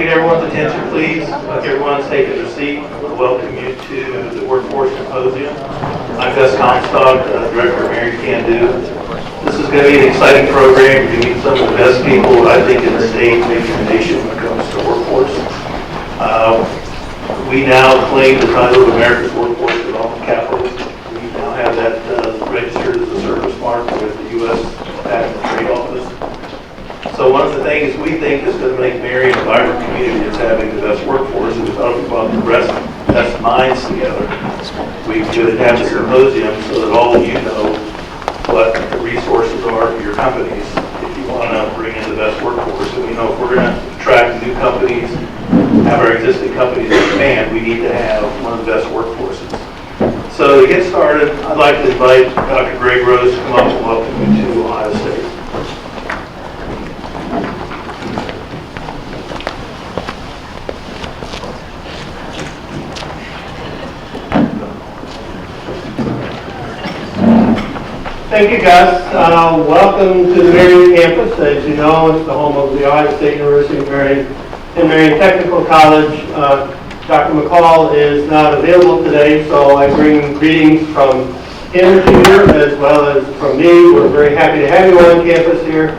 I get everyone's attention, please? If everyone's taking their seat, I welcome you to the Workforce Symposium. I'm Gus Comstock, Director of Marion County. This is going to be an exciting program. You're going to meet some of the best people, I think, in the state, maybe in the nation when it comes to workforce. We now claim the title of America's Workforce Development Capital. We now have that registered as a service mark with the U.S. Patent and Trade Office. So one of the things we think is going to make Marion a vibrant community is having the best workforce, and we thought about the best minds together. We could have a symposium so that all of you know what the resources are for your companies if you want to bring in the best workforce. And we know if we're going to attract new companies, have our existing companies expand, we need to have one of the best workforces. So to get started, I'd like to invite Dr. Greg Rose to come up and welcome you to Ohio State. Thank you, Gus. Welcome to the Marion campus. As you know, it's the home of the Ohio State University of Marion and Marion Technical College. Dr. McCall is not available today, so I bring greetings from him here as well as from me. We're very happy to have you on campus here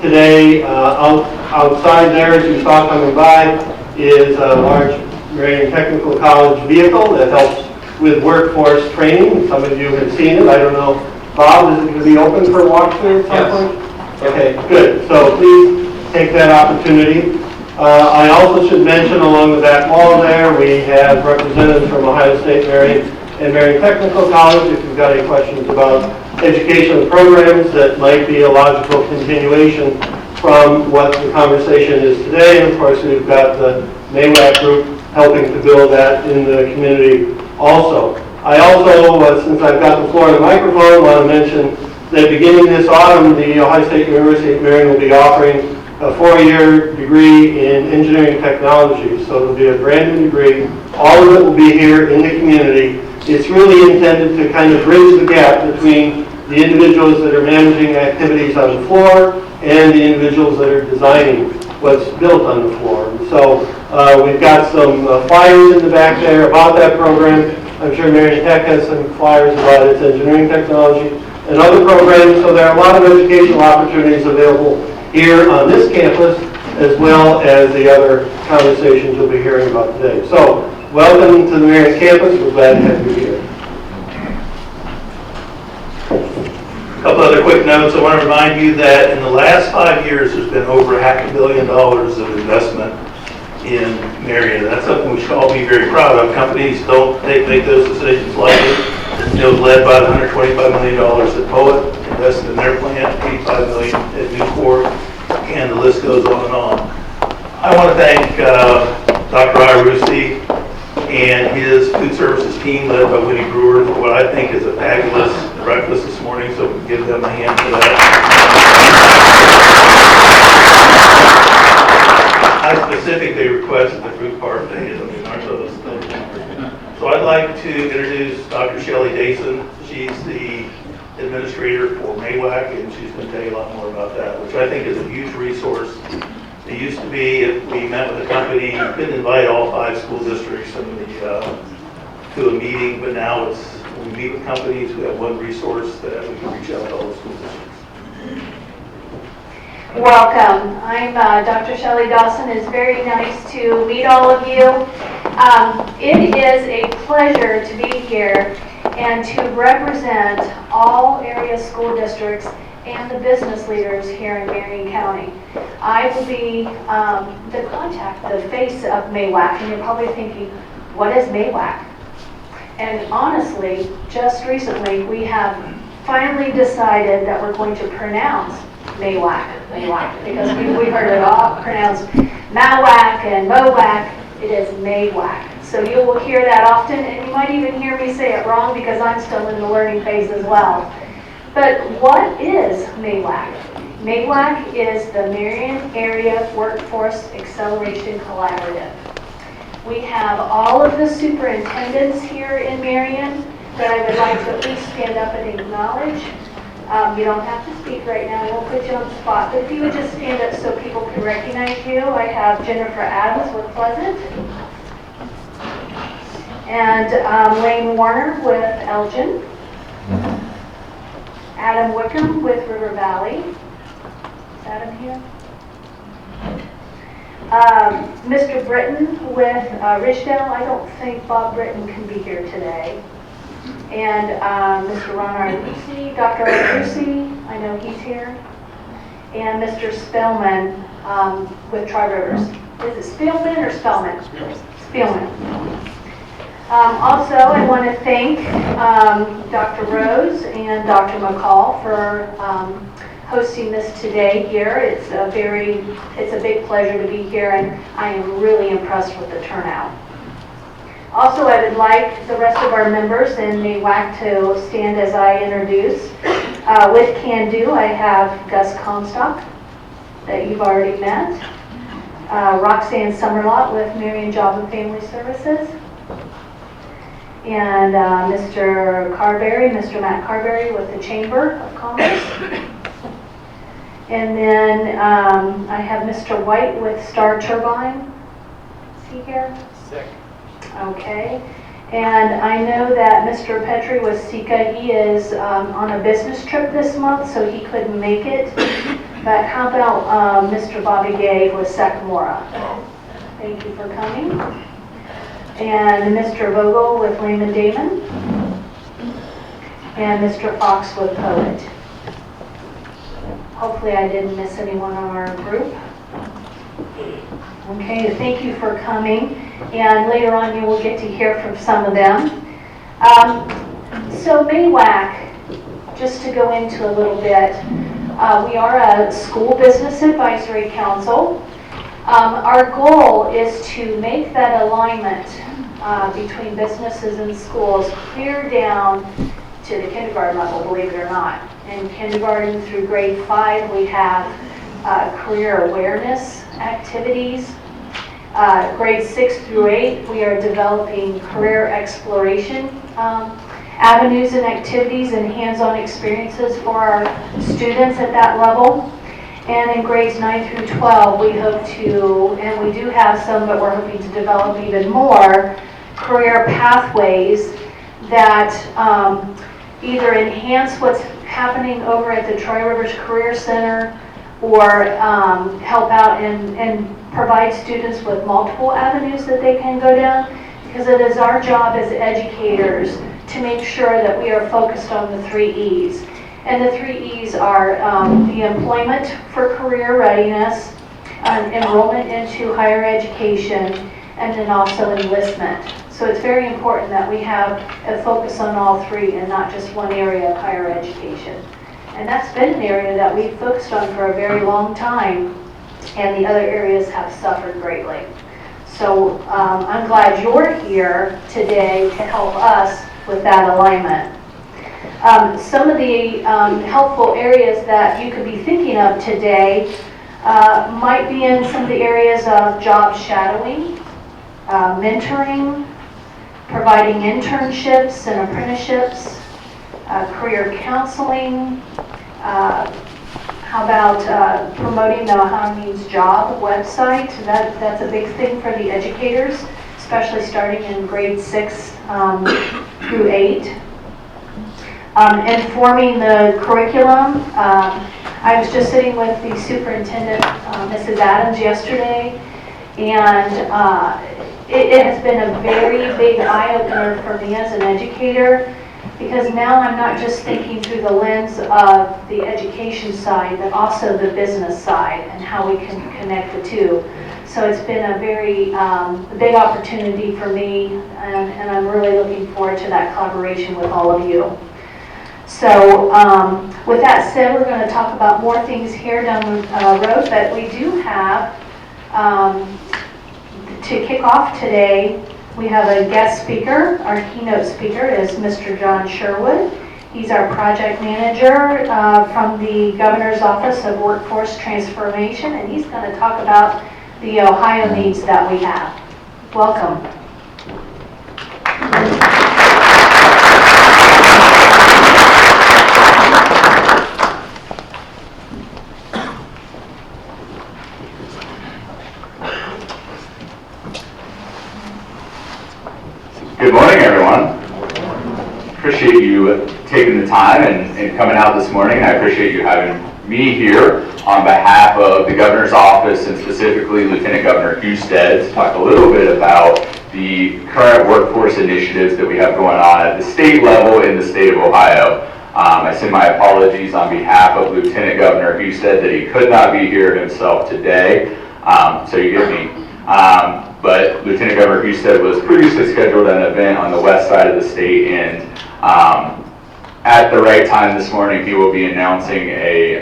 today. Outside there, as you saw coming by, is a large Marion Technical College vehicle that helps with workforce training. Some of you have seen it. I don't know. Bob, is it going to be open for walkthrough at some point? Okay, good. So please take that opportunity. I also should mention along the back wall there, we have representatives from Ohio State, Marion, and Marion Technical College. If you've got any questions about educational programs that might be a logical continuation from what the conversation is today. And of course, we've got the MAWAC group helping to build that in the community also. I also, since I've got the floor and the microphone, want to mention that beginning this autumn, the Ohio State University of Marion will be offering a 4-year degree in engineering technology. So it'll be a brand new degree. All of it will be here in the community. It's really intended to kind of bridge the gap between the individuals that are managing activities on the floor and the individuals that are designing what's built on the floor. And so we've got some flyers in the back there about that program. I'm sure Marion Tech has some flyers about its engineering technology and other programs. So there are a lot of educational opportunities available here on this campus, as well as the other conversations you'll be hearing about today. So welcome to the Marion campus. We're glad to have you here. A couple other quick notes. I want to remind you that in the last 5 years, there's been over $500 million of investment in Marion. That's something we should all be very proud of. Companies don't make those decisions lightly. It was led by the $125 million that Poet invested in their plant, $85 million at Newport, and the list goes on and on. I want to thank Dr. Irusi and his food services team led by Winnie Brewer for what I think is a fabulous breakfast this morning, so we can give them a hand for that. I specifically requested the fruit parfait. I mean, aren't those things? So I'd like to introduce Dr. Shelley Dason. She's the administrator for MAWAC, and she's going to tell you a lot more about that, which I think is a huge resource. It used to be, if we met with a company, you couldn't invite all 5 school districts to a meeting, but now it's, when we meet with companies, we have one resource that we can reach out to all the school districts. Welcome. I'm Dr. Shelley Dawson. It's very nice to meet all of you. It is a pleasure to be here and to represent all area school districts and the business leaders here in Marion County. I will be the contact, the face of MAWAC, and you're probably thinking, what is MAWAC? And honestly, just recently, we have finally decided that we're going to pronounce MAWAC, because we've heard it all pronounced MAWAC and MOWAC. It is MAWAC. So you will hear that often, and you might even hear me say it wrong because I'm still in the learning phase as well. But what is MAWAC? MAWAC is the Marion Area Workforce Acceleration Collaborative. We have all of the superintendents here in Marion that I would like to at least stand up and acknowledge. You don't have to speak right now, I won't put you on the spot, but if you would just stand up so people can recognize you. I have Jennifer Adams with Pleasant, and Lane Warner with Elgin, Adam Wickham with River Valley. Is Adam here? Mr. Britton with Ridgedale. I don't think Bob Britton can be here today. And Mr. Ron Arlucci, Dr. Arlucci, I know he's here. And Mr. Spellman with Tri Rivers. Is it Spellman or Spellman? Spellman. Also, I want to thank Dr. Rose and Dr. McCall for hosting this today here. It's a big pleasure to be here, and I am really impressed with the turnout. Also, I would like the rest of our members in MAWAC to stand as I introduce. With Can Do, I have Gus Comstock, that you've already met. Roxanne Summerlot with Marion Job and Family Services. And Mr. Carberry, Mr. Matt Carberry with the Chamber of Commerce. And then I have Mr. White with Star Turbine. Is he here? Sick. Okay. And I know that Mr. Petrie with Sika, he is on a business trip this month, so he couldn't make it. But how about Mr. Bobby Gay with Sakamora? Thank you for coming. And Mr. Vogel with Lehman Damon. And Mr. Fox with Poet. Hopefully I didn't miss anyone on our group. Okay, thank you for coming. And later on you will get to hear from some of them. So MAWAC, just to go into a little bit, we are a school business advisory council. Our goal is to make that alignment between businesses and schools clear down to the kindergarten level, believe it or not. In kindergarten through grade 5, we have career awareness activities. Grade 6 through 8, we are developing career exploration avenues and activities and hands-on experiences for our students at that level. And in grades 9 through 12, we hope to, and we do have some, but we're hoping to develop even more career pathways that either enhance what's happening over at the Tri Rivers Career Center or help out and provide students with multiple avenues that they can go down, because it is our job as educators to make sure that we are focused on the 3 E's. And the 3 E's are the employment for career readiness, enrollment into higher education, and then also enlistment. So it's very important that we have a focus on all 3 and not just one area of higher education. And that's been an area that we've focused on for a very long time, and the other areas have suffered greatly. So I'm glad you're here today to help us with that alignment. Some of the helpful areas that you could be thinking of today might be in some of the areas of job shadowing, mentoring, providing internships and apprenticeships, career counseling. How about promoting the Ohio Means Job website? That's a big thing for the educators, especially starting in grade 6 through 8. Informing the curriculum. I was just sitting with the superintendent, Mrs. Adams, yesterday, and it has been a very big eye-opener for me as an educator, because now I'm not just thinking through the lens of the education side, but also the business side and how we can connect the two. So it's been a very big opportunity for me, and I'm really looking forward to that collaboration with all of you. So with that said, we're going to talk about more things here down the road, but we do have, to kick off today, we have a guest speaker. Our keynote speaker is Mr. John Sherwood. He's our project manager from the Governor's Office of Workforce Transformation, and he's going to talk about the Ohio needs that we have. Welcome. Good morning, everyone. Appreciate you taking the time and coming out this morning. I appreciate you having me here on behalf of the governor's office and specifically Lieutenant Governor Husted to talk a little bit about the current workforce initiatives that we have going on at the state level in the state of Ohio. I send my apologies on behalf of Lieutenant Governor Husted that he could not be here himself today, so you get me. But Lieutenant Governor Husted was previously scheduled an event on the west side of the state, and at the right time this morning, he will be announcing a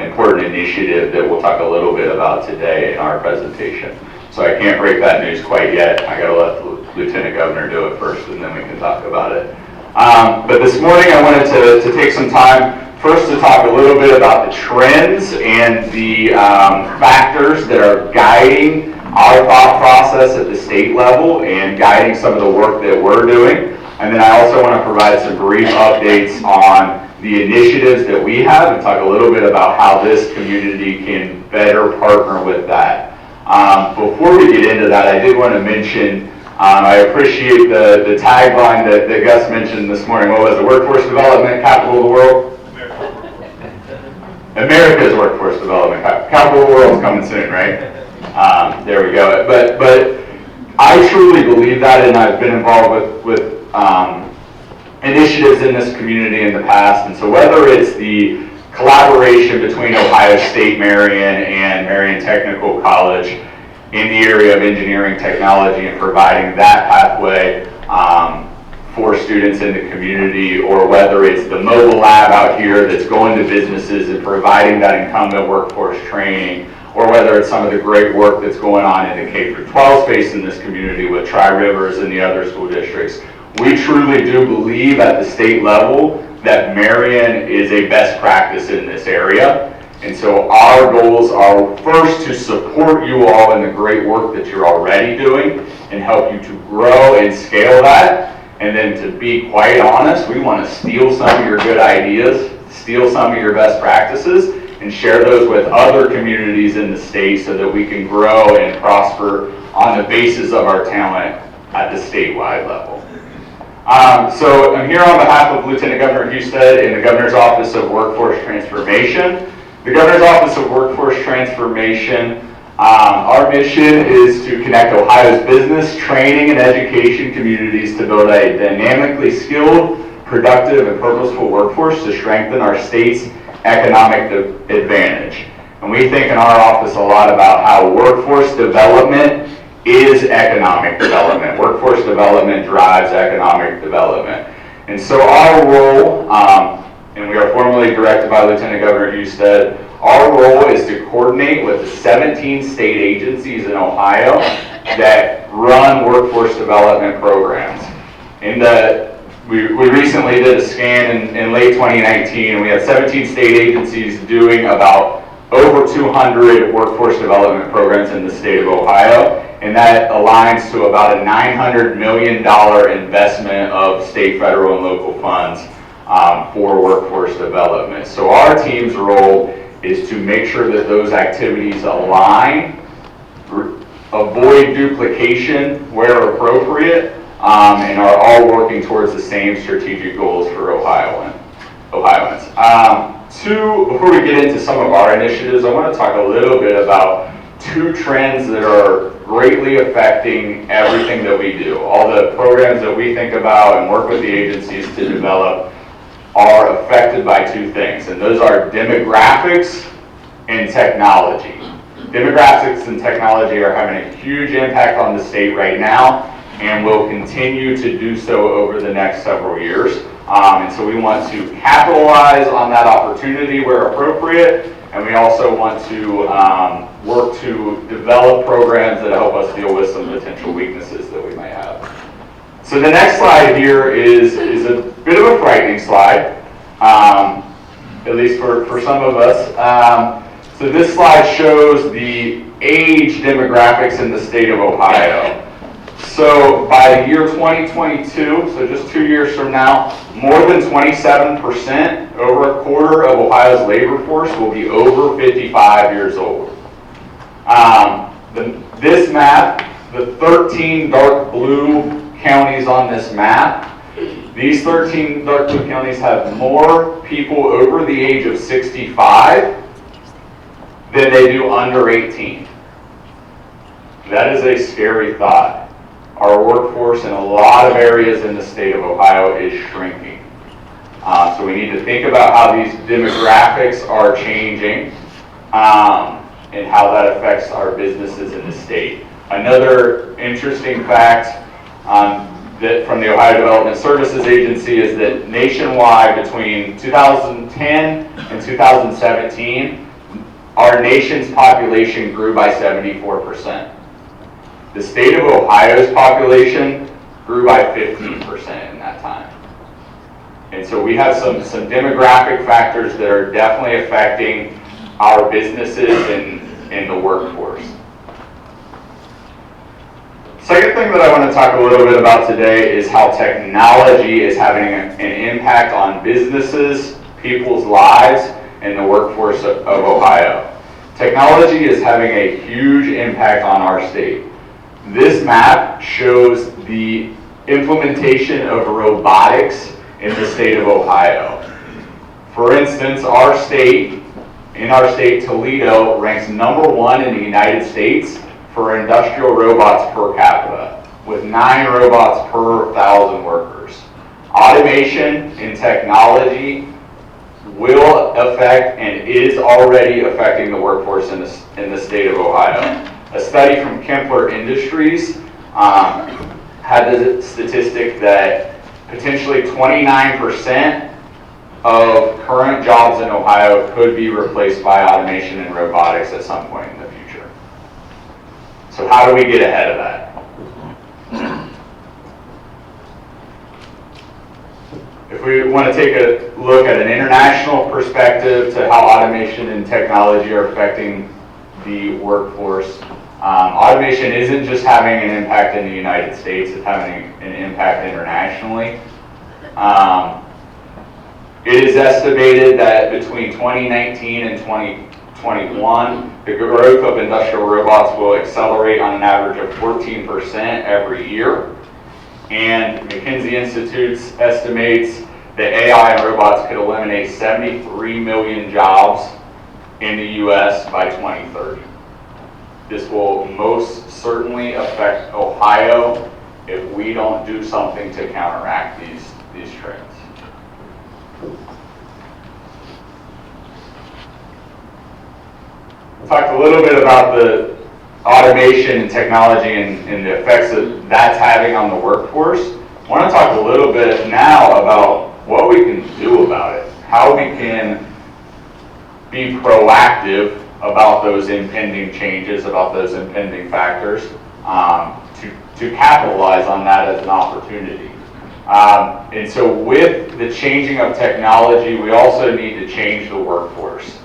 important initiative that we'll talk a little bit about today in our presentation. So I can't break that news quite yet. I gotta let the Lieutenant Governor do it first, and then we can talk about it. But this morning, I wanted to take some time first to talk a little bit about the trends and the factors that are guiding our thought process at the state level and guiding some of the work that we're doing. And then I also want to provide some brief updates on the initiatives that we have and talk a little bit about how this community can better partner with that. Before we get into that, I did want to mention, I appreciate the tagline that Gus mentioned this morning. What was it? Workforce Development Capital of the World? America's Workforce Development Capital of the World is coming soon, right? There we go. But I truly believe that, and I've been involved with initiatives in this community in the past. And so whether it's the collaboration between Ohio State Marion and Marion Technical College in the area of engineering technology and providing that pathway for students in the community, or whether it's the mobile lab out here that's going to businesses and providing that incumbent workforce training, or whether it's some of the great work that's going on in the K-12 space in this community with Tri-Rivers and the other school districts. We truly do believe at the state level that Marion is a best practice in this area. And so our goals are first to support you all in the great work that you're already doing and help you to grow and scale that. And then to be quite honest, we want to steal some of your good ideas, steal some of your best practices, and share those with other communities in the state so that we can grow and prosper on the basis of our talent at the statewide level. So I'm here on behalf of Lieutenant Governor Husted in the Governor's Office of Workforce Transformation. The Governor's Office of Workforce Transformation, our mission is to connect Ohio's business, training, and education communities to build a dynamically skilled, productive, and purposeful workforce to strengthen our state's economic advantage. And we think in our office a lot about how workforce development is economic development. Workforce development drives economic development. And so our role, and we are formally directed by Lieutenant Governor Husted, our role is to coordinate with the 17 state agencies in Ohio that run workforce development programs. We recently did a scan in late 2019, and we had 17 state agencies doing about over 200 workforce development programs in the state of Ohio, and that aligns to about a $900 million investment of state, federal, and local funds for workforce development. So our team's role is to make sure that those activities align, avoid duplication where appropriate, and are all working towards the same strategic goals for Ohioans. Before we get into some of our initiatives, I want to talk a little bit about two trends that are greatly affecting everything that we do. All the programs that we think about and work with the agencies to develop are affected by two things, and those are demographics and technology. Demographics and technology are having a huge impact on the state right now, and will continue to do so over the next several years. And so we want to capitalize on that opportunity where appropriate, and we also want to work to develop programs that help us deal with some potential weaknesses that we might have. So the next slide here is a bit of a frightening slide, at least for some of us. So this slide shows the age demographics in the state of Ohio. So by the year 2022, so just 2 years from now, more than 27%, over a quarter of Ohio's labor force will be over 55 years old. This map, the 13 dark blue counties on this map, these 13 dark blue counties have more people over the age of 65 than they do under 18. That is a scary thought. Our workforce in a lot of areas in the state of Ohio is shrinking. So we need to think about how these demographics are changing and how that affects our businesses in the state. Another interesting fact that from the Ohio Development Services Agency is that nationwide between 2010 and 2017, our nation's population grew by 74%. The state of Ohio's population grew by 15% in that time. And so we have some demographic factors that are definitely affecting our businesses and the workforce. Second thing that I want to talk a little bit about today is how technology is having an impact on businesses, people's lives, and the workforce of Ohio. Technology is having a huge impact on our state. This map shows the implementation of robotics in the state of Ohio. For instance, in our state, Toledo ranks #1 in the United States for industrial robots per capita, with 9 robots per 1,000 workers. Automation and technology will affect and is already affecting the workforce in the state of Ohio. A study from Kempler Industries had the statistic that potentially 29% of current jobs in Ohio could be replaced by automation and robotics at some point in the future. So how do we get ahead of that? If we want to take a look at an international perspective to how automation and technology are affecting the workforce, automation isn't just having an impact in the United States, it's having an impact internationally. It is estimated that between 2019 and 2021, the growth of industrial robots will accelerate on an average of 14% every year. And McKinsey Institute estimates that AI and robots could eliminate 73 million jobs in the U.S. by 2030. This will most certainly affect Ohio if we don't do something to counteract these trends. We talked a little bit about the automation and technology and the effects that that's having on the workforce. I want to talk a little bit now about what we can do about it, how we can be proactive about those impending changes, about those impending factors, to capitalize on that as an opportunity. And so with the changing of technology, we also need to change the workforce.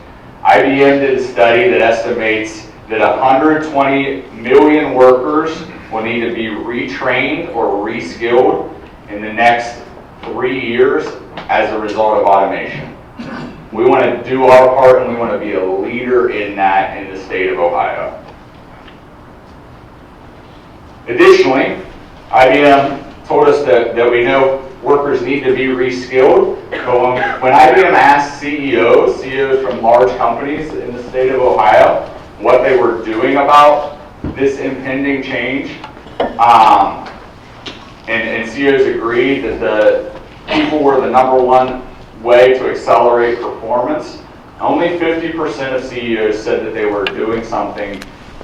IBM did a study that estimates that 120 million workers will need to be retrained or reskilled in the next 3 years as a result of automation. We want to do our part and we want to be a leader in that in the state of Ohio. Additionally, IBM told us that we know workers need to be reskilled, but when IBM asked CEOs from large companies in the state of Ohio what they were doing about this impending change, and CEOs agreed that the people were the #1 way to accelerate performance, only 50% of CEOs said that they were doing something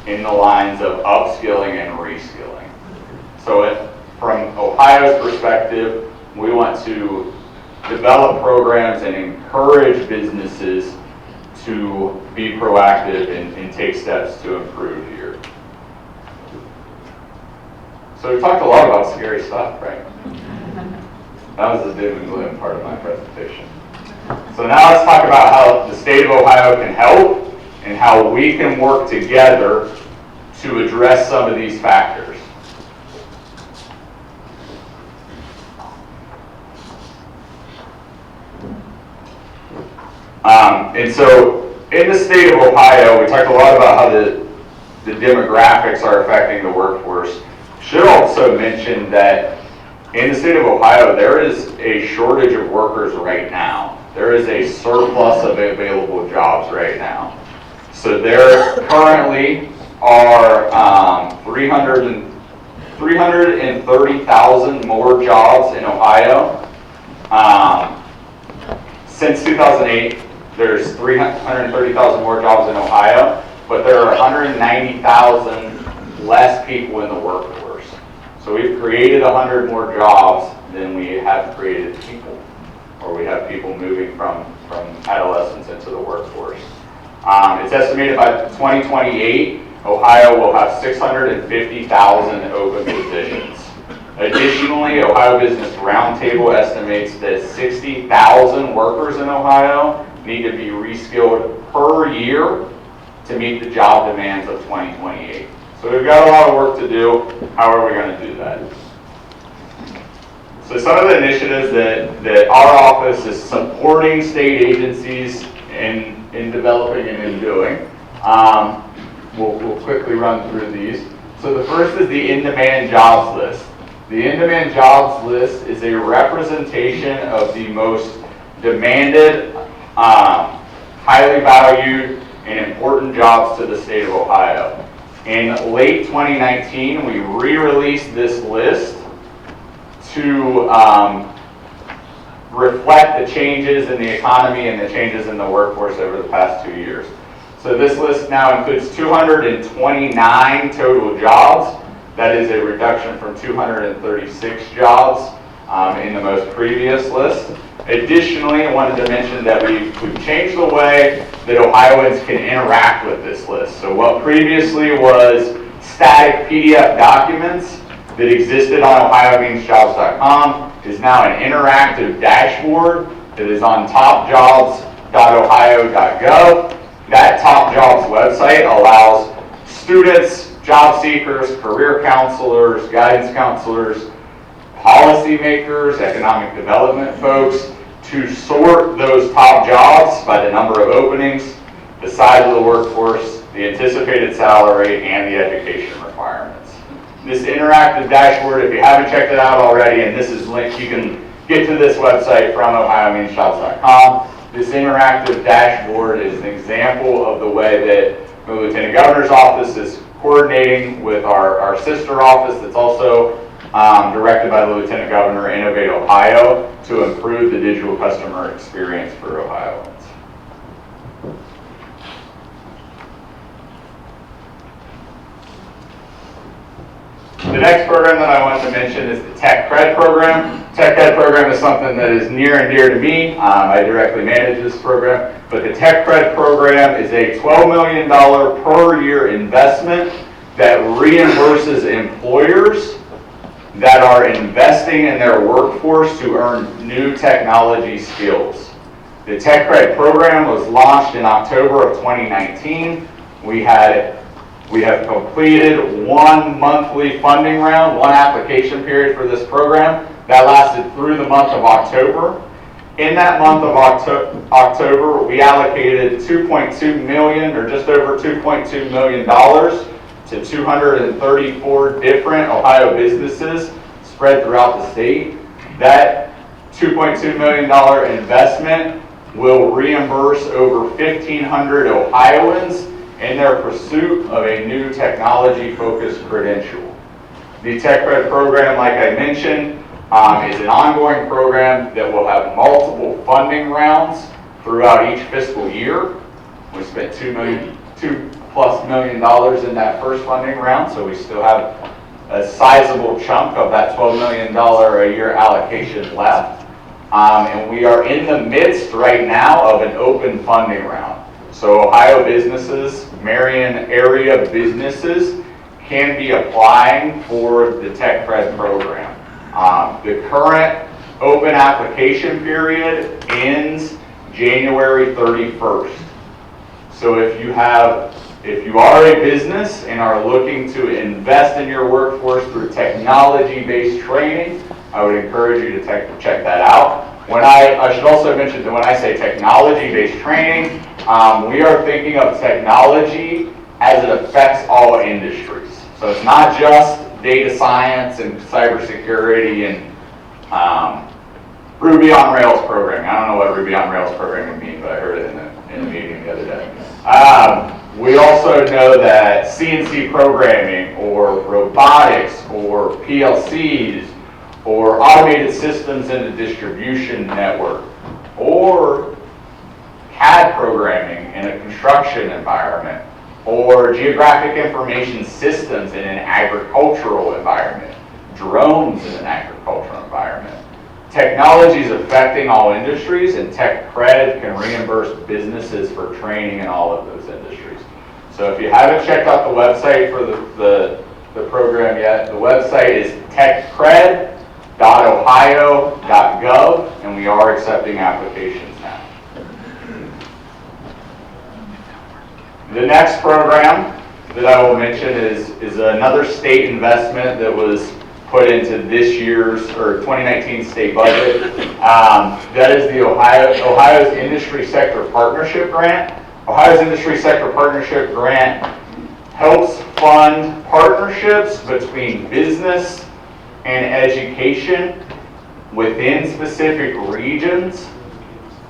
in the lines of upskilling and reskilling. So from Ohio's perspective, we want to develop programs and encourage businesses to be proactive and take steps to improve here. So we talked a lot about scary stuff, right? That was the doom and gloom part of my presentation. So now let's talk about how the state of Ohio can help and how we can work together to address some of these factors. And so in the state of Ohio, we talked a lot about how the demographics are affecting the workforce. Should also mention that In the state of Ohio, there is a shortage of workers right now. There is a surplus of available jobs right now. So there currently are 330,000 more jobs in Ohio. Since 2008, there's 330,000 more jobs in Ohio, but there are 190,000 less people in the workforce. So we've created 100 more jobs than we have created people, or we have people moving from adolescence into the workforce. It's estimated by 2028, Ohio will have 650,000 open positions. Additionally, Ohio Business Roundtable estimates that 60,000 workers in Ohio need to be reskilled per year to meet the job demands of 2028. So we've got a lot of work to do. How are we going to do that? So some of the initiatives that our office is supporting state agencies in developing and in doing. We'll quickly run through these. So the first is the in-demand jobs list. The in-demand jobs list is a representation of the most demanded, highly valued, and important jobs to the state of Ohio. In late 2019, we re-released this list to reflect the changes in the economy and the changes in the workforce over the past 2 years. So this list now includes 229 total jobs. That is a reduction from 236 jobs in the most previous list. Additionally, I wanted to mention that we've changed the way that Ohioans can interact with this list. So what previously was static PDF documents that existed on OhioMeansJobs.com is now an interactive dashboard that is on topjobs.ohio.gov. That Top Jobs website allows students, job seekers, career counselors, guidance counselors, policymakers, economic development folks to sort those top jobs by the number of openings, the size of the workforce, the anticipated salary, and the education requirements. This interactive dashboard, if you haven't checked it out already, and this is linked, you can get to this website from OhioMeansJobs.com. This interactive dashboard is an example of the way that the Lieutenant Governor's office is coordinating with our sister office that's also directed by the Lieutenant Governor, Innovate Ohio, to improve the digital customer experience for Ohioans. The next program that I want to mention is the Tech Cred program. Tech Cred program is something that is near and dear to me. I directly manage this program, but the Tech Cred program is a $12 million per year investment that reimburses employers that are investing in their workforce to earn new technology skills. The Tech Cred program was launched in October of 2019. We have completed one monthly funding round, one application period for this program. That lasted through the month of October. In that month of October, we allocated $2.2 million, or just over $2.2 million, to 234 different Ohio businesses spread throughout the state. That $2.2 million investment will reimburse over 1,500 Ohioans in their pursuit of a new technology-focused credential. The Tech Cred program, like I mentioned, is an ongoing program that will have multiple funding rounds throughout each fiscal year. We spent $2+ million in that first funding round, so we still have a sizable chunk of that $12 million a year allocation left. And we are in the midst right now of an open funding round. So Ohio businesses, Marion area businesses, can be applying for the Tech Cred program. The current open application period ends January 31st. So if you are a business and are looking to invest in your workforce through technology-based training, I would encourage you to check that out. I should also mention that when I say technology-based training, we are thinking of technology as it affects all industries. So it's not just data science and cybersecurity and Ruby on Rails programming. I don't know what Ruby on Rails programming means, but I heard it in a meeting the other day. We also know that CNC programming or robotics or PLCs or automated systems in the distribution network or CAD programming in a construction environment or geographic information systems in an agricultural environment, drones in an agricultural environment. Technology is affecting all industries, and tech credit can reimburse businesses for training in all of those industries. So if you haven't checked out the website for the program yet, the website is techcred.ohio.gov, and we are accepting applications now. The next program that I will mention is another state investment that was put into this year's or 2019 state budget. That is the Ohio's Industry Sector Partnership Grant. Ohio's Industry Sector Partnership Grant helps fund partnerships between business and education within specific regions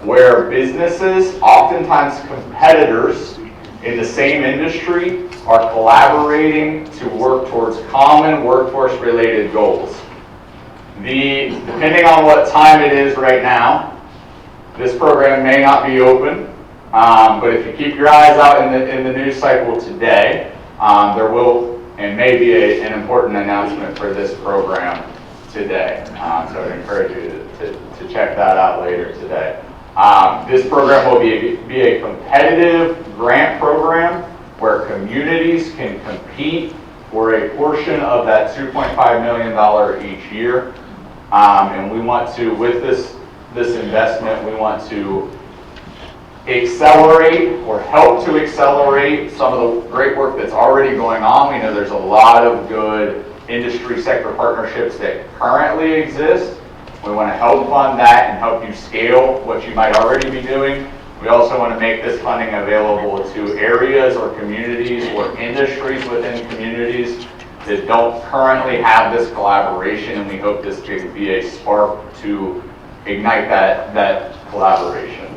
where businesses, oftentimes competitors in the same industry, are collaborating to work towards common workforce-related goals. Depending on what time it is right now, this program may not be open, but if you keep your eyes out in the news cycle today, there will and may be an important announcement for this program today. So I encourage you to check that out later today. This program will be a competitive grant program where communities can compete for a portion of that $2.5 million each year. And we want to, with this investment, we want to accelerate or help to accelerate some of the great work that's already going on. We know there's a lot of good industry sector partnerships that currently exist. We want to help fund that and help you scale what you might already be doing. We also want to make this funding available to areas or communities or industries within communities that don't currently have this collaboration, and we hope this could be a spark to ignite that collaboration.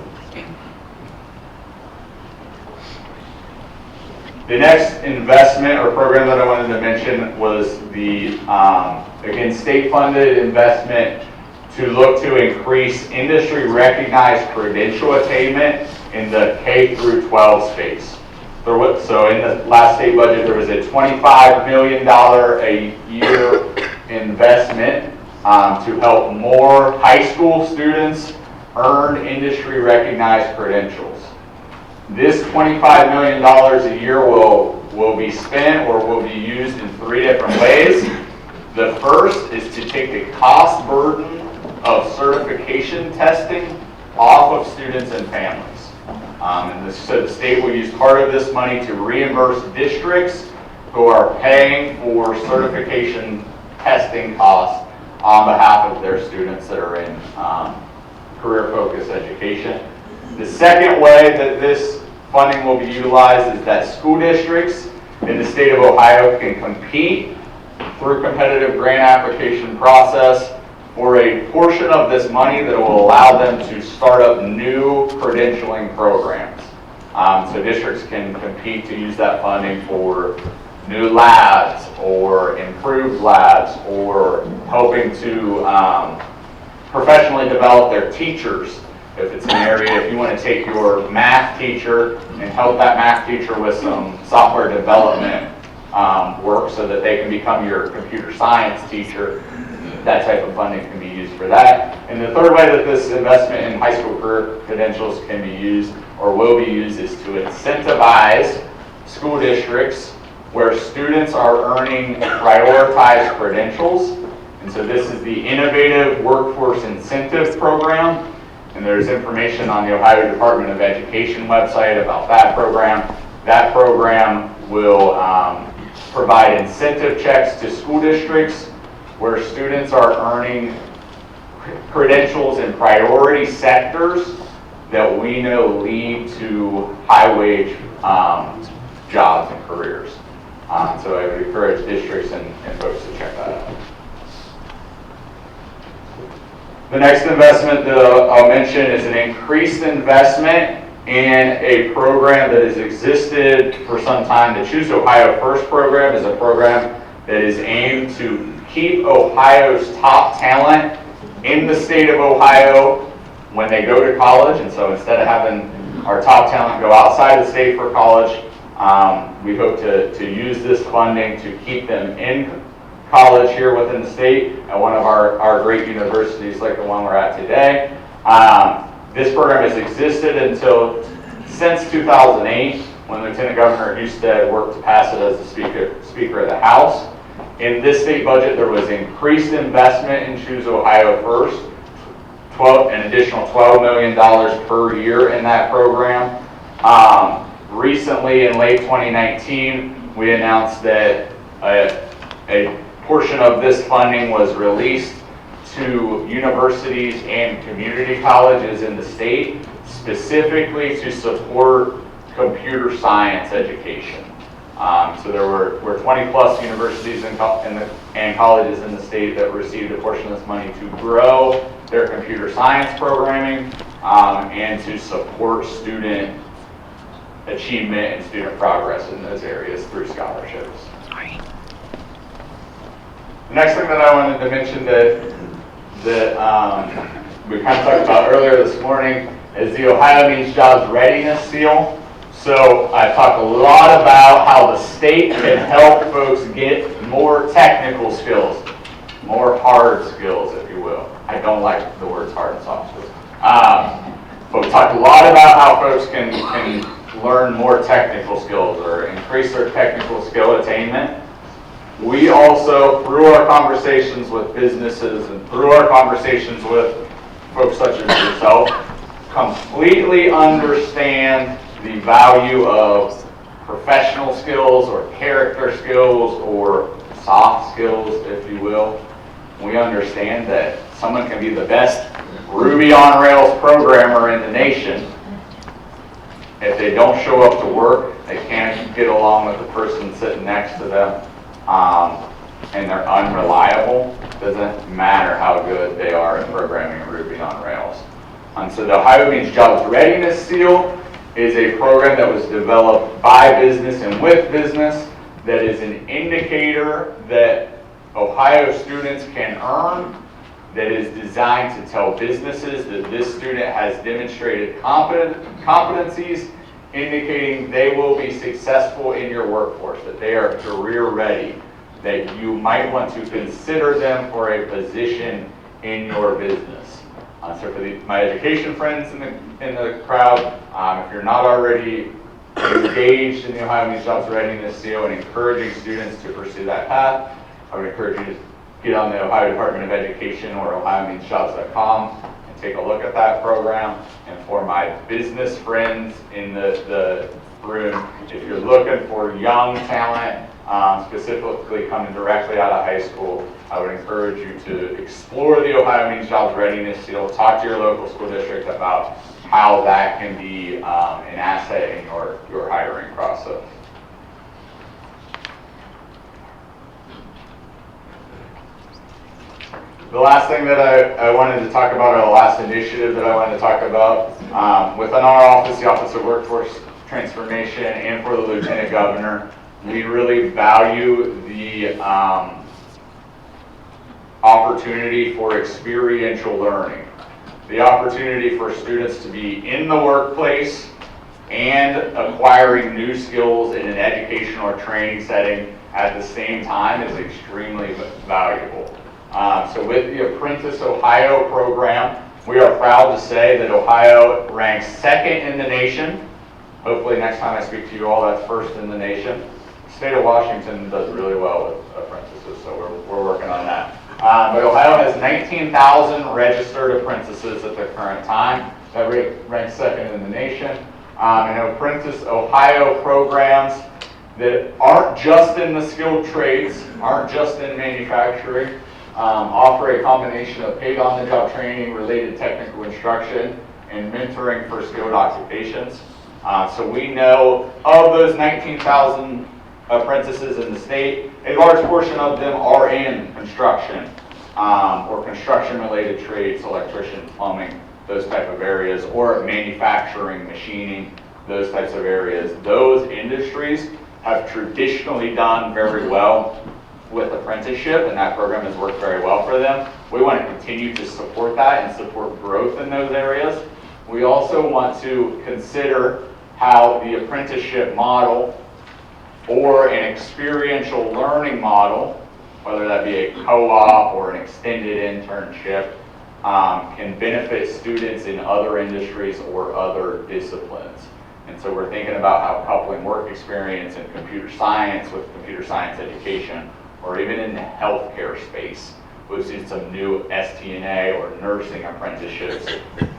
The next investment or program that I wanted to mention was the, again, state-funded investment to look to increase industry-recognized credential attainment in the K through 12 space. So in the last state budget, there was a $25 million a year investment to help more high school students earn industry-recognized credentials. This $25 million a year will be spent or will be used in 3 different ways. The first is to take the cost burden of certification testing off of students and families. So the state will use part of this money to reimburse districts who are paying for certification testing costs on behalf of their students that are in career-focused education. The second way that this funding will be utilized is that school districts in the state of Ohio can compete through competitive grant application process for a portion of this money that will allow them to start up new credentialing programs. So districts can compete to use that funding for new labs or improved labs or helping to professionally develop their teachers. If it's an area, if you want to take your math teacher and help that math teacher with some software development work so that they can become your computer science teacher, that type of funding can be used for that. And the third way that this investment in high school career credentials can be used or will be used is to incentivize school districts where students are earning prioritized credentials. And so this is the Innovative Workforce Incentive Program. And there's information on the Ohio Department of Education website about that program. That program will provide incentive checks to school districts where students are earning credentials in priority sectors that we know lead to high-wage jobs and careers. So I would encourage districts and folks to check that out. The next investment that I'll mention is an increased investment in a program that has existed for some time. The Choose Ohio First program is a program that is aimed to keep Ohio's top talent in the state of Ohio when they go to college. And so instead of having our top talent go outside the state for college, we hope to use this funding to keep them in college here within the state at one of our great universities like the one we're at today. This program has existed since 2008, when Lieutenant Governor Husted worked to pass it as the Speaker of the House. In this state budget, there was increased investment in Choose Ohio First, an additional $12 million per year in that program. Recently, in late 2019, we announced that a portion of this funding was released to universities and community colleges in the state, specifically to support computer science education. So there were 20 plus universities and colleges in the state that received a portion of this money to grow their computer science programming and to support student achievement and student progress in those areas through scholarships. The next thing that I wanted to mention that we kind of talked about earlier this morning is the Ohio Means Jobs Readiness Seal. So I talked a lot about how the state can help folks get more technical skills, more hard skills, if you will. I don't like the words hard and soft skills. But we talked a lot about how folks can learn more technical skills or increase their technical skill attainment. We also, through our conversations with businesses and through our conversations with folks such as yourself, completely understand the value of professional skills or character skills or soft skills, if you will. We understand that someone can be the best Ruby on Rails programmer in the nation. If they don't show up to work, they can't get along with the person sitting next to them, and they're unreliable. Doesn't matter how good they are at programming Ruby on Rails. And so the Ohio Means Jobs Readiness Seal is a program that was developed by business and with business that is an indicator that Ohio students can earn, that is designed to tell businesses that this student has demonstrated competencies, indicating they will be successful in your workforce, that they are career ready, that you might want to consider them for a position in your business. So for my education friends in the crowd, if you're not already engaged in the Ohio Means Jobs Readiness Seal and encouraging students to pursue that path, I would encourage you to get on the Ohio Department of Education or OhioMeansJobs.com and take a look at that program. And for my business friends in the room, if you're looking for young talent, specifically coming directly out of high school, I would encourage you to explore the Ohio Means Jobs Readiness Seal. Talk to your local school district about how that can be an asset in your hiring process. The last thing that I wanted to talk about, or the last initiative that I wanted to talk about, within our office, the Office of Workforce Transformation, and for the Lieutenant Governor, we really value the opportunity for experiential learning. The opportunity for students to be in the workplace and acquiring new skills in an educational or training setting at the same time is extremely valuable. So with the Apprentice Ohio program, we are proud to say that Ohio ranks second in the nation. Hopefully next time I speak to you all, that's first in the nation. The state of Washington does really well with apprentices, so we're working on that. But Ohio has 19,000 registered apprentices at the current time. That ranks second in the nation. And Apprentice Ohio programs that aren't just in the skilled trades, aren't just in manufacturing, offer a combination of paid on-the-job training, related technical instruction, and mentoring for skilled occupations. So we know of those 19,000 apprentices in the state, a large portion of them are in construction, or construction-related trades, electrician, plumbing, those type of areas, or manufacturing, machining, those types of areas. Those industries have traditionally done very well with apprenticeship, and that program has worked very well for them. We want to continue to support that and support growth in those areas. We also want to consider how the apprenticeship model or an experiential learning model, whether that be a co-op or an extended internship, can benefit students in other industries or other disciplines. And so we're thinking about how coupling work experience and computer science with computer science education, or even in the healthcare space. We've seen some new STNA or nursing apprenticeships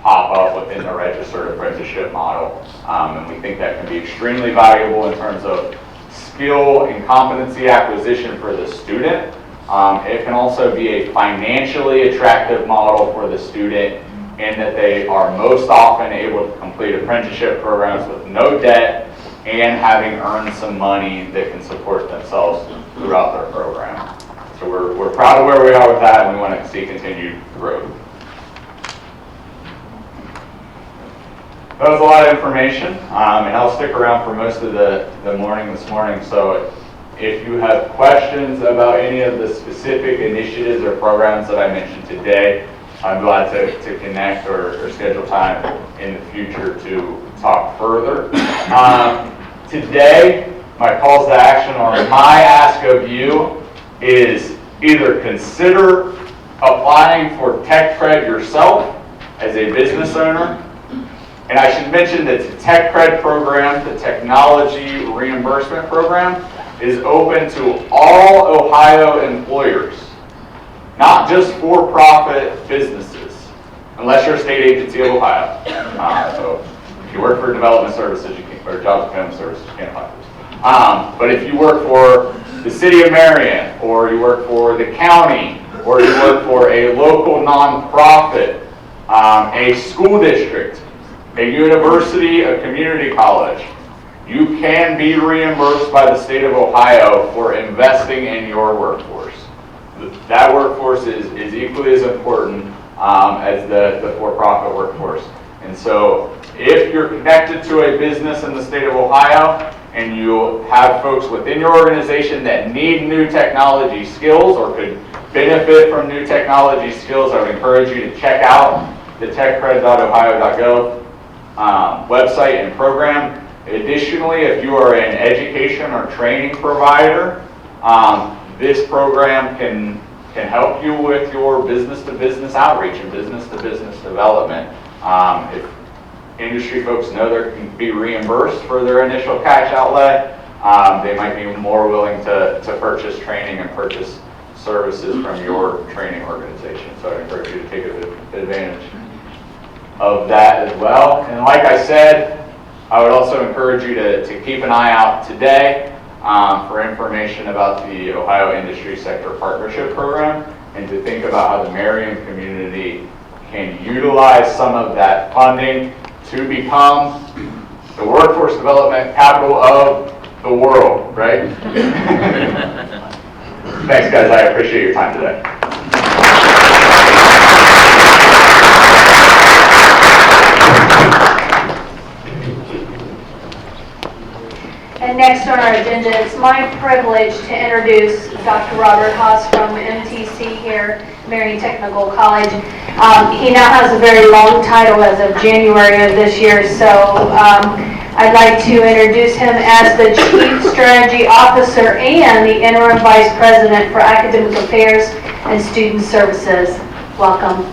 pop up within the registered apprenticeship model. And we think that can be extremely valuable in terms of skill and competency acquisition for the student. It can also be a financially attractive model for the student in that they are most often able to complete apprenticeship programs with no debt and having earned some money that can support themselves throughout their program. So we're proud of where we are with that, and we want to see continued growth. That was a lot of information, and I'll stick around for most of the morning this morning. So if you have questions about any of the specific initiatives or programs that I mentioned today, I'm glad to connect or schedule time in the future to talk further. Today, my calls to action or my ask of you is either consider applying for Tech Cred yourself as a business owner. And I should mention that the Tech Cred program, the technology reimbursement program, is open to all Ohio employers, not just for-profit businesses, unless you're a state agency of Ohio. So if you work for development services, you can, or jobs and family services, you can't apply for this. But if you work for the city of Marion, or you work for the county, or you work for a local nonprofit, a school district, a university, a community college, you can be reimbursed by the state of Ohio for investing in your workforce. That workforce is equally as important as the for-profit workforce. And so if you're connected to a business in the state of Ohio and you have folks within your organization that need new technology skills or could benefit from new technology skills, I would encourage you to check out the techcred.ohio.gov website and program. Additionally, if you are an education or training provider, this program can help you with your business-to-business outreach and business-to-business development. If industry folks know they can be reimbursed for their initial cash outlay, they might be more willing to purchase training and purchase services from your training organization. So I encourage you to take advantage of that as well. And like I said, I would also encourage you to keep an eye out today for information about the Ohio Industry Sector Partnership Program and to think about how the Marion community can utilize some of that funding to become the workforce development capital of the world, right? Thanks, guys. I appreciate your time today. And next on our agenda, it's my privilege to introduce Dr. Robert Haas from MTC here, Marion Technical College. He now has a very long title as of January of this year, so I'd like to introduce him as the Chief Strategy Officer and the Interim Vice President for Academic Affairs and Student Services. Welcome.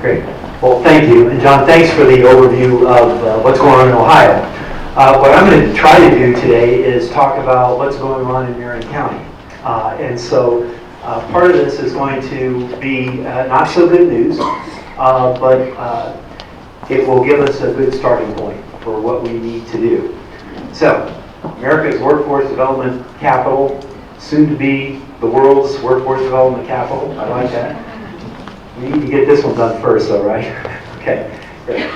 Great. Well, thank you. And John, thanks for the overview of what's going on in Ohio. What I'm going to try to do today is talk about what's going on in Marion County. And so part of this is going to be not so good news, but it will give us a good starting point for what we need to do. So, America's workforce development capital, soon to be the world's workforce development capital. I like that. We need to get this one done first, though, right? Okay. Great.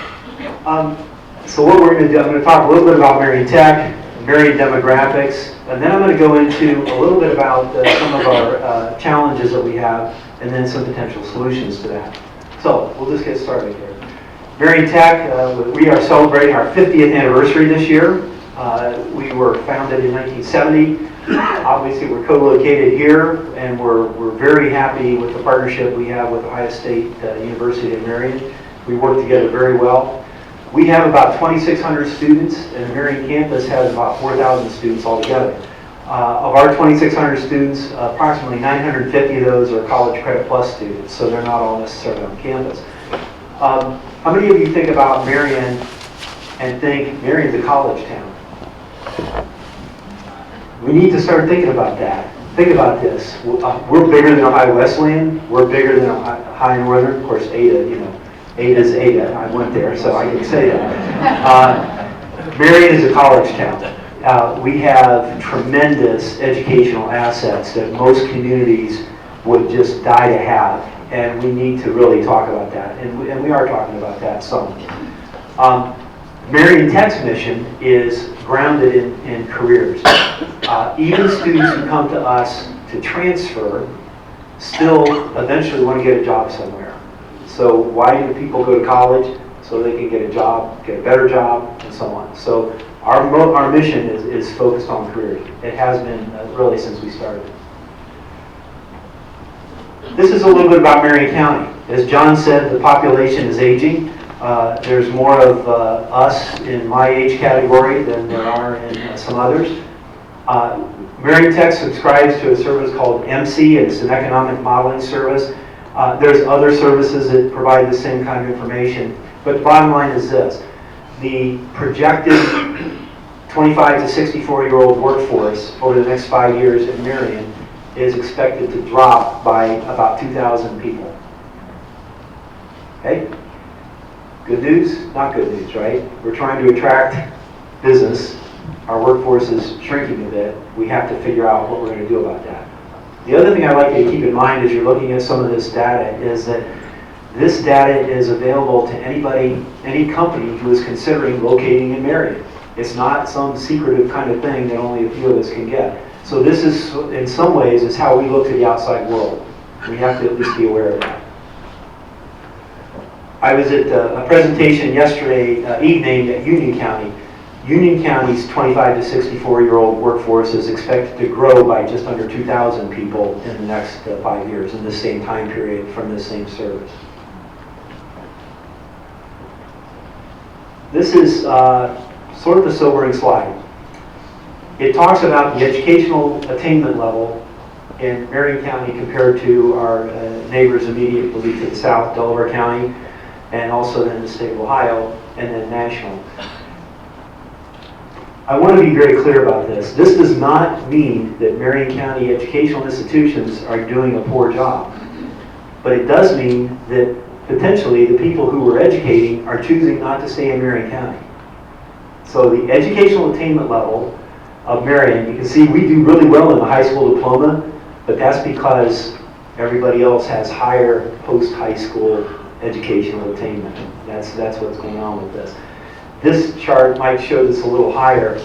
So what we're going to do, I'm going to talk a little bit about Marion Tech, Marion demographics, and then I'm going to go into a little bit about some of our challenges that we have, and then some potential solutions to that. So we'll just get started here. Marion Tech, we are celebrating our 50th anniversary this year. We were founded in 1970. Obviously, we're co-located here, and we're very happy with the partnership we have with Ohio State University of Marion. We work together very well. We have about 2,600 students, and the Marion campus has about 4,000 students altogether. Of our 2,600 students, approximately 950 of those are College Credit Plus students, so they're not all necessarily on campus. How many of you think about Marion and think Marion's a college town? We need to start thinking about that. Think about this. We're bigger than Ohio Wesleyan. We're bigger than Ohio Northern. Of course, Ada, Ada's Ada. I went there, so I can say that. Marion is a college town. We have tremendous educational assets that most communities would just die to have, and we need to really talk about that, and we are talking about that some. Marion Tech's mission is grounded in careers. Even students who come to us to transfer still eventually want to get a job somewhere. So why do people go to college? So they can get a job, get a better job, and so on. So our mission is focused on careers. It has been really since we started. This is a little bit about Marion County. As John said, the population is aging. There's more of us in my age category than there are in some others. Marion Tech subscribes to a service called MC. It's an economic modeling service. There's other services that provide the same kind of information. But the bottom line is this. The projected 25 to 64-year-old workforce over the next 5 years in Marion is expected to drop by about 2,000 people. Okay? Good news? Not good news, right? We're trying to attract business. Our workforce is shrinking a bit. We have to figure out what we're going to do about that. The other thing I'd like you to keep in mind as you're looking at some of this data is that this data is available to anybody, any company who is considering locating in Marion. It's not some secretive kind of thing that only a few of us can get. So this is, in some ways, is how we look to the outside world. We have to at least be aware of that. I was at a presentation yesterday evening at Union County. Union County's 25 to 64-year-old workforce is expected to grow by just under 2,000 people in the next 5 years in the same time period from this same service. This is sort of a sobering slide. It talks about the educational attainment level in Marion County compared to our neighbors immediately to the south, Delaware County, and also then the state of Ohio, and then national. I want to be very clear about this. This does not mean that Marion County educational institutions are doing a poor job, but it does mean that potentially the people who we're educating are choosing not to stay in Marion County. So the educational attainment level of Marion, you can see we do really well in the high school diploma, but that's because everybody else has higher post-high school educational attainment. That's what's going on with this. This chart might show this a little higher.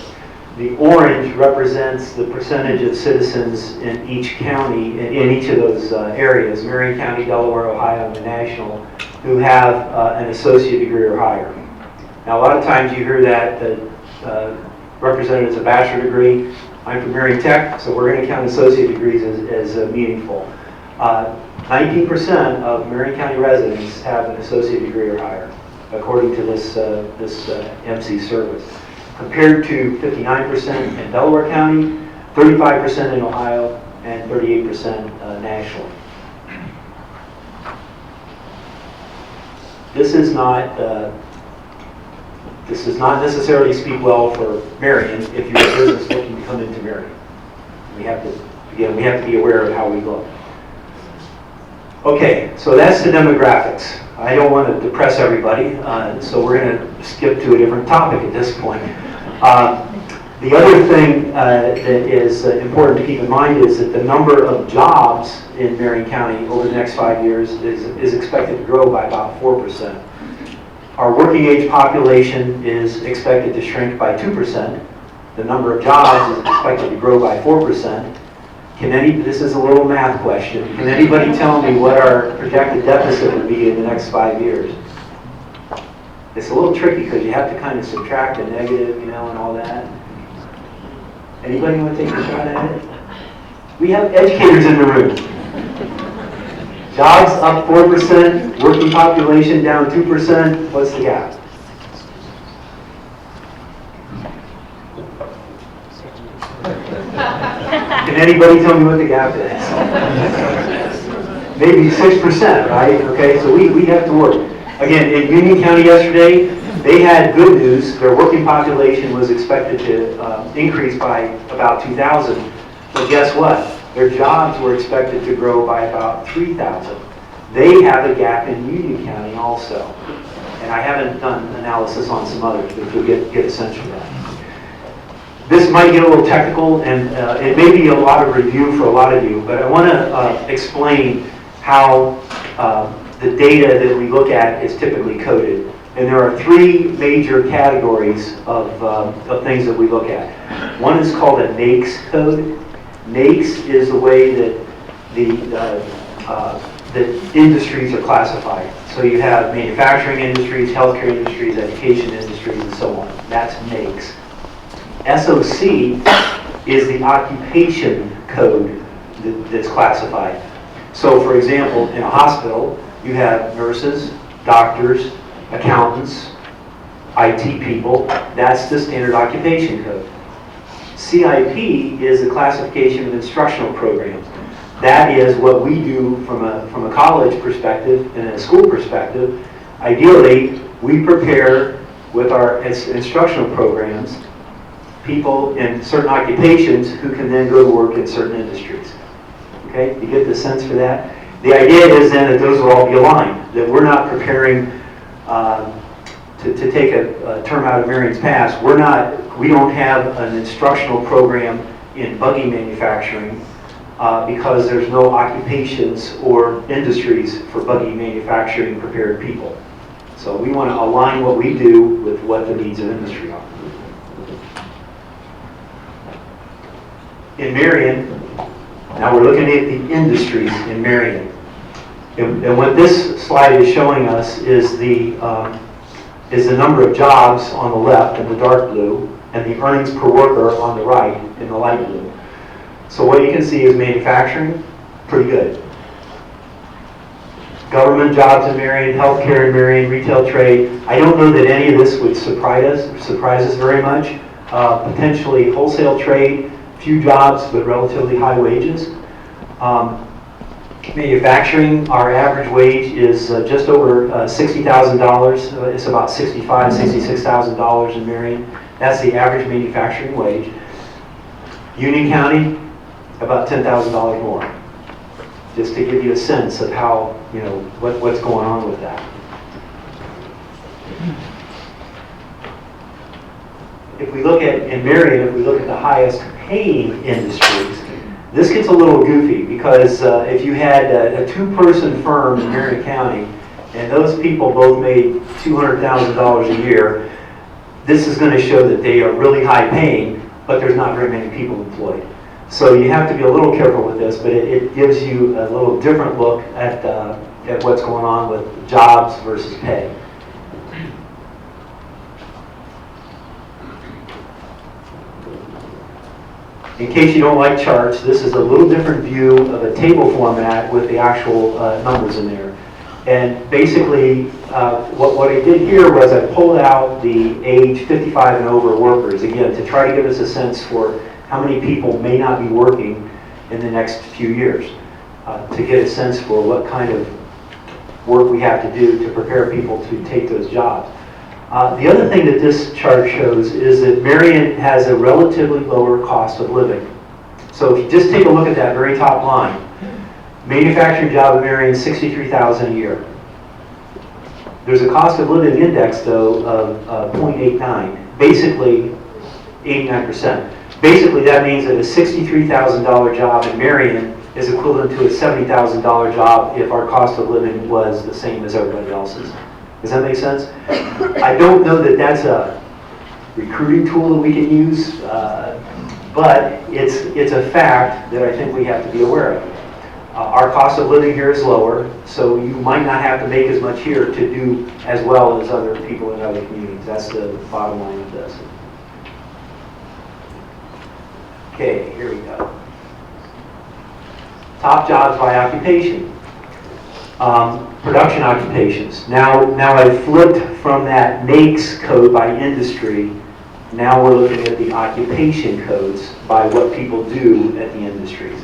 The orange represents the percentage of citizens in each county, in each of those areas, Marion County, Delaware, Ohio, and the national, who have an associate degree or higher. Now, a lot of times you hear that represented as a bachelor degree. I'm from Marion Tech, so we're going to count associate degrees as meaningful. 19% of Marion County residents have an associate degree or higher, according to this MC service, compared to 59% in Delaware County, 35% in Ohio, and 38% nationally. This does not necessarily speak well for Marion if you're a business looking to come into Marion. We have to be aware of how we look. Okay, so that's the demographics. I don't want to depress everybody, so we're going to skip to a different topic at this point. The other thing that is important to keep in mind is that the number of jobs in Marion County over the next 5 years is expected to grow by about 4%. Our working age population is expected to shrink by 2%. The number of jobs is expected to grow by 4%. This is a little math question. Can anybody tell me what our projected deficit would be in the next 5 years? It's a little tricky because you have to kind of subtract a negative, and all that. Anybody want to take a shot at it? We have educators in the room. Jobs up 4%, working population down 2%. What's the gap? Can anybody tell me what the gap is? Maybe 6%, right? Okay, so we have to work. Again, in Union County yesterday, they had good news. Their working population was expected to increase by about 2,000. But guess what? Their jobs were expected to grow by about 3,000. They have a gap in Union County also. And I haven't done analysis on some others, but you'll get a sense of that. This might get a little technical, and it may be a lot of review for a lot of you, but I want to explain how the data that we look at is typically coded. And there are 3 major categories of things that we look at. One is called a NAICS code. NAICS is the way that the industries are classified. So you have manufacturing industries, healthcare industries, education industries, and so on. That's NAICS. SOC is the occupation code that's classified. So for example, in a hospital, you have nurses, doctors, accountants, IT people. That's the standard occupation code. CIP is the classification of instructional programs. That is what we do from a college perspective and a school perspective. Ideally, we prepare with our instructional programs people in certain occupations who can then go to work in certain industries. Okay, you get the sense for that? The idea is then that those will all be aligned, that we're not preparing, to take a term out of Marion's past, we don't have an instructional program in buggy manufacturing because there's no occupations or industries for buggy manufacturing prepared people. So we want to align what we do with what the needs of industry are. In Marion, now we're looking at the industries in Marion. And what this slide is showing us is the number of jobs on the left in the dark blue and the earnings per worker on the right in the light blue. So what you can see is manufacturing, pretty good. Government jobs in Marion, healthcare in Marion, retail trade. I don't know that any of this would surprise us very much. Potentially wholesale trade, few jobs but relatively high wages. Manufacturing, our average wage is just over $60,000. It's about $65,000, $66,000 in Marion. That's the average manufacturing wage. Union County, about $10,000 more. Just to give you a sense of how, what's going on with that. If we look at, in Marion, if we look at the highest paying industries, this gets a little goofy because if you had a 2-person firm in Marion County and those people both made $200,000 a year, this is going to show that they are really high paying, but there's not very many people employed. So you have to be a little careful with this, but it gives you a little different look at what's going on with jobs versus pay. In case you don't like charts, this is a little different view of a table format with the actual numbers in there. And basically, what I did here was I pulled out the age 55 and over workers, again, to try to give us a sense for how many people may not be working in the next few years, to get a sense for what kind of work we have to do to prepare people to take those jobs. The other thing that this chart shows is that Marion has a relatively lower cost of living. So if you just take a look at that very top line, manufacturing job in Marion is $63,000 a year. There's a cost of living index though of 0.89, basically 89%. Basically that means that a $63,000 job in Marion is equivalent to a $70,000 job if our cost of living was the same as everybody else's. Does that make sense? I don't know that that's a recruiting tool that we can use, but it's a fact that I think we have to be aware of. Our cost of living here is lower, so you might not have to make as much here to do as well as other people in other communities. That's the bottom line of this. Okay, here we go. Top jobs by occupation. Production occupations. Now I've flipped from that makes code by industry. Now we're looking at the occupation codes by what people do at the industries.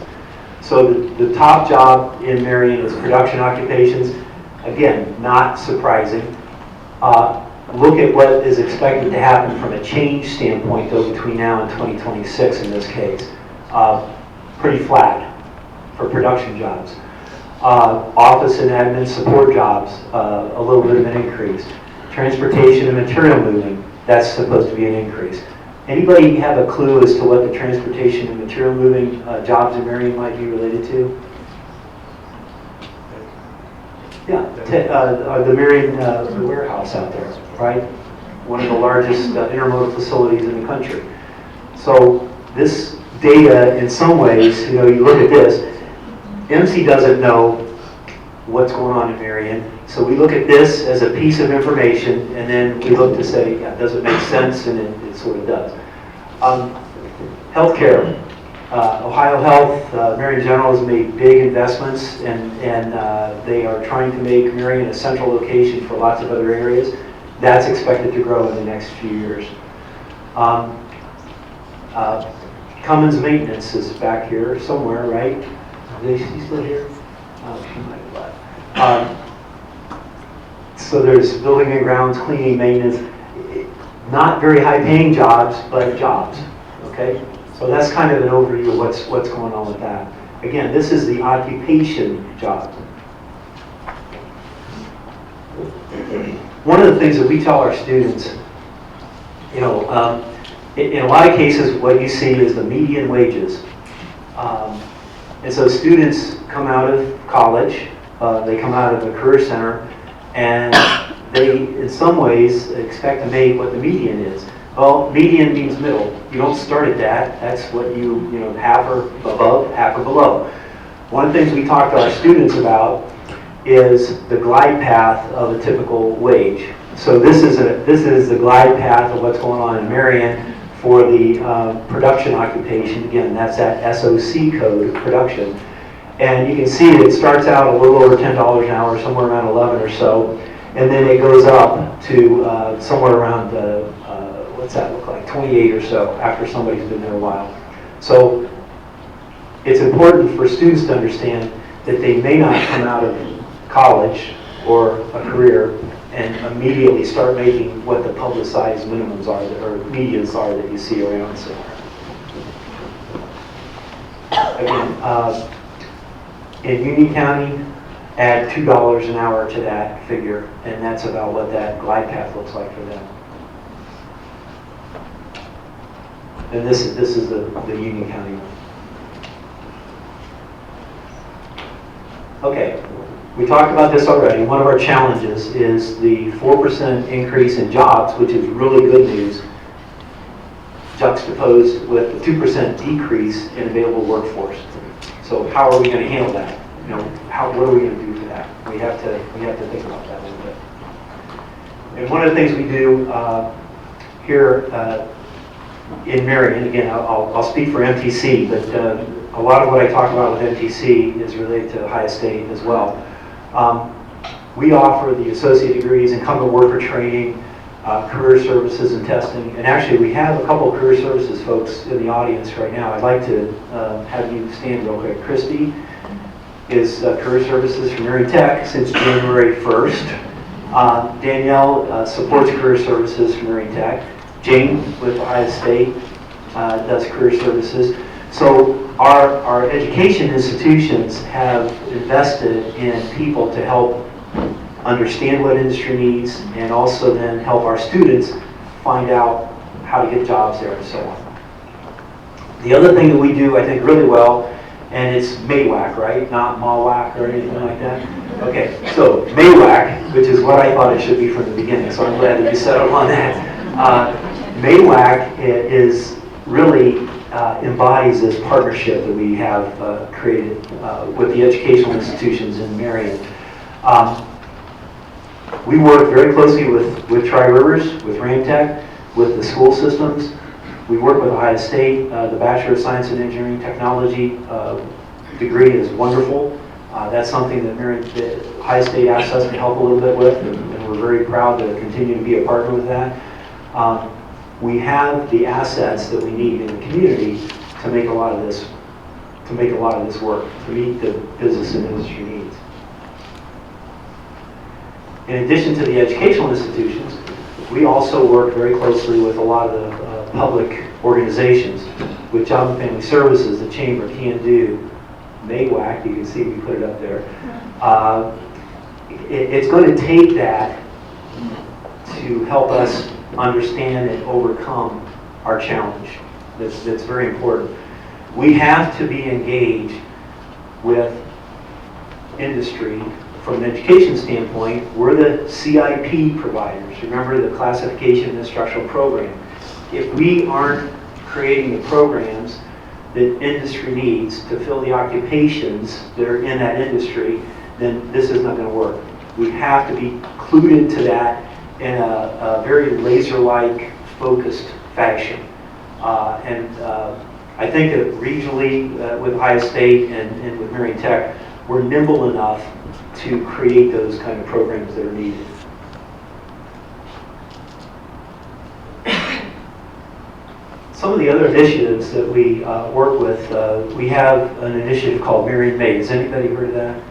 So the top job in Marion is production occupations. Again, not surprising. Look at what is expected to happen from a change standpoint, though, between now and 2026 in this case. Pretty flat for production jobs. Office and admin support jobs, a little bit of an increase. Transportation and material moving, that's supposed to be an increase. Anybody have a clue as to what the transportation and material moving jobs in Marion might be related to? Yeah, the Marion warehouse out there, right? One of the largest intermodal facilities in the country. So this data, in some ways, you look at this, MC doesn't know what's going on in Marion, so we look at this as a piece of information, and then we look to say, yeah, does it make sense? And it sort of does. Healthcare. Ohio Health, Marion General has made big investments, and they are trying to make Marion a central location for lots of other areas. That's expected to grow in the next few years. Cummins Maintenance is back here somewhere, right? Is she still here? Oh, she might have left. So there's building and grounds, cleaning, maintenance. Not very high-paying jobs, but jobs. Okay, so that's kind of an overview of what's going on with that. Again, this is the occupation job. One of the things that we tell our students, in a lot of cases, what you see is the median wages. And so students come out of college, they come out of a career center, and they, in some ways, expect to make what the median is. Well, median means middle. You don't start at that. That's what half or above, half or below. One of the things we talk to our students about is the glide path of a typical wage. So this is the glide path of what's going on in Marion for the production occupation. Again, that's that SOC code, production. And you can see it starts out a little over $10 an hour, somewhere around 11 or so, and then it goes up to somewhere around, what's that look like, 28 or so after somebody's been there a while. So it's important for students to understand that they may not come out of college or a career and immediately start making what the publicized minimums are, or medians are that you see around somewhere. Again, in Union County, add $2 an hour to that figure, and that's about what that glide path looks like for them. And this is the Union County one. Okay, we talked about this already. One of our challenges is the 4% increase in jobs, which is really good news, juxtaposed with the 2% decrease in available workforce. So how are we going to handle that? What are we going to do for that? We have to think about that a little bit. And one of the things we do here in Marion, again, I'll speak for MTC, but a lot of what I talk about with MTC is related to Ohio State as well. We offer the associate degrees, incumbent worker training, career services and testing, and actually we have a couple of career services folks in the audience right now. I'd like to have you stand real quick. Christy is career services from Marion Tech since January 1st. Danielle supports career services from Marion Tech. Jane with Ohio State does career services. So our education institutions have invested in people to help understand what industry needs and also then help our students find out how to get jobs there and so on. The other thing that we do, I think, really well, and it's MAWAC, right? Not MAWAC or anything like that. Okay, so MAWAC, which is what I thought it should be from the beginning, so I'm glad that you settled on that. MAWAC is really embodies this partnership that we have created with the educational institutions in Marion. We work very closely with Tri-Rivers, with Ramtech, with the school systems. We work with Ohio State. The Bachelor of Science in Engineering Technology degree is wonderful. That's something that Ohio State asks us to help a little bit with, and we're very proud to continue to be a partner with that. We have the assets that we need in the community to make a lot of this, work, to meet the business and industry needs. In addition to the educational institutions, we also work very closely with a lot of the public organizations, with Job and Family Services, the Chamber, Can Do, MAWAC, you can see we put it up there. It's going to take that to help us understand and overcome our challenge. That's very important. We have to be engaged with industry from an education standpoint. We're the CIP providers. Remember the classification and instructional program. If we aren't creating the programs that industry needs to fill the occupations that are in that industry, then this is not going to work. We have to be clued into that in a very laser-like focused fashion. I think that regionally with Ohio State and with Marion Tech, we're nimble enough to create those kind of programs that are needed. Some of the other initiatives that we work with, we have an initiative called MAWACmade. Has anybody heard of that?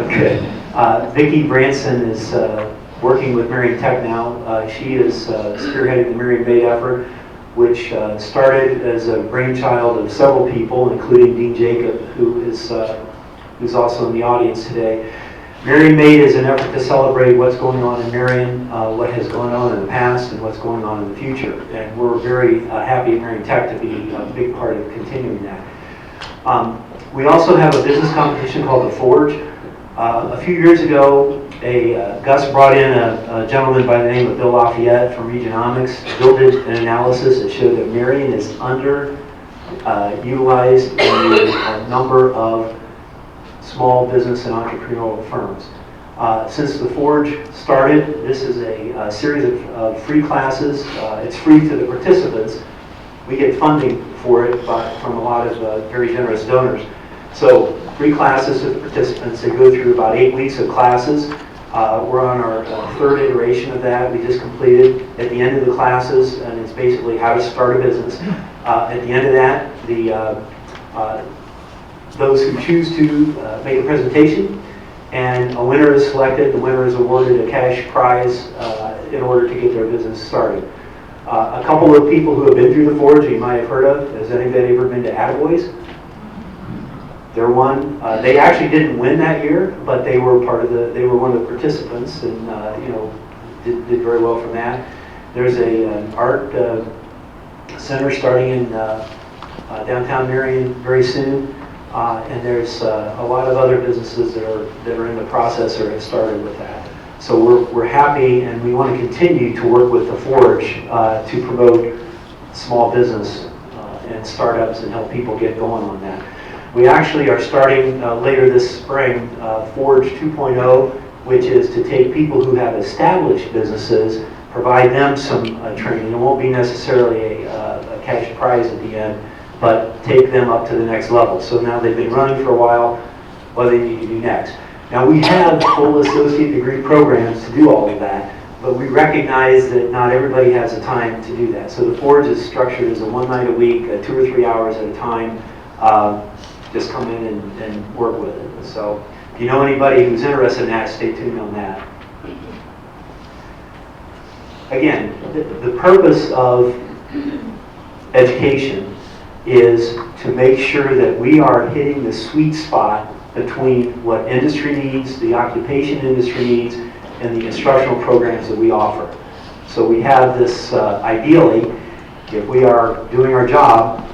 Good. Vicki Branson is working with Marion Tech now. She is spearheading the MAWACmade effort, which started as a brainchild of several people, including Dean Jacob, who's also in the audience today. MAWACmade is an effort to celebrate what's going on in Marion, what has gone on in the past, and what's going on in the future. And we're very happy at Marion Tech to be a big part of continuing that. We also have a business competition called The Forge. A few years ago, Gus brought in a gentleman by the name of Bill Lafayette from Regionomics. Bill did an analysis that showed that Marion is utilized in a number of small business and entrepreneurial firms. Since The Forge started, this is a series of free classes. It's free to the participants. We get funding for it from a lot of very generous donors. So free classes to the participants. They go through about 8 weeks of classes. We're on our third iteration of that. We just completed at the end of the classes, and it's basically how to start a business. At the end of that, those who choose to make a presentation, and a winner is selected. The winner is awarded a cash prize in order to get their business started. A couple of people who have been through The Forge you might have heard of. Has anybody ever been to Attaboys? They're one. They actually didn't win that year, but they were they were one of the participants, and did very well from that. There's an art center starting in downtown Marion very soon. And there's a lot of other businesses that are in the process or have started with that. So we're happy, and we want to continue to work with The Forge to promote small business and startups and help people get going on that. We actually are starting later this spring Forge 2.0, which is to take people who have established businesses, provide them some training. It won't be necessarily a cash prize at the end, but take them up to the next level. So now they've been running for a while, what do they need to do next? Now we have full associate degree programs to do all of that, but we recognize that not everybody has the time to do that. So The Forge is structured as a 1 night a week, 2 or 3 hours at a time. Just come in and work with it. So if you know anybody who's interested in that, stay tuned on that. Again, the purpose of education is to make sure that we are hitting the sweet spot between what industry needs, the occupation industry needs, and the instructional programs that we offer. So we have this, ideally, if we are doing our job,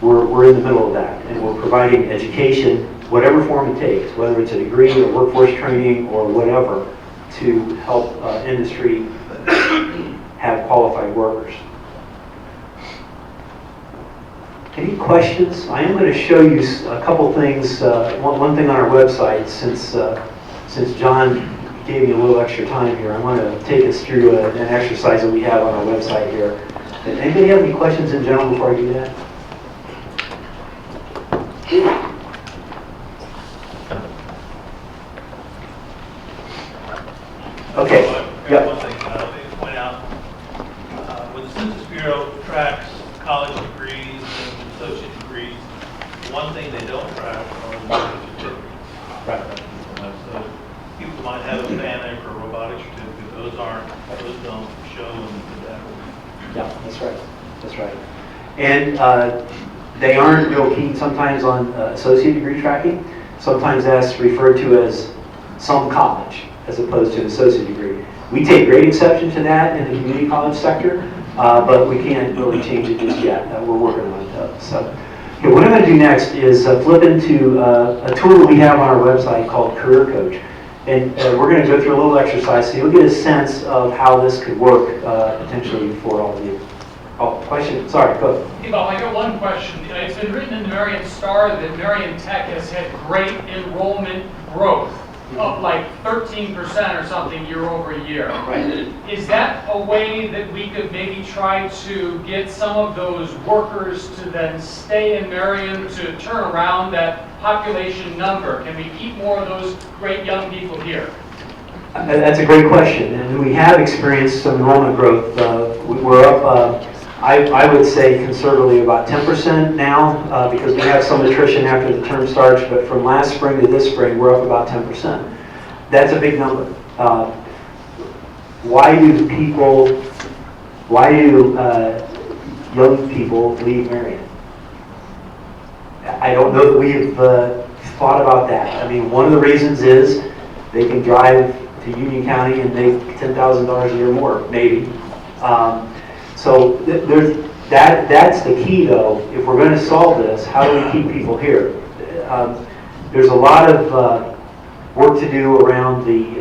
we're in the middle of that, and we're providing education whatever form it takes, whether it's a degree or workforce training or whatever, to help industry have qualified workers. Any questions? I am going to show you a couple things. One thing on our website, since John gave me a little extra time here, I want to take us through an exercise that we have on our website here. Anybody have any questions in general before I do that? Okay. Yeah. One thing I think to point out, when the Census Bureau tracks college degrees and associate degrees, the one thing they don't track are the work certificates. Right. So people might have a FANUC or a robotics certificate, those don't show in the data. Yeah, that's right. That's right. And they aren't real keen sometimes on associate degree tracking. Sometimes that's referred to as some college as opposed to an associate degree. We take great exception to that in the community college sector, but we can't really change it just yet. We're working on it though. So, okay, what I'm going to do next is flip into a tool that we have on our website called Career Coach. And we're going to go through a little exercise so you'll get a sense of how this could work potentially for all of you. Oh, question? Sorry, go ahead. Hey Bob, I got one question. It's been written in the Marion Star that Marion Tech has had great enrollment growth, up like 13% or something year over year. Right. Is that a way that we could maybe try to get some of those workers to then stay in Marion to turn around that population number? Can we keep more of those great young people here? That's a great question, and we have experienced some enrollment growth. We're up, I would say conservatively about 10% now because we have some attrition after the term starts, but from last spring to this spring, we're up about 10%. That's a big number. Why do young people leave Marion? I don't know that we've thought about that. I mean, one of the reasons is they can drive to Union County and make $10,000 a year more, maybe. So that's the key, though. If we're going to solve this, how do we keep people here? There's a lot of work to do around the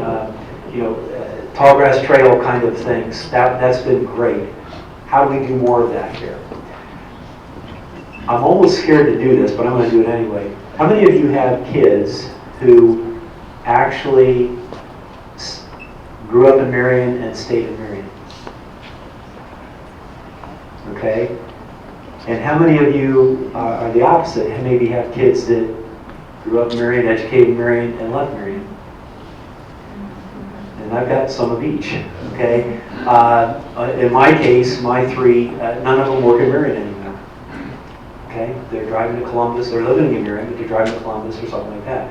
tall grass trail kind of things. That's been great. How do we do more of that here? I'm almost scared to do this, but I'm going to do it anyway. How many of you have kids who actually grew up in Marion and stayed in Marion? Okay. And how many of you are the opposite? Maybe have kids that grew up in Marion, educated in Marion, and left Marion? And I've got some of each. Okay. In my case, my three, none of them work in Marion anymore. Okay. They're driving to Columbus. They're living in Marion, but they're driving to Columbus or something like that.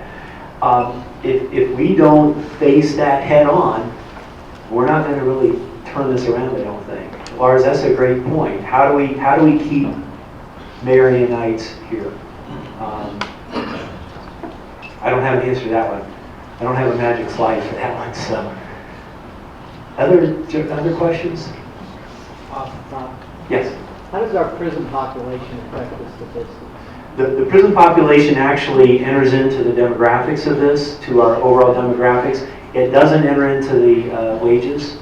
If we don't face that head on, we're not going to really turn this around, I don't think. Lars, that's a great point. How do we keep Marionites here? I don't have an answer to that one. I don't have a magic slide for that one. So, other questions? Yes. How does our prison population affect the statistics? The prison population actually enters into the demographics of this, to our overall demographics. It doesn't enter into the wages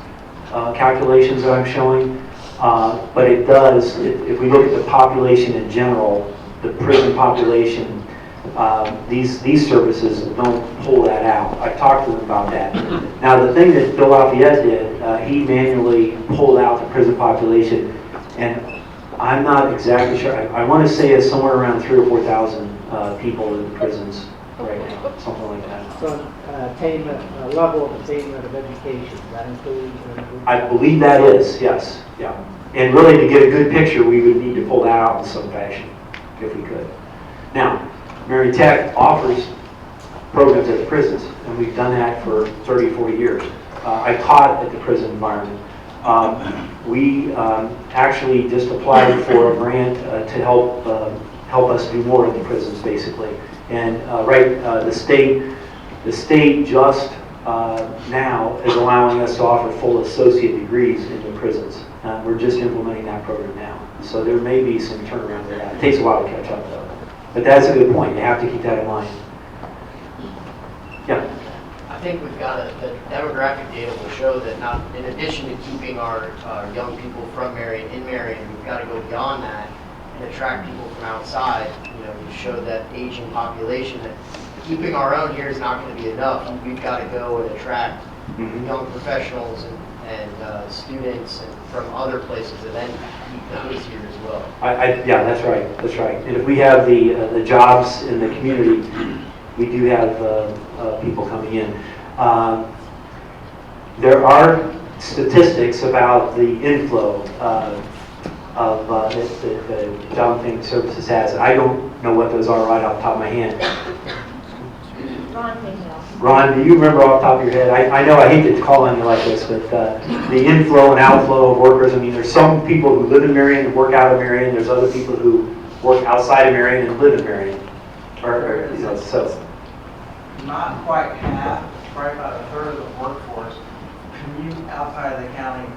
calculations that I'm showing, but it does, if we look at the population in general, the prison population, these services don't pull that out. I've talked to them about that. Now the thing that Bill Lafayette did, he manually pulled out the prison population, and I'm not exactly sure. I want to say it's somewhere around 3,000 or 4,000 people in the prisons right now, something like that. So attainment, level of attainment of education, that includes? I believe that is, yes, yeah. And really, to get a good picture, we would need to pull that out in some fashion, if we could. Now, Marion Tech offers programs at the prisons, and we've done that for 30, 40 years. I taught at the prison environment. We actually just applied for a grant to help us do more in the prisons, basically. And the state just now is allowing us to offer full associate degrees in the prisons. We're just implementing that program now. So there may be some turnaround to that. It takes a while to catch up, though. But that's a good point. You have to keep that in mind. Yeah. I think we've got the demographic data will show that not, in addition to keeping our young people from Marion in Marion, we've got to go beyond that and attract people from outside. You know, we showed that aging population that keeping our own here is not going to be enough. We've got to go and attract young professionals and students and from other places, and then keep those here as well. Yeah, that's right. That's right. And if we have the jobs in the community, we do have people coming in. There are statistics about the inflow of that the Job and Family Services has. I don't know what those are right off the top of my head. Ron, do you remember off the top of your head? I know I hate to call on you like this, but the inflow and outflow of workers, I mean, there's some people who live in Marion and work out of Marion. There's other people who work outside of Marion and live in Marion. Or you know, so. Not quite half, probably about a third of the workforce commute outside of the county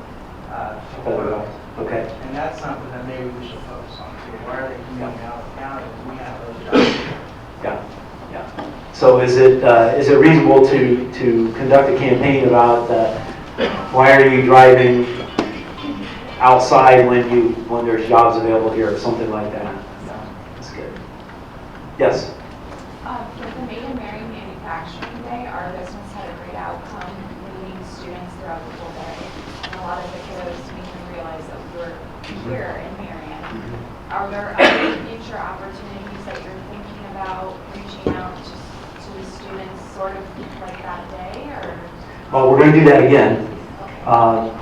to work. Okay. And that's something that maybe we should focus on too. Why are they commuting out of the county? We have those jobs. Yeah, yeah. So is it reasonable to conduct a campaign about why are you driving outside when there's jobs available here or something like that? Yeah, that's good. Yes. With the Made in Marion Manufacturing Day, our business had a great outcome, meeting students throughout the whole day. And a lot of the kiddos made them realize that we were here in Marion. Are there other future opportunities that you're thinking about reaching out to the students sort of like that day? Or? Well, we're going to do that again.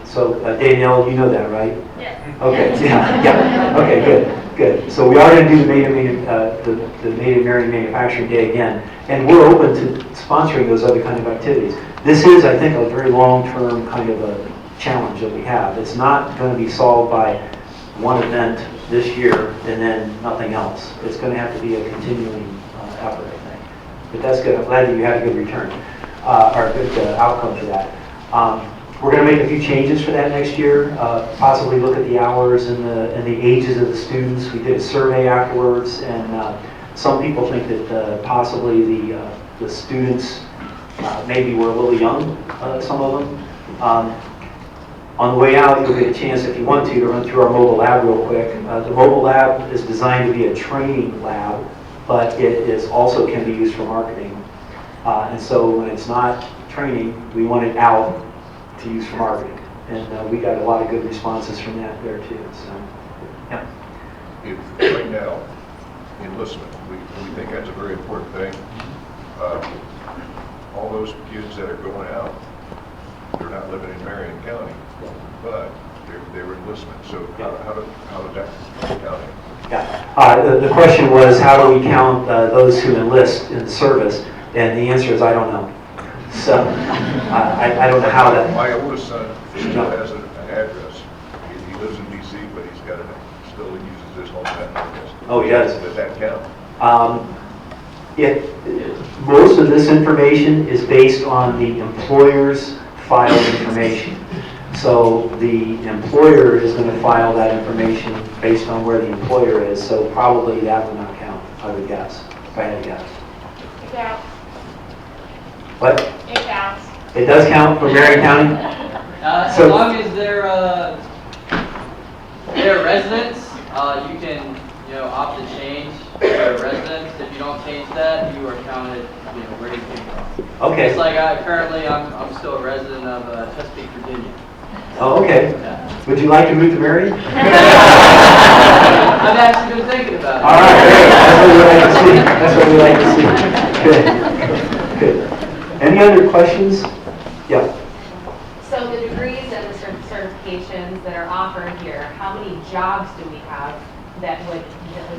So Danielle, you know that, right? Yes. Okay, yeah. Okay, good. So we are going to do the Made in Marion Manufacturing Day again, and we're open to sponsoring those other kind of activities. This is, I think, a very long-term kind of a challenge that we have. It's not going to be solved by one event this year and then nothing else. It's going to have to be a continuing effort, I think. But that's good. I'm glad that you had a good return or a good outcome for that. We're going to make a few changes for that next year. Possibly look at the hours and the ages of the students. We did a survey afterwards, and some people think that possibly the students maybe were a little young. Some of them. On the way out, you'll get a chance, if you want to run through our mobile lab real quick. The mobile lab is designed to be a training lab, but it also can be used for marketing. And so when it's not training, we want it out to use for marketing. And we got a lot of good responses from that there too. So, yeah. Right now, enlistment, we think that's a very important thing. All those kids that are going out, they're not living in Marion County, but they're enlistment. So how does that count? Yeah. The question was, how do we count those who enlist in the service? And the answer is, I don't know. So I don't know how that. My oldest son still has an address. He lives in D.C., but he's got still uses his home address. Oh, he does. Does that count? Most of this information is based on the employer's filed information. So the employer is going to file that information based on where the employer is. So probably that would not count, I would guess, if I had to guess. It counts. What? It counts. It does count for Marion County? As So, long as they're residents, you can opt to change their residence. If you don't change that, you are counted where you came from. okay. It's like I'm still a resident of Chesapeake, Virginia. Oh, okay. Yeah. Would you like to move to Marion? I've actually been thinking about it. All right, great. That's what we like to see. That's what we like to see. Good. Any other questions? Yeah. So the degrees and the certifications that are offered here, how many jobs do we have that would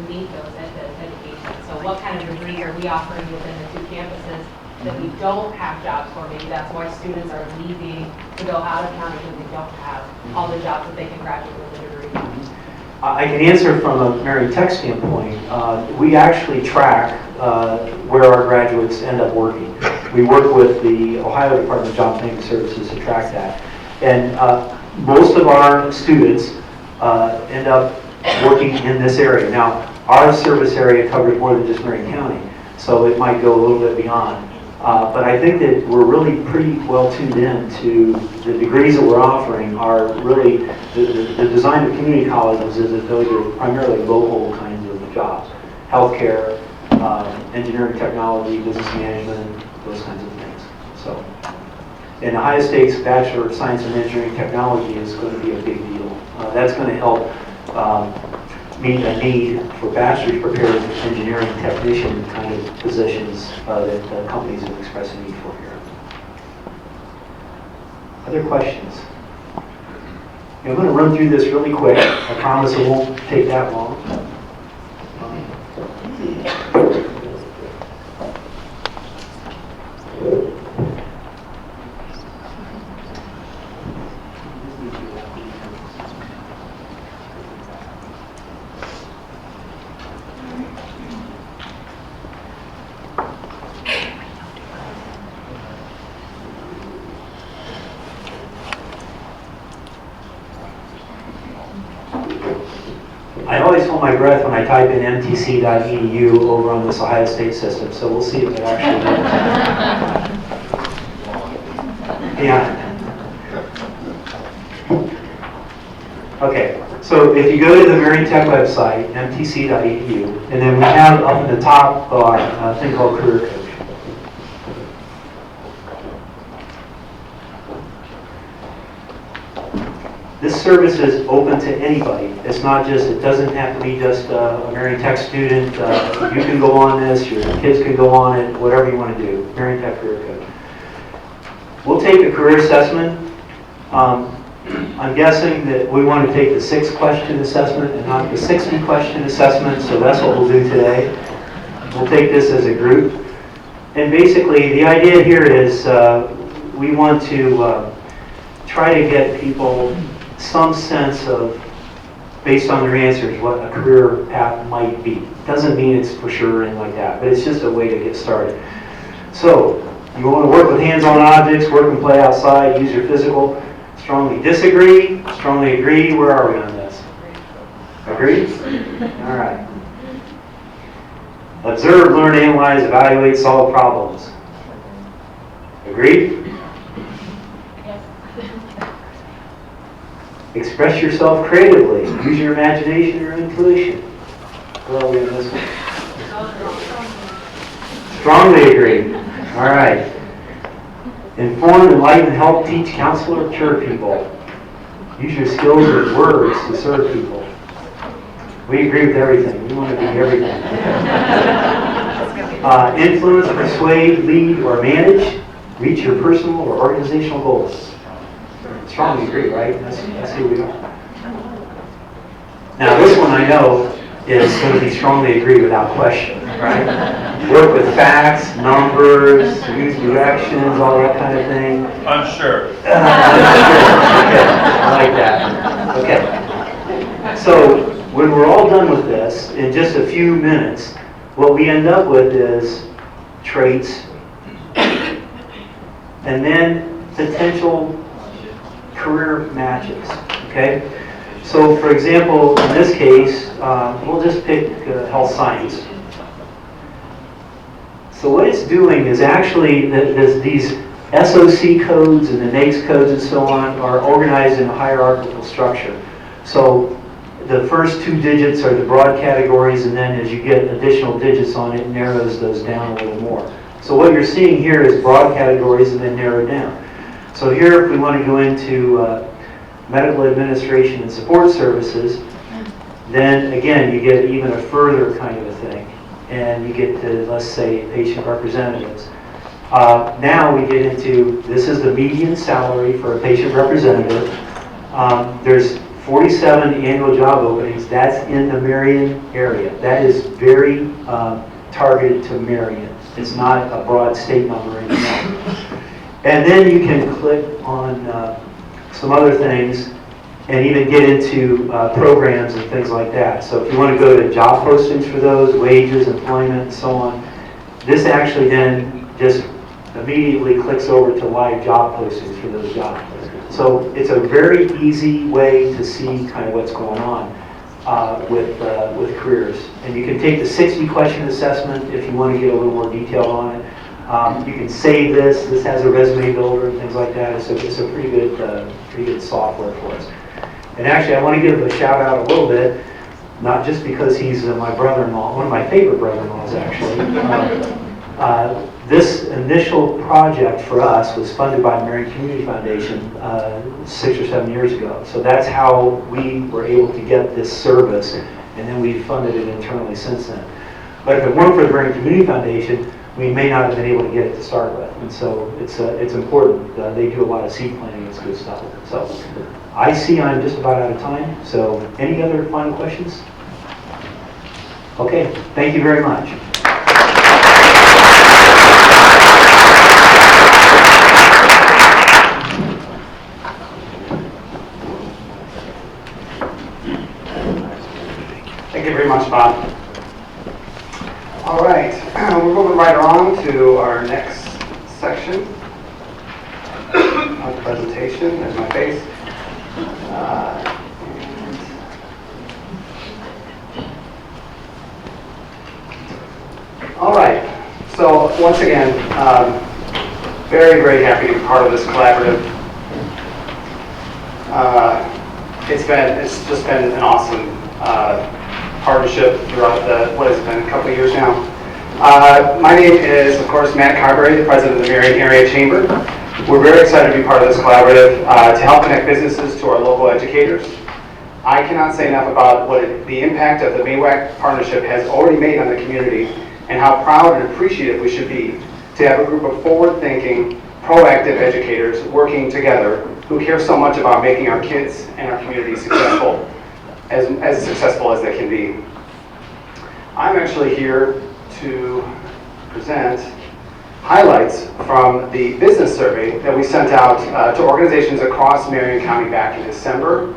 meet those education? So what kind of degrees are we offering within the two campuses that we don't have jobs for? Maybe that's why students are leaving to go out of county because we don't have all the jobs that they can graduate with a degree. I can answer from a Marion Tech standpoint. We actually track where our graduates end up working. We work with the Ohio Department of Job and Family Services to track that. And most of our students end up working in this area. Now, our service area covers more than just Marion County, so it might go a little bit beyond. But I think that we're really pretty well tuned in to the degrees that we're offering are really, the design of community colleges is that those are primarily local kinds of jobs. Healthcare, engineering technology, business management, those kinds of things. So, and Ohio State's Bachelor of Science in Engineering Technology is going to be a big deal. That's going to help meet a need for bachelor's prepared engineering technician kind of positions that companies have expressed a need for here. Other questions? I'm going to run through this really quick. I promise it won't take that long. I always hold my breath when I type in mtc.edu over on this Ohio State system, so we'll see if it actually works. Yeah. Okay, so if you go to the Marion Tech website, mtc.edu, and then we have up at the top a thing called Career Coach. This service is open to anybody. It's not just, it doesn't have to be just a Marion Tech student. You can go on this, your kids can go on it, whatever you want to do. Marion Tech Career Coach. We'll take a career assessment. I'm guessing that we want to take the 6-question assessment and not the 60-question assessment, so that's what we'll do today. We'll take this as a group. And basically, the idea here is we want to try to get people some sense of, based on their answers, what a career path might be. Doesn't mean it's for sure or anything like that, but it's just a way to get started. So, you want to work with hands-on objects, work and play outside, use your physical. Strongly disagree, strongly agree. Where are we on this? Agree? All right. Observe, learn, analyze, evaluate, solve problems. Agreed? Express yourself creatively. Use your imagination or intuition. Where are we on this one? Strongly agree. All right. Inform, enlighten, help, teach, counsel, or cure people. Use your skills with words to serve people. We agree with everything. We want to do everything. Influence, persuade, lead, or manage. Reach your personal or organizational goals. Strongly agree, right? That's who we are. Now, this one I know is going to be strongly agree without question, right? Work with facts, numbers, use directions, all that kind of thing. Unsure. Okay, I like that. Okay. So, when we're all done with this, in just a few minutes, what we end up with is traits, and then potential career matches, okay? So, for example, in this case, we'll just pick health science. So what it's doing is actually, these SOC codes and the NAICS codes and so on are organized in a hierarchical structure. So the first 2 digits are the broad categories, and then as you get additional digits on it, narrows those down a little more. So what you're seeing here is broad categories and then narrowed down. So here, if we want to go into medical administration and support services, then again, you get even a further kind of a thing. And you get to, let's say, patient representatives. Now we get into, this is the median salary for a patient representative. There's 47 annual job openings. That's in the Marion area. That is very targeted to Marion. It's not a broad state number anymore. And then you can click on some other things and even get into programs and things like that. So if you want to go to job postings for those, wages, employment, and so on, this actually then just immediately clicks over to live job postings for those jobs. So it's a very easy way to see kind of what's going on with careers. And you can take the 60-question assessment if you want to get a little more detail on it. You can save this. This has a resume builder and things like that. It's a pretty good software for us. And actually, I want to give a shout out a little bit, not just because he's my brother-in-law, one of my favorite brother-in-laws actually. This initial project for us was funded by the Marion Community Foundation 6 or 7 years ago. So that's how we were able to get this service, and then we funded it internally since then. But if it weren't for the Marion Community Foundation, we may not have been able to get it to start with. And so it's important. They do a lot of seed planting. It's good stuff. So I see I'm just about out of time. So any other final questions? Okay, thank you very much. Thank you very much, Bob. All right, we're moving right on to our next section of the presentation. There's my face. All right, so once again, very, very happy to be part of this collaborative. It's just been an awesome partnership throughout what has been a couple of years now. My name is, of course, Matt Carberry, the president of the Marion Area Chamber. We're very excited to be part of this collaborative to help connect businesses to our local educators. I cannot say enough about the impact of the MAWAC partnership has already made on the community, and how proud and appreciative we should be to have a group of forward-thinking, proactive educators working together who care so much about making our kids and our community successful, as successful as they can be. I'm actually here to present highlights from the business survey that we sent out to organizations across Marion County back in December.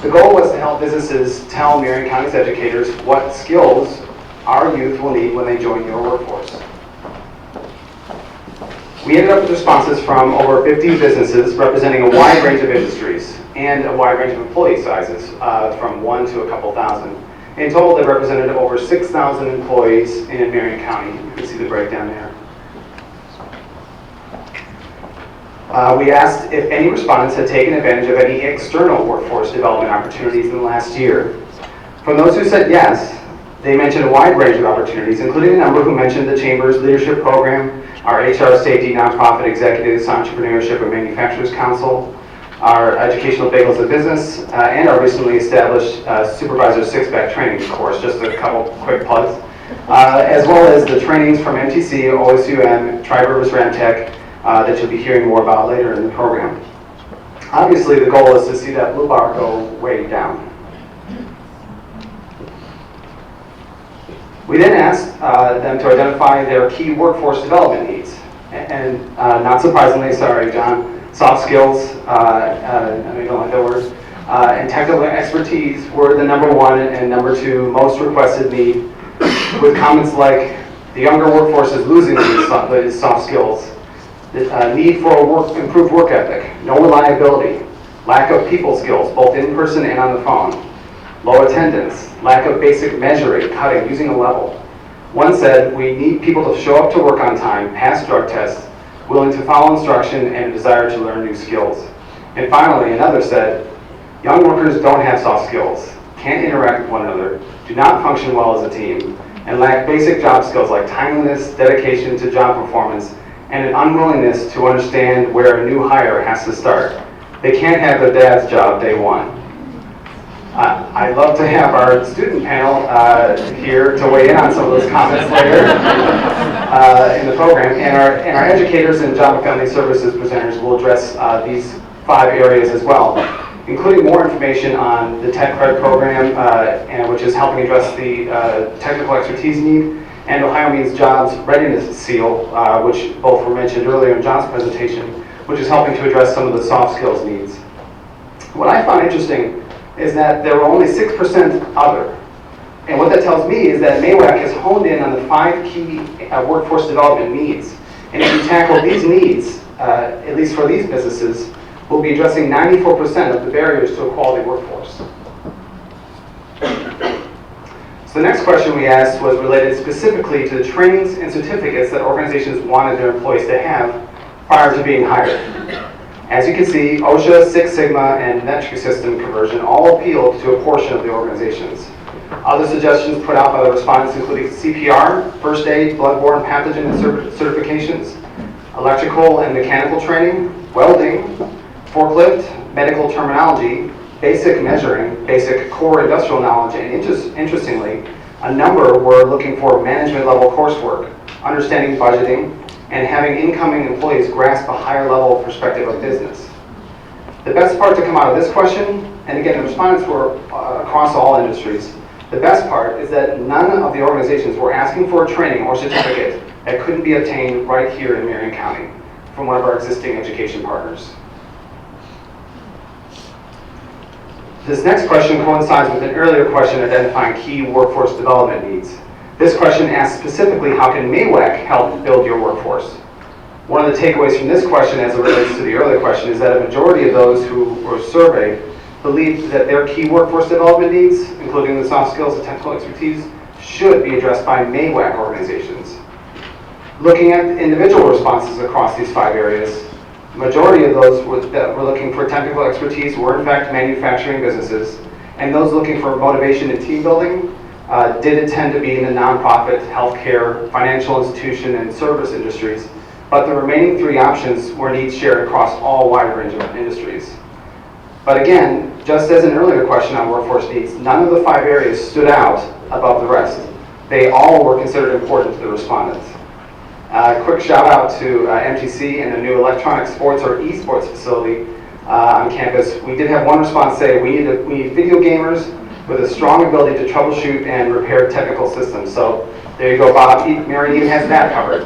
The goal was to help businesses tell Marion County's educators what skills our youth will need when they join your workforce. We ended up with responses from over 50 businesses representing a wide range of industries and a wide range of employee sizes, from 1 to a couple thousand. In total, they represented over 6,000 employees in Marion County. You can see the breakdown there. We asked if any respondents had taken advantage of any external workforce development opportunities in the last year. From those who said yes, they mentioned a wide range of opportunities, including a number who mentioned the Chamber's leadership program, our HR Safety Nonprofit Executives Entrepreneurship and Manufacturers Council, our Educational Bagels of Business, and our recently established Supervisor Six-Pack Training course, just a couple quick plugs, as well as the trainings from MTC, OSUM, Tri-Rivers Ramtech, that you'll be hearing more about later in the program. Obviously, the goal is to see that blue bar go way down. We then asked them to identify their key workforce development needs. And not surprisingly, sorry, John, soft skills, I know you don't like that word, and technical expertise were the number 1 and number 2 most requested need, with comments like the younger workforce is losing these soft skills, the need for improved work ethic, no reliability, lack of people skills, both in person and on the phone, low attendance, lack of basic measuring, cutting, using a level. One said, we need people to show up to work on time, pass drug tests, willing to follow instruction, and a desire to learn new skills. And finally, another said, young workers don't have soft skills, can't interact with one another, do not function well as a team, and lack basic job skills like timeliness, dedication to job performance, and an unwillingness to understand where a new hire has to start. They can't have their dad's job day one. I'd love to have our student panel here to weigh in on some of those comments later in the program. And our educators and job and family services presenters will address these 5 areas as well, including more information on the Tech Credit program, which is helping address the technical expertise need, and Ohio Means Jobs Readiness Seal, which both were mentioned earlier in John's presentation, which is helping to address some of the soft skills needs. What I found interesting is that there were only 6% other. And what that tells me is that MAWAC has honed in on the 5 key workforce development needs. And if you tackle these needs, at least for these businesses, we'll be addressing 94% of the barriers to a quality workforce. So the next question we asked was related specifically to the trainings and certificates that organizations wanted their employees to have prior to being hired. As you can see, OSHA, Six Sigma, and metric system conversion all appealed to a portion of the organizations. Other suggestions put out by the respondents included CPR, first aid, bloodborne pathogen certifications, electrical and mechanical training, welding, forklift, medical terminology, basic measuring, basic core industrial knowledge, and interestingly, a number were looking for management level coursework, understanding budgeting, and having incoming employees grasp a higher level perspective of business. The best part to come out of this question, and again, the respondents were across all industries, the best part is that none of the organizations were asking for a training or certificate that couldn't be obtained right here in Marion County from one of our existing education partners. This next question coincides with an earlier question identifying key workforce development needs. This question asks specifically, how can MAWAC help build your workforce? One of the takeaways from this question as it relates to the earlier question is that a majority of those who were surveyed believed that their key workforce development needs, including the soft skills and technical expertise, should be addressed by MAWAC organizations. Looking at individual responses across these 5 areas, the majority of those that were looking for technical expertise were in fact manufacturing businesses, and those looking for motivation and team building did tend to be in the nonprofit, healthcare, financial institution, and service industries, but the remaining 3 options were needs shared across all wide range of industries. But again, just as an earlier question on workforce needs, none of the 5 areas stood out above the rest. They all were considered important to the respondents. Quick shout out to MTC and the new electronic sports or esports facility on campus. We did have one response say we need video gamers with a strong ability to troubleshoot and repair technical systems. So there you go, Bob. Marion even has that covered.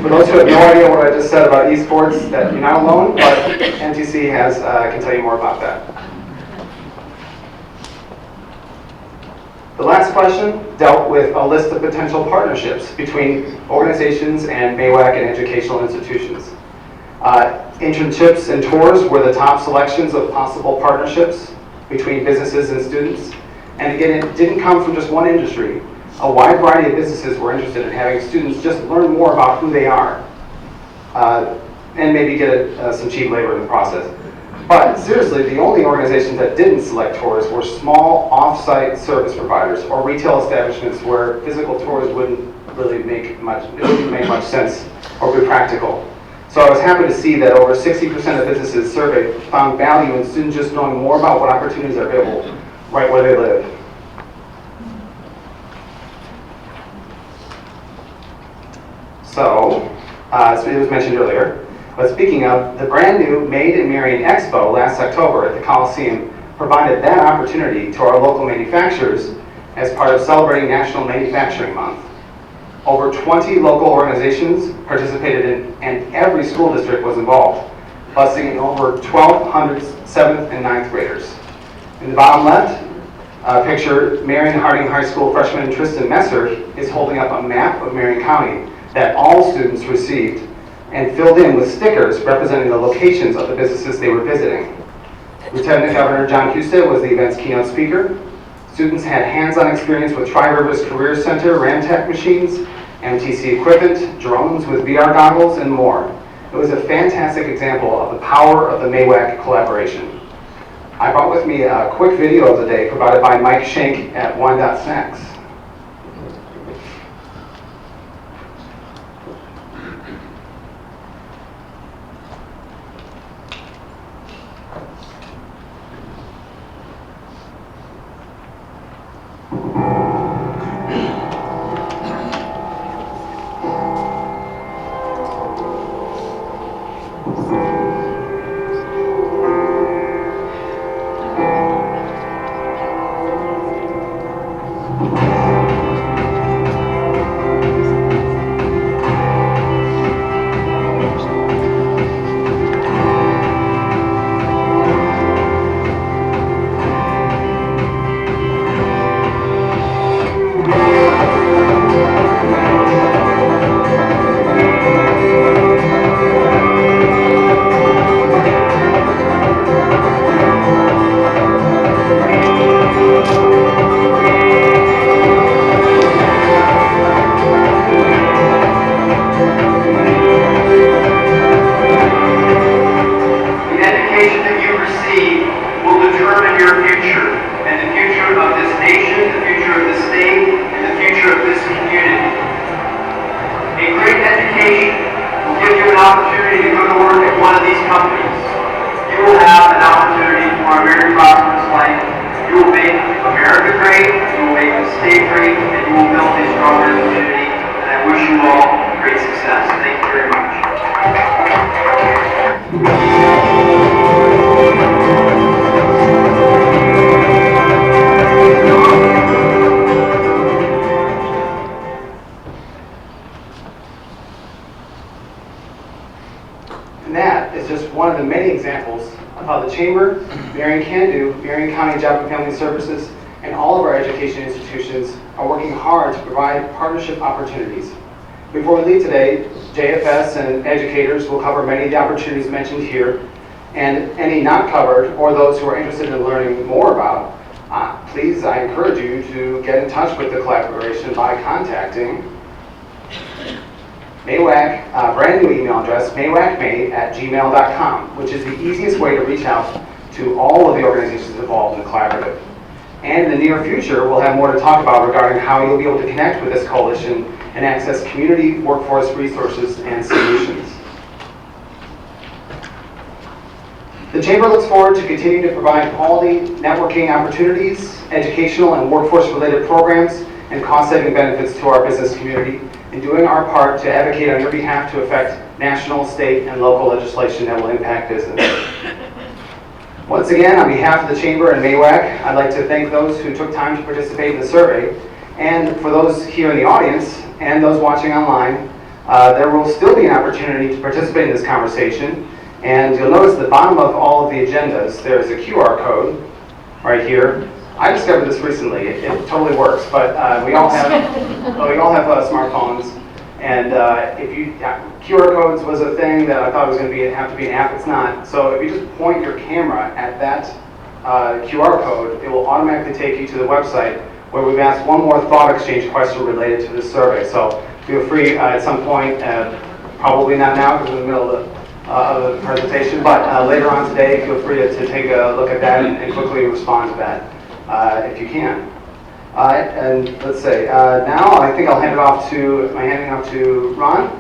For those who have no idea what I just said about esports, that you're not alone, but MTC can tell you more about that. The last question dealt with a list of potential partnerships between organizations and MAWAC and educational institutions. Internships and tours were the top selections of possible partnerships between businesses and students. And again, it didn't come from just one industry. A wide variety of businesses were interested in having students just learn more about who they are and maybe get some cheap labor in the process. But seriously, the only organizations that didn't select tours were small off-site service providers or retail establishments where physical tours wouldn't really make much sense or be practical. So I was happy to see that over 60% of businesses surveyed found value in students just knowing more about what opportunities are available right where they live. So, as it was mentioned earlier, but speaking of, the brand new Made in Marion Expo last October at the Coliseum provided that opportunity to our local manufacturers as part of celebrating National Manufacturing Month. Over 20 local organizations participated in, and every school district was involved, busing over 1,200 7th and 9th graders. In the bottom left picture, Marion Harding High School freshman Tristan Messer is holding up a map of Marion County that all students received and filled in with stickers representing the locations of the businesses they were visiting. Lieutenant Governor John Husted was the event's keynote speaker. Students had hands-on experience with Tri-Rivers Career Center, Ramtech machines, MTC equipment, drones with VR goggles, and more. It was a fantastic example of the power of the MAWAC collaboration. I brought with me a quick video of the day provided by Mike Schenk at Snacks. Chamber, Marion Can Do, Marion County Job and Family Services, and all of our education institutions are working hard to provide partnership opportunities. Before we leave today, JFS and educators will cover many of the opportunities mentioned here, and any not covered or those who are interested in learning more about, please, I encourage you to get in touch with the collaboration by contacting MAWAC, brand new email address, MAWACmade@gmail.com, which is the easiest way to reach out to all of the organizations involved in the collaborative. And in the near future, we'll have more to talk about regarding how you'll be able to connect with this coalition and access community workforce resources and solutions. The Chamber looks forward to continuing to provide quality networking opportunities, educational and workforce-related programs, and cost-saving benefits to our business community, and doing our part to advocate on your behalf to affect national, state, and local legislation that will impact business. Once again, on behalf of the Chamber and MAWAC, I'd like to thank those who took time to participate in the survey. And for those here in the audience and those watching online, there will still be an opportunity to participate in this conversation. And you'll notice at the bottom of all of the agendas, there's a QR code right here. I discovered this recently. It totally works, but we all have smartphones. And QR codes was a thing that I thought was going to have to be an app. It's not. So if you just point your camera at that QR code, it will automatically take you to the website where we've asked one more thought exchange question related to this survey. So feel free at some point, probably not now because we're in the middle of the presentation, but later on today, feel free to take a look at that and quickly respond to that if you can. And let's say, now I think I'll hand it off to Ron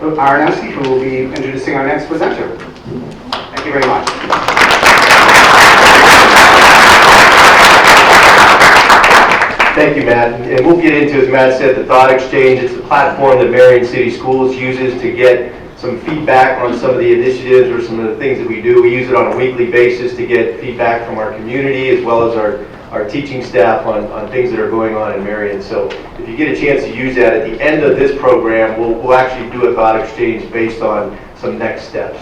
Aronofsky, who will be introducing our next presenter. Thank you very much. Thank you, Matt. And we'll get into, as Matt said, the Thought Exchange. It's the platform that Marion City Schools uses to get some feedback on some of the initiatives or some of the things that we do. We use it on a weekly basis to get feedback from our community as well as our teaching staff on things that are going on in Marion. So if you get a chance to use that, at the end of this program, we'll actually do a thought exchange based on some next steps.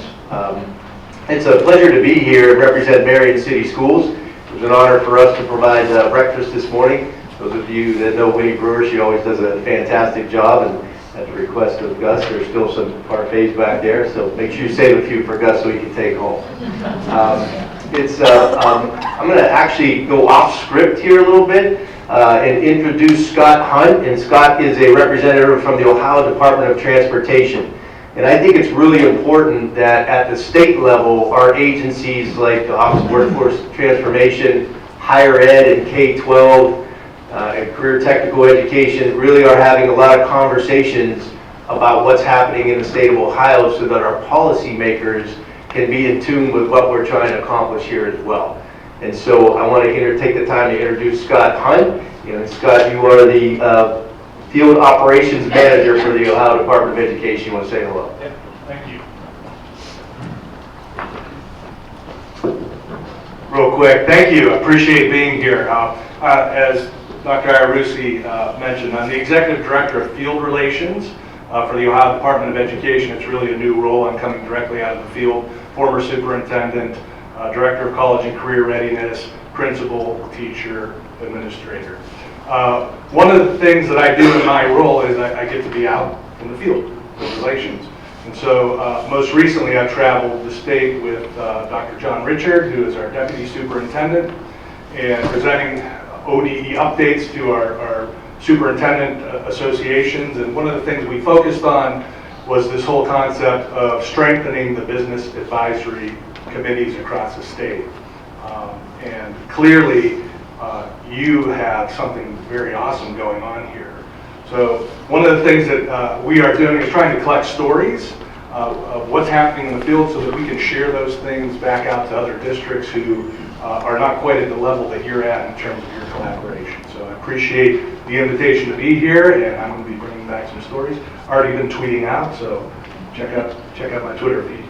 It's a pleasure to be here and represent Marion City Schools. It was an honor for us to provide breakfast this morning. Those of you that know Winnie Brewer, she always does a fantastic job, and at the request of Gus, there's still some parfaits back there, so make sure you save a few for Gus so he can take home. I'm going to actually go off script here a little bit and introduce Scott Hunt, and Scott is a representative from the Ohio Department of Transportation. And I think it's really important that at the state level, our agencies like the Office of Workforce Transformation, Higher Ed, and K-12, and Career Technical Education really are having a lot of conversations about what's happening in the state of Ohio so that our policymakers can be in tune with what we're trying to accomplish here as well. And so I want to take the time to introduce Scott Hunt. Scott, you are the Field Operations Manager for the Ohio Department of Education. You want to say hello? Yeah, thank you. Real quick, thank you. I appreciate being here. As Dr. Iarussi mentioned, I'm the Executive Director of Field Relations for the Ohio Department of Education. It's really a new role. I'm coming directly out of the field. Former superintendent, Director of College and Career Readiness, principal, teacher, administrator. One of the things that I do in my role is I get to be out in the field with relations. And so most recently I've traveled the state with Dr. John Richard, who is our Deputy Superintendent, and presenting ODE updates to our superintendent associations. And one of the things we focused on was this whole concept of strengthening the business advisory committees across the state. And clearly, you have something very awesome going on here. So one of the things that we are doing is trying to collect stories of what's happening in the field so that we can share those things back out to other districts who are not quite at the level that you're at in terms of your collaboration. So I appreciate the invitation to be here, and I'm going to be bringing back some stories. Already been tweeting out, so check out my Twitter feed.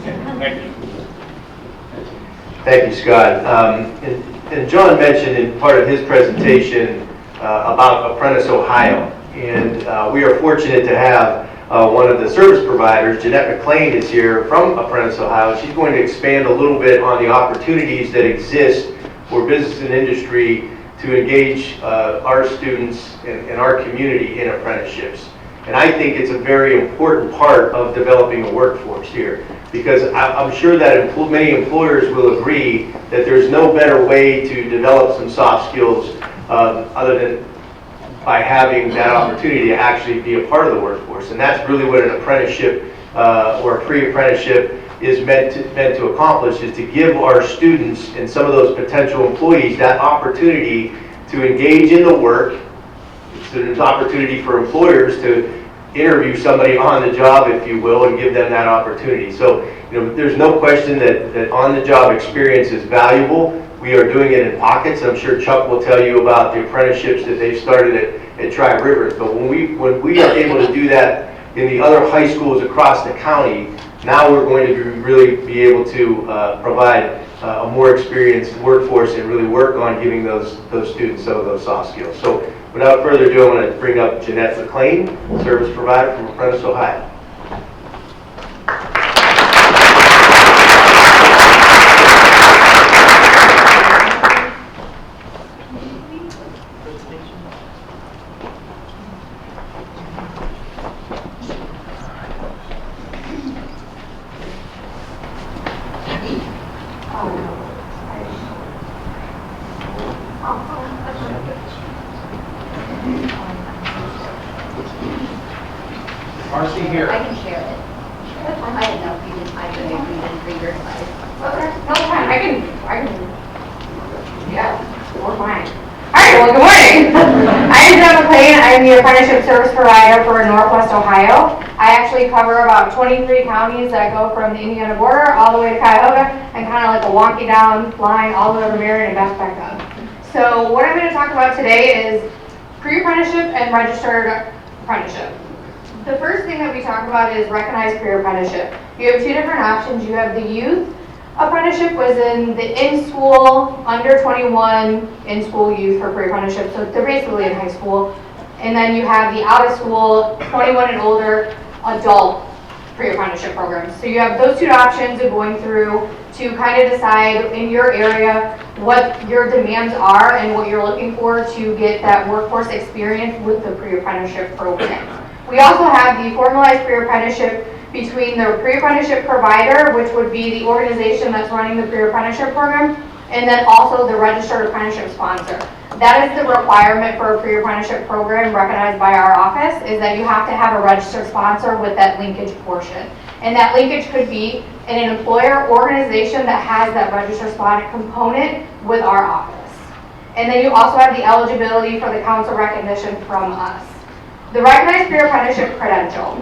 Thank you. Thank you, Scott. And John mentioned in part of his presentation about Apprentice Ohio, and we are fortunate to have one of the service providers, Jeanette McLean, is here from Apprentice, Ohio. She's going to expand a little bit on the opportunities that exist for business and industry to engage our students and our community in apprenticeships. And I think it's a very important part of developing a workforce here, because I'm sure that many employers will agree that there's no better way to develop some soft skills other than by having that opportunity to actually be a part of the workforce. And that's really what an apprenticeship or a pre-apprenticeship is meant to accomplish, is to give our students and some of those potential employees that opportunity to engage in the work. So there's opportunity for employers to interview somebody on the job, if you will, and give them that opportunity. So, there's no question that on-the-job experience is valuable. We are doing it in pockets. I'm sure Chuck will tell you about the apprenticeships that they've started at Tri-Rivers. But when we are able to do that in the other high schools across the county, now we're going to really be able to provide a more experienced workforce and really work on giving those students some of those soft skills. So without further ado, I want to bring up Jeanette McLean, service provider from Apprentice, Ohio. Marcy here. I can share it. I didn't know if you didn't, I didn't know if you didn't read your slides. Okay, no, it's fine, I can, yeah, we're fine. All right, well, good morning. I'm Jeanette McLean. I'm the apprenticeship service provider for Northwest Ohio. I actually cover about 23 counties that go from the Indiana border all the way to Cuyahoga, and kind of like a wonky down line all the way over Marion and back up. So what I'm going to talk about today is pre-apprenticeship and registered apprenticeship. The first thing that we talk about is recognized pre-apprenticeship. You have two different options. You have the youth apprenticeship, was in the in-school, under 21 in-school youth for pre-apprenticeship, so they're basically in high school. And then you have the out-of-school, 21 and older adult pre-apprenticeship programs. So you have those two options of going through to kind of decide in your area what your demands are and what you're looking for to get that workforce experience with the pre-apprenticeship program. We also have the formalized pre-apprenticeship between the pre-apprenticeship provider, which would be the organization that's running the pre-apprenticeship program, and then also the registered apprenticeship sponsor. That is the requirement for a pre-apprenticeship program recognized by our office, is that you have to have a registered sponsor with that linkage portion. And that linkage could be in an employer organization that has that registered sponsor component with our office. And then you also have the eligibility for the council recognition from us. The recognized pre-apprenticeship credential.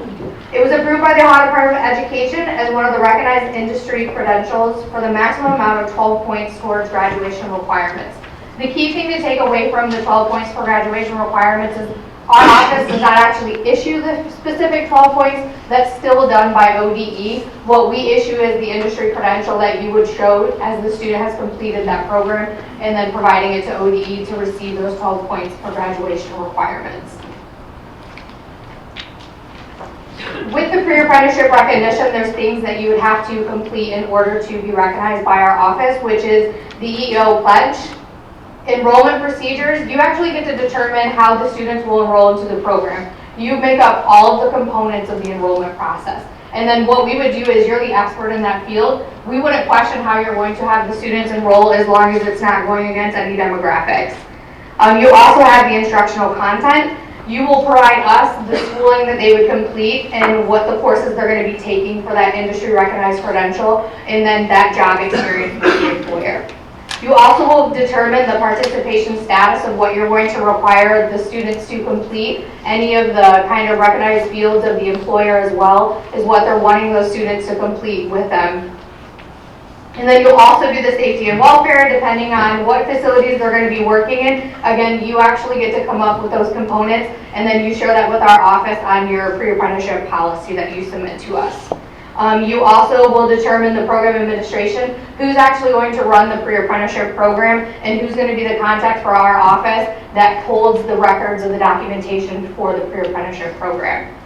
It was approved by the Ohio Department of Education as one of the recognized industry credentials for the maximum amount of 12 points towards graduation requirements. The key thing to take away from the 12 points for graduation requirements is our office does not actually issue the specific 12 points. That's still done by ODE. What we issue is the industry credential that you would show as the student has completed that program, and then providing it to ODE to receive those 12 points for graduation requirements. With the pre-apprenticeship recognition, there's things that you would have to complete in order to be recognized by our office, which is the EO pledge. Enrollment procedures, you actually get to determine how the students will enroll into the program. You make up all of the components of the enrollment process. And then what we would do is, you're the expert in that field. We wouldn't question how you're going to have the students enroll as long as it's not going against any demographics. You also have the instructional content. You will provide us the schooling that they would complete and what the courses they're going to be taking for that industry recognized credential, and then that job experience with the employer. You also will determine the participation status of what you're going to require the students to complete. Any of the kind of recognized fields of the employer as well is what they're wanting those students to complete with them. And then you'll also do the safety and welfare depending on what facilities they're going to be working in. Again, you actually get to come up with those components, and then you share that with our office on your pre-apprenticeship policy that you submit to us. You also will determine the program administration, who's actually going to run the pre-apprenticeship program, and who's going to be the contact for our office that holds the records of the documentation for the pre-apprenticeship program.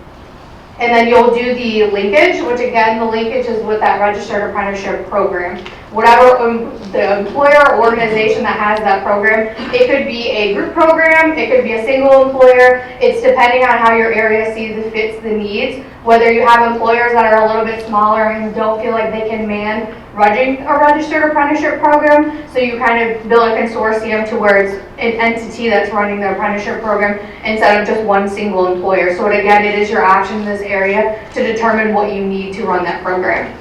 And then you'll do the linkage, which again, the linkage is with that registered apprenticeship program. Whatever the employer or organization that has that program, it could be a group program, it could be a single employer. It's depending on how your area sees it fits the needs. Whether you have employers that are a little bit smaller and don't feel like they can man running a registered apprenticeship program, so you kind of build a consortium to where it's an entity that's running the apprenticeship program instead of just one single employer. So again, it is your option in this area to determine what you need to run that program.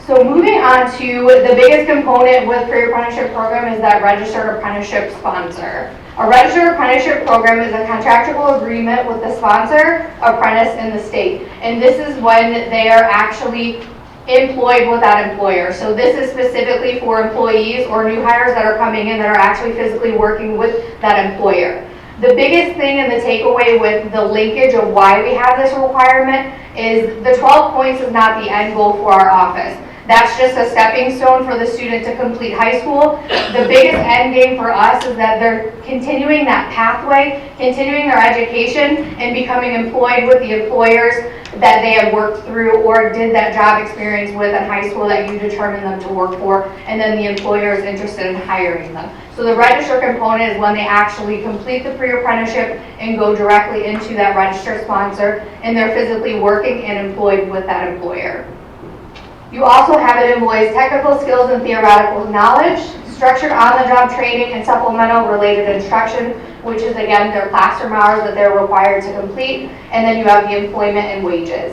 So moving on to the biggest component with pre-apprenticeship program is that registered apprenticeship sponsor. A registered apprenticeship program is a contractual agreement with the sponsor, apprentice, and the state. And this is when they are actually employed with that employer. So this is specifically for employees or new hires that are coming in that are actually physically working with that employer. The biggest thing and the takeaway with the linkage of why we have this requirement is the 12 points is not the end goal for our office. That's just a stepping stone for the student to complete high school. The biggest end game for us is that they're continuing that pathway, continuing their education, and becoming employed with the employers that they have worked through or did that job experience with in high school that you determined them to work for, and then the employer is interested in hiring them. So the register component is when they actually complete the pre-apprenticeship and go directly into that registered sponsor, and they're physically working and employed with that employer. You also have it employs technical skills and theoretical knowledge, structured on-the-job training, and supplemental related instruction, which is again their classroom hours that they're required to complete, and then you have the employment and wages.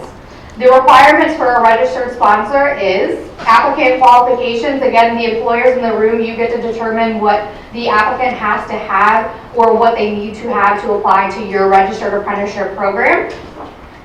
The requirements for a registered sponsor is applicant qualifications. Again, the employers in the room, you get to determine what the applicant has to have or what they need to have to apply to your registered apprenticeship program.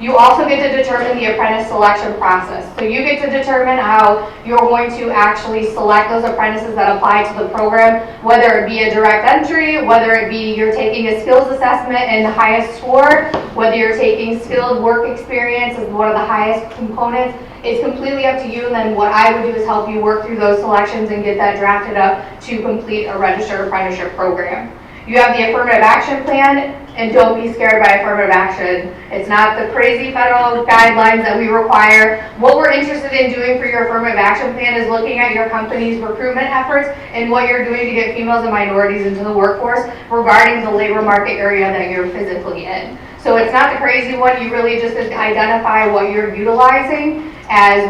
You also get to determine the apprentice selection process. So you get to determine how you're going to actually select those apprentices that apply to the program, whether it be a direct entry, whether it be you're taking a skills assessment and the highest score, whether you're taking skilled work experience as one of the highest components. It's completely up to you, and then what I would do is help you work through those selections and get that drafted up to complete a registered apprenticeship program. You have the affirmative action plan, and don't be scared by affirmative action. It's not the crazy federal guidelines that we require. What we're interested in doing for your affirmative action plan is looking at your company's recruitment efforts and what you're doing to get females and minorities into the workforce regarding the labor market area that you're physically in. So it's not the crazy one. You really just identify what you're utilizing as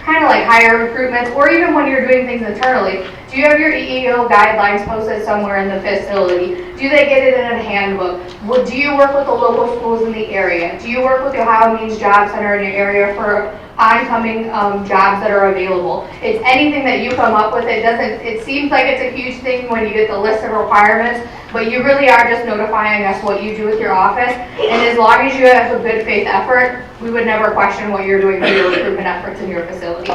kind of like higher recruitments, or even when you're doing things internally. Do you have your EEO guidelines posted somewhere in the facility? Do they get it in a handbook? Do you work with the local schools in the area? Do you work with the Ohio Means Job Center in your area for oncoming jobs that are available? It's anything that you come up with. It seems like it's a huge thing when you get the list of requirements, but you really are just notifying us what you do with your office. And as long as you have a good faith effort, we would never question what you're doing for your recruitment efforts in your facility.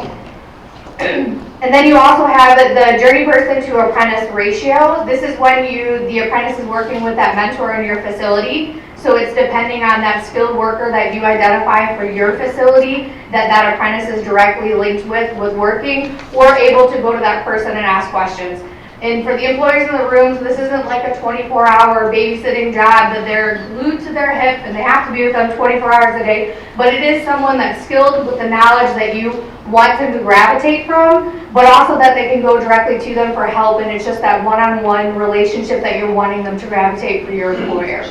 And then you also have the journey person to apprentice ratio. This is when the apprentice is working with that mentor in your facility. So it's depending on that skilled worker that you identify for your facility that apprentice is directly linked with working, or able to go to that person and ask questions. And for the employees in the rooms, this isn't like a 24-hour babysitting job that they're glued to their hip and they have to be with them 24 hours a day, but it is someone that's skilled with the knowledge that you want them to gravitate from, but also that they can go directly to them for help, and it's just that one-on-one relationship that you're wanting them to gravitate for your employer.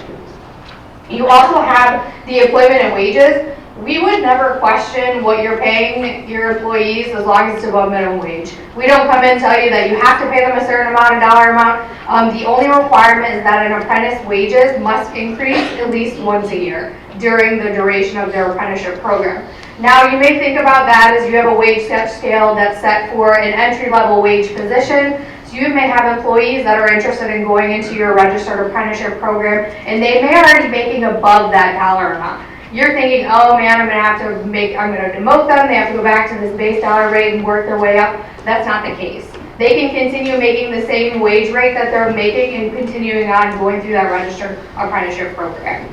You also have the employment and wages. We would never question what you're paying your employees as long as it's above minimum wage. We don't come in and tell you that you have to pay them a certain dollar amount. The only requirement is that an apprentice wages must increase at least once a year during the duration of their apprenticeship program. Now you may think about that as you have a wage scale that's set for an entry-level wage position. So you may have employees that are interested in going into your registered apprenticeship program, and they may already be making above that dollar amount. You're thinking, oh man, I'm going to demote them, they have to go back to this base dollar rate and work their way up. That's not the case. They can continue making the same wage rate that they're making and continuing on going through that registered apprenticeship program.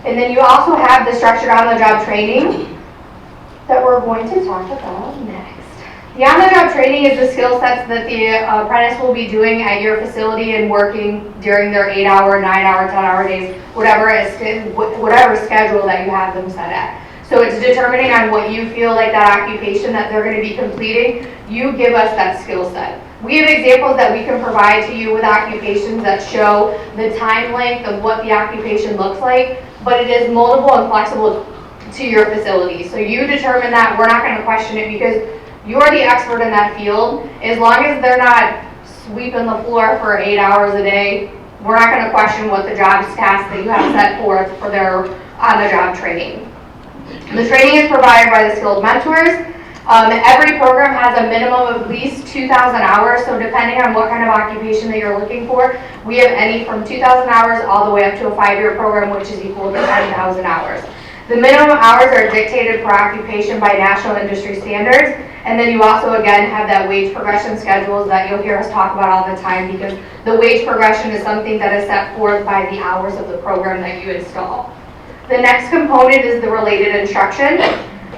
And then you also have the structured on-the-job training that we're going to talk about next. The on-the-job training is the skill sets that the apprentice will be doing at your facility and working during their 8-hour, 9-hour, 10-hour days, whatever schedule that you have them set at. So it's determining on what you feel like that occupation that they're going to be completing. You give us that skill set. We have examples that we can provide to you with occupations that show the time length of what the occupation looks like, but it is moldable and flexible to your facility. So you determine that. We're not going to question it because you're the expert in that field. As long as they're not sweeping the floor for 8 hours a day, we're not going to question what the job tasks that you have set forth for their on-the-job training. The training is provided by the skilled mentors. Every program has a minimum of at least 2,000 hours, so depending on what kind of occupation that you're looking for, we have any from 2,000 hours all the way up to a 5-year program, which is equal to 10,000 hours. The minimum hours are dictated per occupation by national industry standards, and then you also, again, have that wage progression schedules that you'll hear us talk about all the time because the wage progression is something that is set forth by the hours of the program that you install. The next component is the related instruction.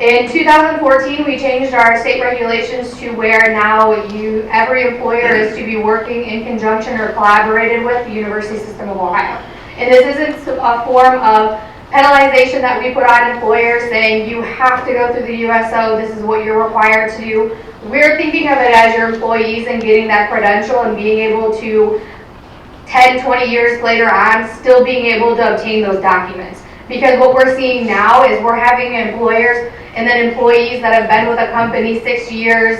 In 2014, we changed our state regulations to where now every employer is to be working in conjunction or collaborated with the University System of Ohio. And this isn't a form of penalization that we put on employers saying you have to go through the USO, this is what you're required to do. We're thinking of it as your employees and getting that credential and being able to, 10, 20 years later on, still being able to obtain those documents. Because what we're seeing now is we're having employers and then employees that have been with a company 6 years,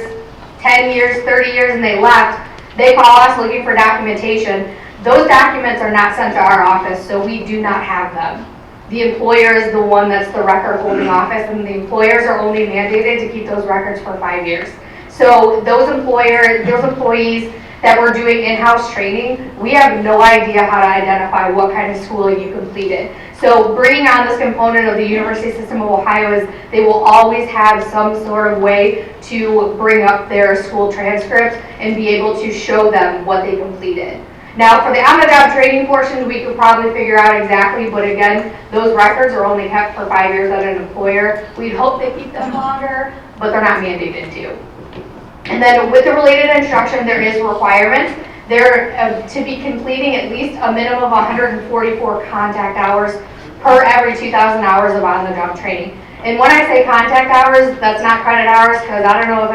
10 years, 30 years, and they left. They call us looking for documentation. Those documents are not sent to our office, so we do not have them. The employer is the one that's the record holding office, and the employers are only mandated to keep those records for 5 years. So those employees that we're doing in-house training, we have no idea how to identify what kind of schooling you completed. So bringing on this component of the University System of Ohio is they will always have some sort of way to bring up their school transcripts and be able to show them what they completed. Now for the on-the-job training portion, we could probably figure out exactly, but again, those records are only kept for 5 years at an employer. We'd hope they keep them longer, but they're not mandated to. And then with the related instruction, there is requirements. They're to be completing at least a minimum of 144 contact hours per every 2,000 hours of on-the-job training. And when I say contact hours, that's not credit hours, because I don't know if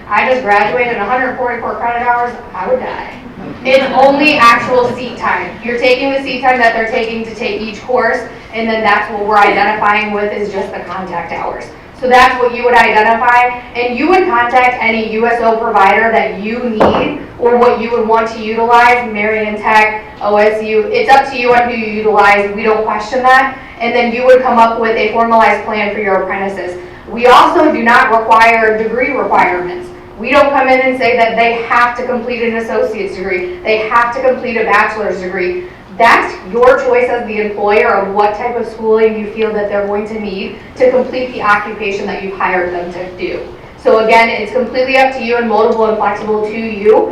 I just graduated 144 credit hours, I would die. It's only actual seat time. You're taking the seat time that they're taking to take each course, and then that's what we're identifying with is just the contact hours. So that's what you would identify, and you would contact any USO provider that you need or what you would want to utilize, Marion Tech, OSU. It's up to you on who you utilize. We don't question that. And then you would come up with a formalized plan for your apprentices. We also do not require degree requirements. We don't come in and say that they have to complete an associate's degree. They have to complete a bachelor's degree. That's your choice as the employer of what type of schooling you feel that they're going to need to complete the occupation that you've hired them to do. So again, it's completely up to you and moldable and flexible to you.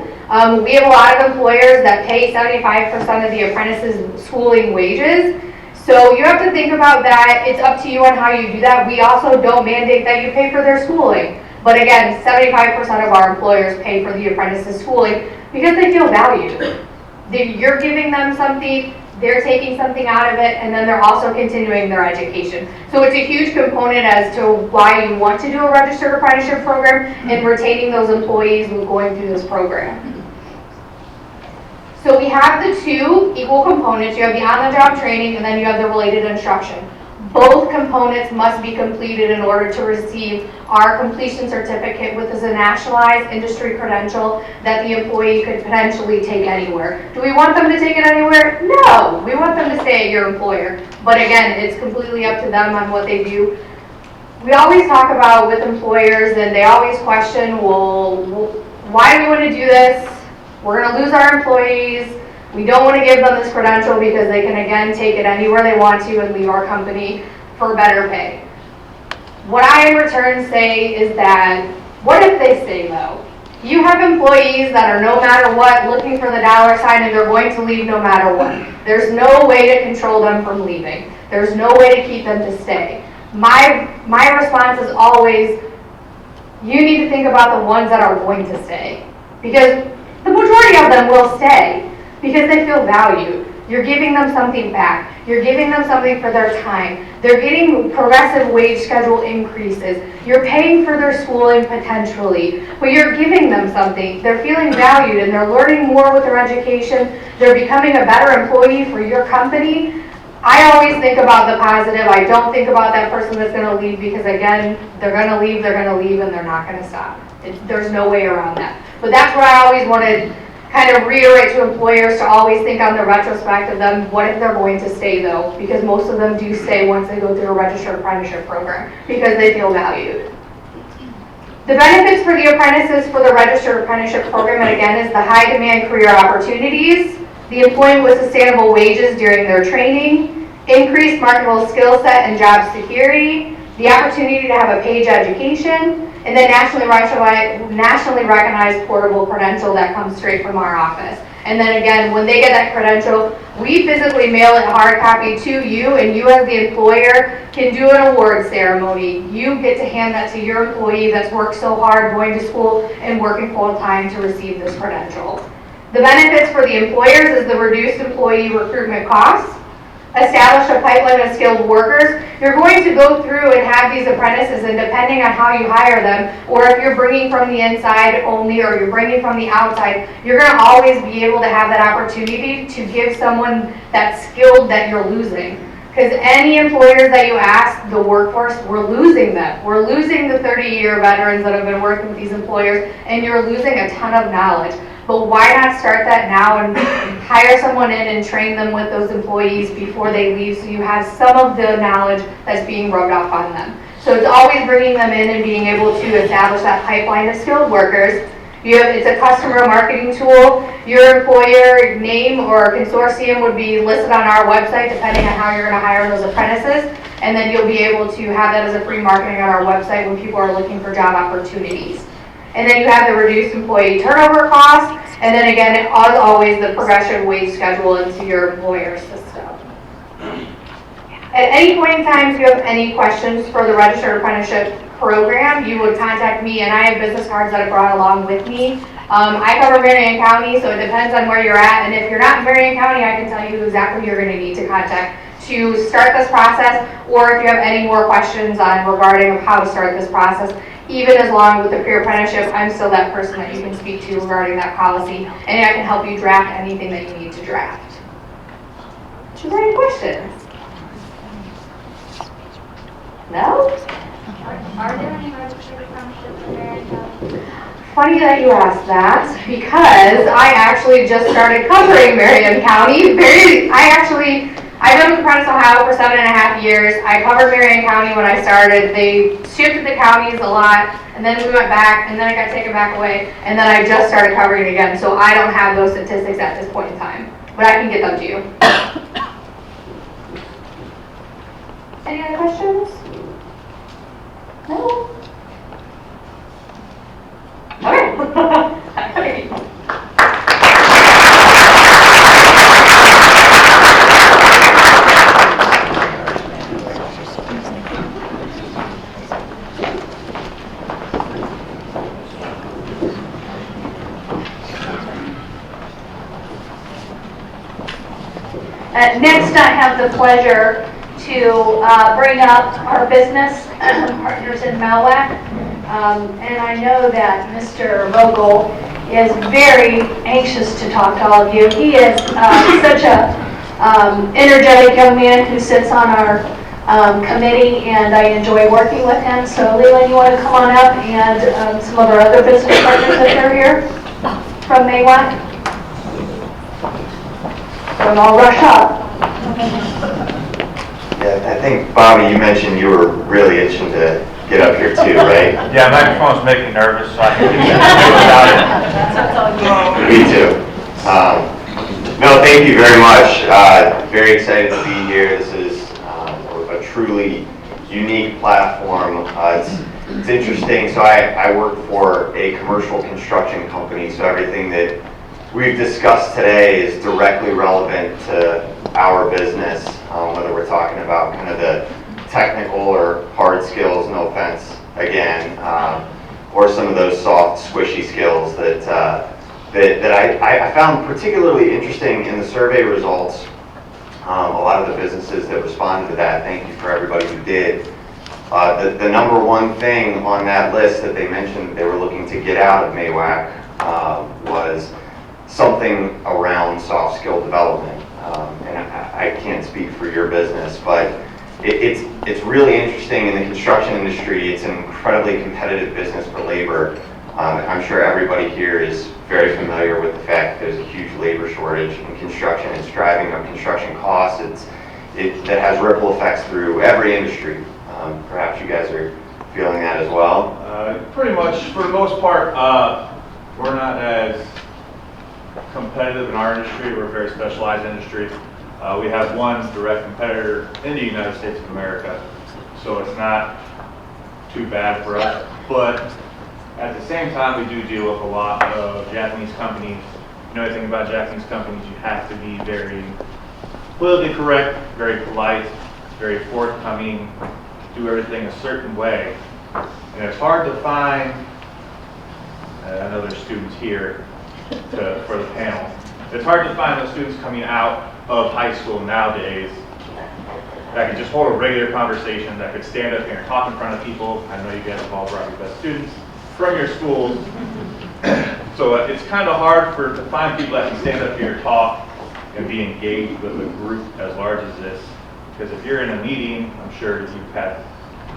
We have a lot of employers that pay 75% of the apprentices' schooling wages. So you have to think about that. It's up to you on how you do that. We also don't mandate that you pay for their schooling. But again, 75% of our employers pay for the apprentices' schooling because they feel valued. You're giving them something, they're taking something out of it, and then they're also continuing their education. So it's a huge component as to why you want to do a registered apprenticeship program and retaining those employees who are going through this program. So we have the two equal components. You have the on-the-job training and then you have the related instruction. Both components must be completed in order to receive our completion certificate, which is a nationalized industry credential that the employee could potentially take anywhere. Do we want them to take it anywhere? No, we want them to stay at your employer. But again, it's completely up to them on what they do. We always talk about with employers and they always question, well, why do we want to do this? We're going to lose our employees. We don't want to give them this credential because they can again take it anywhere they want to and leave our company for better pay. What I in return say is that, what if they stay though? You have employees that are no matter what looking for the dollar sign and they're going to leave no matter what. There's no way to control them from leaving. There's no way to keep them to stay. My response is always, you need to think about the ones that are going to stay. Because the majority of them will stay because they feel valued. You're giving them something back. You're giving them something for their time. They're getting progressive wage schedule increases. You're paying for their schooling potentially, but you're giving them something. They're feeling valued and they're learning more with their education. They're becoming a better employee for your company. I always think about the positive. I don't think about that person that's going to leave because, again, they're going to leave, and they're not going to stop. There's no way around that. But that's what I always wanted kind of reiterate to employers, to always think on the retrospect of them, what if they're going to stay though? Because most of them do stay once they go through a registered apprenticeship program because they feel valued. The benefits for the apprentices for the registered apprenticeship program, and again, is the high demand career opportunities, the employment with sustainable wages during their training, increased marketable skill set and job security, the opportunity to have a PAGE education, and then nationally recognized portable credential that comes straight from our office. And then again, when they get that credential, we physically mail it hard copy to you, and you as the employer can do an award ceremony. You get to hand that to your employee that's worked so hard, going to school and working full time to receive this credential. The benefits for the employers is the reduced employee recruitment costs, establish a pipeline of skilled workers. You're going to go through and have these apprentices, and depending on how you hire them, or if you're bringing from the inside only, or you're bringing from the outside, you're going to always be able to have that opportunity to give someone that's skilled that you're losing. Because any employers that you ask, the workforce, we're losing them. We're losing the 30-year veterans that have been working with these employers, and you're losing a ton of knowledge. But why not start that now and hire someone in and train them with those employees before they leave, so you have some of the knowledge that's being rubbed off on them. So it's always bringing them in and being able to establish that pipeline of skilled workers. It's a customer marketing tool. Your employer name or consortium would be listed on our website depending on how you're going to hire those apprentices. And then you'll be able to have that as a free marketing on our website when people are looking for job opportunities. And then you have the reduced employee turnover costs, and then again, as always, the progression wage schedule into your employer system. At any point in time, if you have any questions for the registered apprenticeship program, you would contact me, and I have business cards that I brought along with me. I cover Marion County, so it depends on where you're at, and if you're not in Marion County, I can tell you exactly who you're going to need to contact to start this process, or if you have any more questions on regarding how to start this process. Even as long with the peer apprenticeship, I'm still that person that you can speak to regarding that policy, and I can help you draft anything that you need to draft. Do you have any questions? No? Are there any registered apprenticeships in Marion County? Funny that you asked that, because I actually just started covering Marion County. I've been with Apprentice Ohio for 7.5 years. I covered Marion County when I started. They shifted the counties a lot, and then we went back, and then I got taken back away, and then I just started covering again, so I don't have those statistics at this point in time, but I can get them to you. Any other questions? No? Okay. Next, I have the pleasure to bring up our business partners in MAWAC. And I know that Mr. Vogel is very anxious to talk to all of you. He is such a energetic young man who sits on our committee, and I enjoy working with him. So Leland, you want to come on up, and some of our other business partners that are here from MAWAC? Don't all rush up. Yeah, I think, Bobby, you mentioned you were really itching to get up here too, right? Yeah, microphones make me nervous, so I can do without it. Me too. No, thank you very much. Very excited to be here. This is a truly unique platform. It's interesting. So I work for a commercial construction company, so everything that we've discussed today is directly relevant to our business, whether we're talking about kind of the technical or hard skills, no offense again, or some of those soft, squishy skills that I found particularly interesting in the survey results. A lot of the businesses that responded to that, thank you for everybody who did. The number one thing on that list that they mentioned they were looking to get out of MAWAC was something around soft skill development. And I can't speak for your business, but it's really interesting in the construction industry. It's an incredibly competitive business for labor. I'm sure everybody here is very familiar with the fact that there's a huge labor shortage in construction. It's driving up construction costs. That has ripple effects through every industry. Perhaps you guys are feeling that as well. Pretty much, for the most part, we're not as competitive in our industry. We're a very specialized industry. We have one direct competitor in the United States of America, so it's not too bad for us. But at the same time, we do deal with a lot of Japanese companies. You know anything about Japanese companies, you have to be very politically correct, very polite, very forthcoming, do everything a certain way. And it's hard to find, I know there's students here for the panel, it's hard to find those students coming out of high school nowadays that could just hold a regular conversation, that could stand up here and talk in front of people. I know you guys have all brought your best students from your schools. So it's kind of hard to find people that can stand up here, talk, and be engaged with a group as large as this. Because if you're in a meeting, I'm sure you've had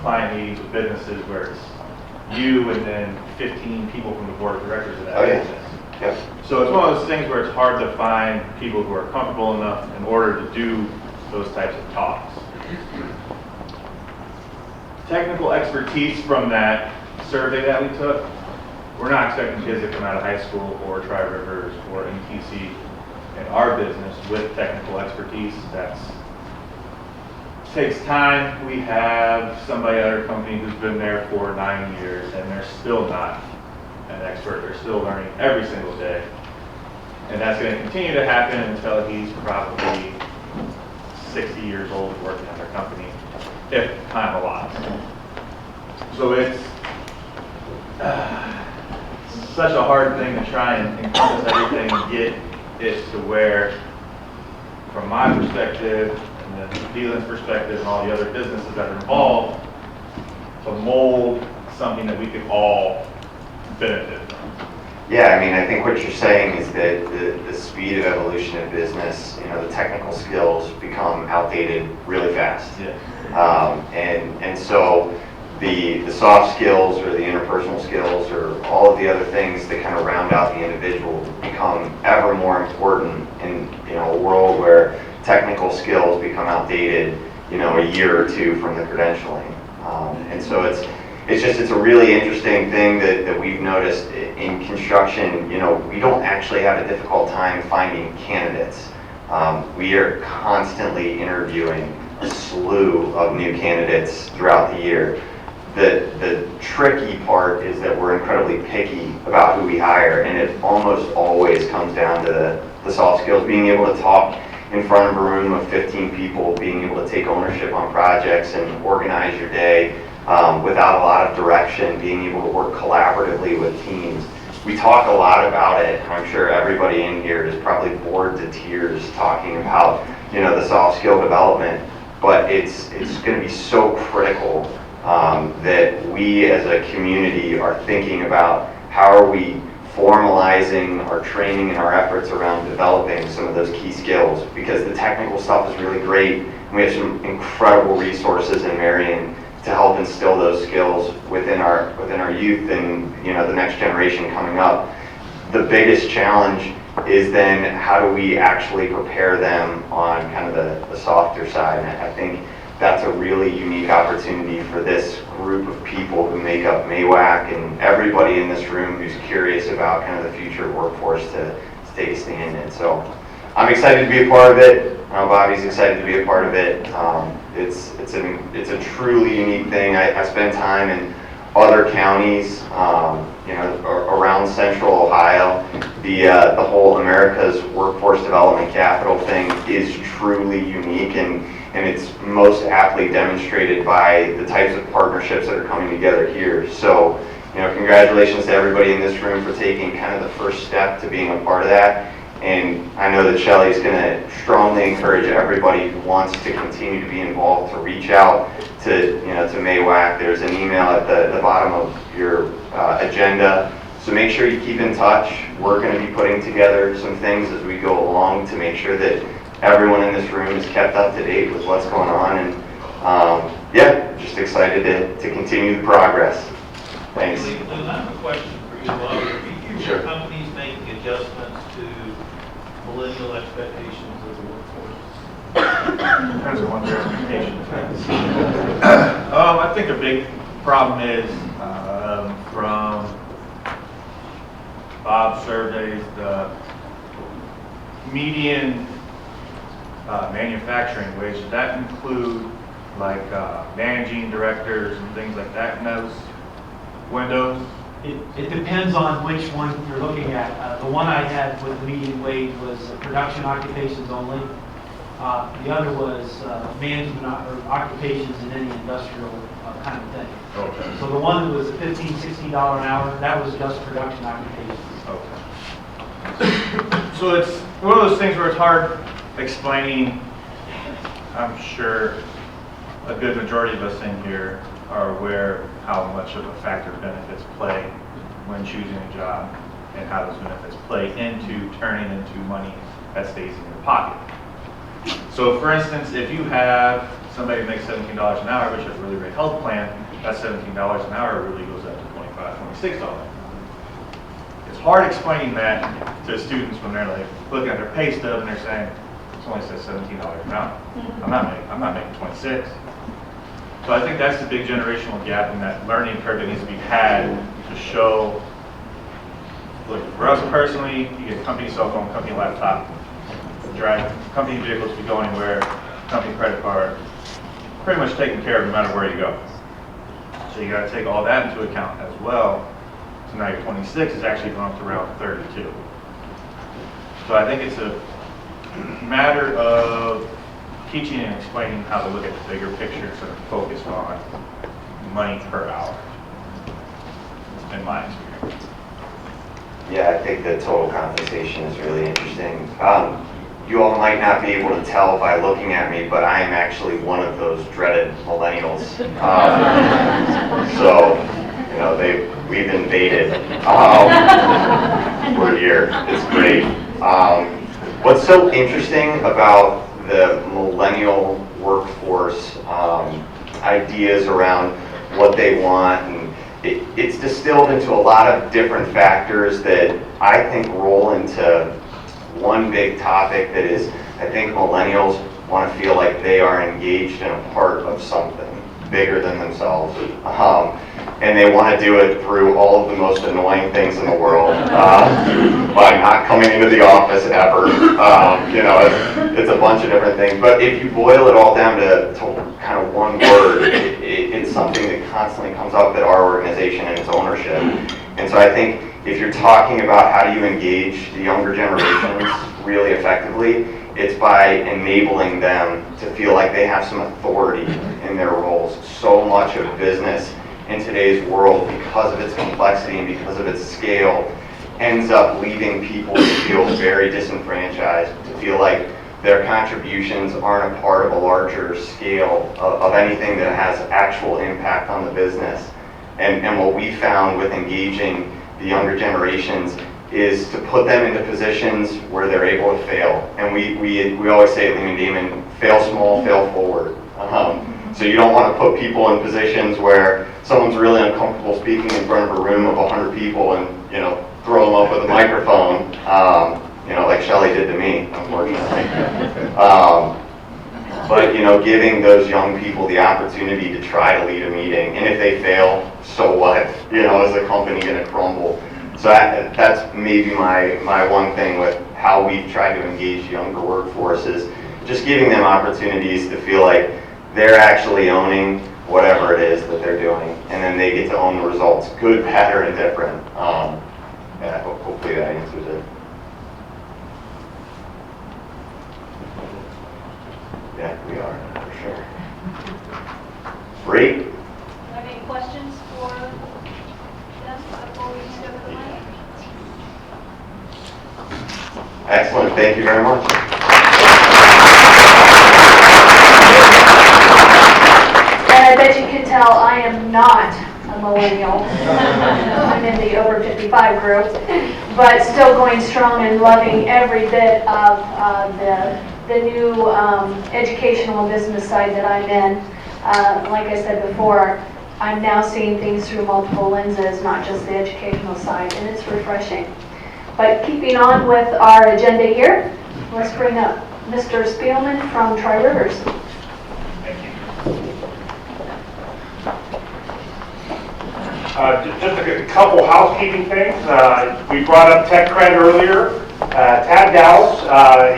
client meetings with businesses where it's you and then 15 people from the board of directors of that business. Yep. So it's one of those things where it's hard to find people who are comfortable enough in order to do those types of talks. Technical expertise from that survey that we took, we're not expecting kids to come out of high school or Tri-Rivers or MTC in our business with technical expertise. That takes time. We have somebody at our company who's been there for 9 years and they're still not an expert. They're still learning every single day. And that's going to continue to happen until he's probably 60 years old working at our company, if time allows. So it's such a hard thing to try and encompass everything and get it to where, from my perspective, and then Dealin's perspective, and all the other businesses that are involved, to mold something that we could all benefit from. Yeah, I mean, I think what you're saying is that the speed of evolution in business, the technical skills become outdated really fast. Yeah. And so the soft skills or the interpersonal skills or all of the other things that kind of round out the individual become ever more important in a world where technical skills become outdated, a year or two from the credentialing. And so it's a really interesting thing that we've noticed in construction. We don't actually have a difficult time finding candidates. We are constantly interviewing a slew of new candidates throughout the year. The tricky part is that we're incredibly picky about who we hire, and it almost always comes down to the soft skills, being able to talk in front of a room of 15 people, being able to take ownership on projects and organize your day without a lot of direction, being able to work collaboratively with teams. We talk a lot about it. I'm sure everybody in here is probably bored to tears talking about the soft skill development, but it's going to be so critical that we as a community are thinking about how are we formalizing our training and our efforts around developing some of those key skills, because the technical stuff is really great and we have some incredible resources in Marion to help instill those skills within our youth and the next generation coming up. The biggest challenge is then how do we actually prepare them on kind of the softer side, and I think that's a really unique opportunity for this group of people who make up MAWAC and everybody in this room who's curious about kind of the future workforce to take a stand in. So I'm excited to be a part of it. Bobby's excited to be a part of it. It's a truly unique thing. I spend time in other counties, around central Ohio. The whole America's Workforce Development Capital thing is truly unique, and it's most aptly demonstrated by the types of partnerships that are coming together here. So, congratulations to everybody in this room for taking kind of the first step to being a part of that. And I know that Shelley's going to strongly encourage everybody who wants to continue to be involved to reach out to MAWAC. There's an email at the bottom of your agenda. So make sure you keep in touch. We're going to be putting together some things as we go along to make sure that everyone in this room is kept up to date with what's going on. And yeah, just excited to continue the progress. Thanks. Lou, I have a question for you. Do you hear companies making adjustments to millennial expectations of the workforce? Depends on what their expectation is. I think a big problem is from Bob's surveys, the median manufacturing wage. Does that include like managing directors and things like that in those windows? It depends on which one you're looking at. The one I had with the median wage was production occupations only. The other was management or occupations in any industrial kind of thing. Okay. So the one that was $15, $16 an hour, that was just production occupations. Okay. So it's one of those things where it's hard explaining. I'm sure a good majority of us in here are aware how much of a factor benefits play when choosing a job and how those benefits play into turning into money that stays in your pocket. So for instance, if you have somebody who makes $17 an hour, but you have a really great health plan, that $17 an hour really goes up to $25, $26. It's hard explaining that to students when they're like looking at their pay stub and they're saying, it only says $17 an hour. I'm not making 26. So I think that's the big generational gap in that learning curve that needs to be had to show, look, for us personally, you get a company cell phone, company laptop, drive company vehicles to go anywhere, company credit card, pretty much taken care of no matter where you go. So you got to take all that into account as well. So now your 26 is actually going up to around 32. So I think it's a matter of teaching and explaining how to look at the bigger picture instead of focus on money per hour, in my experience. Yeah, I think the total compensation is really interesting. You all might not be able to tell by looking at me, but I am actually one of those dreaded millennials. So, we've invaded. We're here. It's great. What's so interesting about the millennial workforce ideas around what they want, and it's distilled into a lot of different factors that I think roll into one big topic that is, I think millennials want to feel like they are engaged in a part of something bigger than themselves. And they want to do it through all of the most annoying things in the world, by not coming into the office ever. It's a bunch of different things. But if you boil it all down to kind of one word, it's something that constantly comes up at our organization, and it's ownership. And so I think if you're talking about how do you engage the younger generations really effectively, it's by enabling them to feel like they have some authority in their roles. So much of business in today's world, because of its complexity and because of its scale, ends up leaving people to feel very disenfranchised, to feel like their contributions aren't a part of a larger scale of anything that has actual impact on the business. And what we found with engaging the younger generations is to put them into positions where they're able to fail. And we always say at Lehman Damon, fail small, fail forward. So you don't want to put people in positions where someone's really uncomfortable speaking in front of a room of 100 people and, throw them up with a microphone, like Shelley did to me, unfortunately. But, giving those young people the opportunity to try to lead a meeting. And if they fail, so what? Is the company going to crumble? So that's maybe my one thing with how we've tried to engage younger workforces, just giving them opportunities to feel like they're actually owning whatever it is that they're doing, and then they get to own the results, good, bad, or indifferent. Hopefully that answers it. Yeah, we are, for sure. Great. Do you have any questions for them? Excellent, thank you very much. And I bet you can tell I am not a millennial. I'm in the over 55 group, but still going strong and loving every bit of the new educational and business side that I'm in. Like I said before, I'm now seeing things through multiple lenses, not just the educational side, and it's refreshing. But keeping on with our agenda here, let's bring up Mr. Spielman from Tri-Rivers. Just a couple housekeeping things. We brought up Tech Cred earlier. Tad Dowse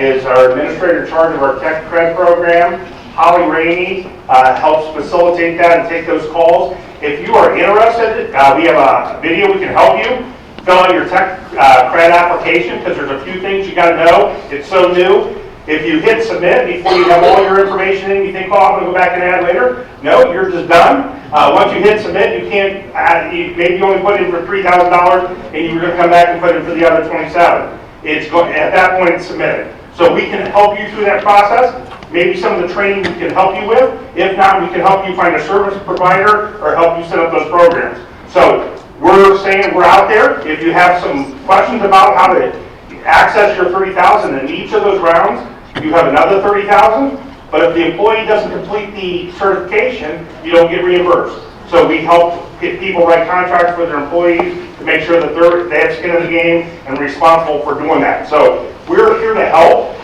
is our administrator in charge of our Tech Cred program. Holly Rainey helps facilitate that and take those calls. If you are interested, we have a video we can help you. Fill out your Tech Cred application because there's a few things you got to know. It's so new. If you hit submit before you have all your information in, you think, oh, I'm going to go back and add later. No, you're just done. Once you hit submit, you can't add, maybe you only put in for $3,000 and you're going to come back and put in for the other 27. It's going, at that point it's submitted. So we can help you through that process. Maybe some of the training we can help you with. If not, we can help you find a service provider or help you set up those programs. So we're saying we're out there. If you have some questions about how to access your $30,000 in each of those rounds, you have another $30,000. But if the employee doesn't complete the certification, you don't get reimbursed. So we help get people write contracts with their employees to make sure that they have skin in the game and responsible for doing that. So we're here to help.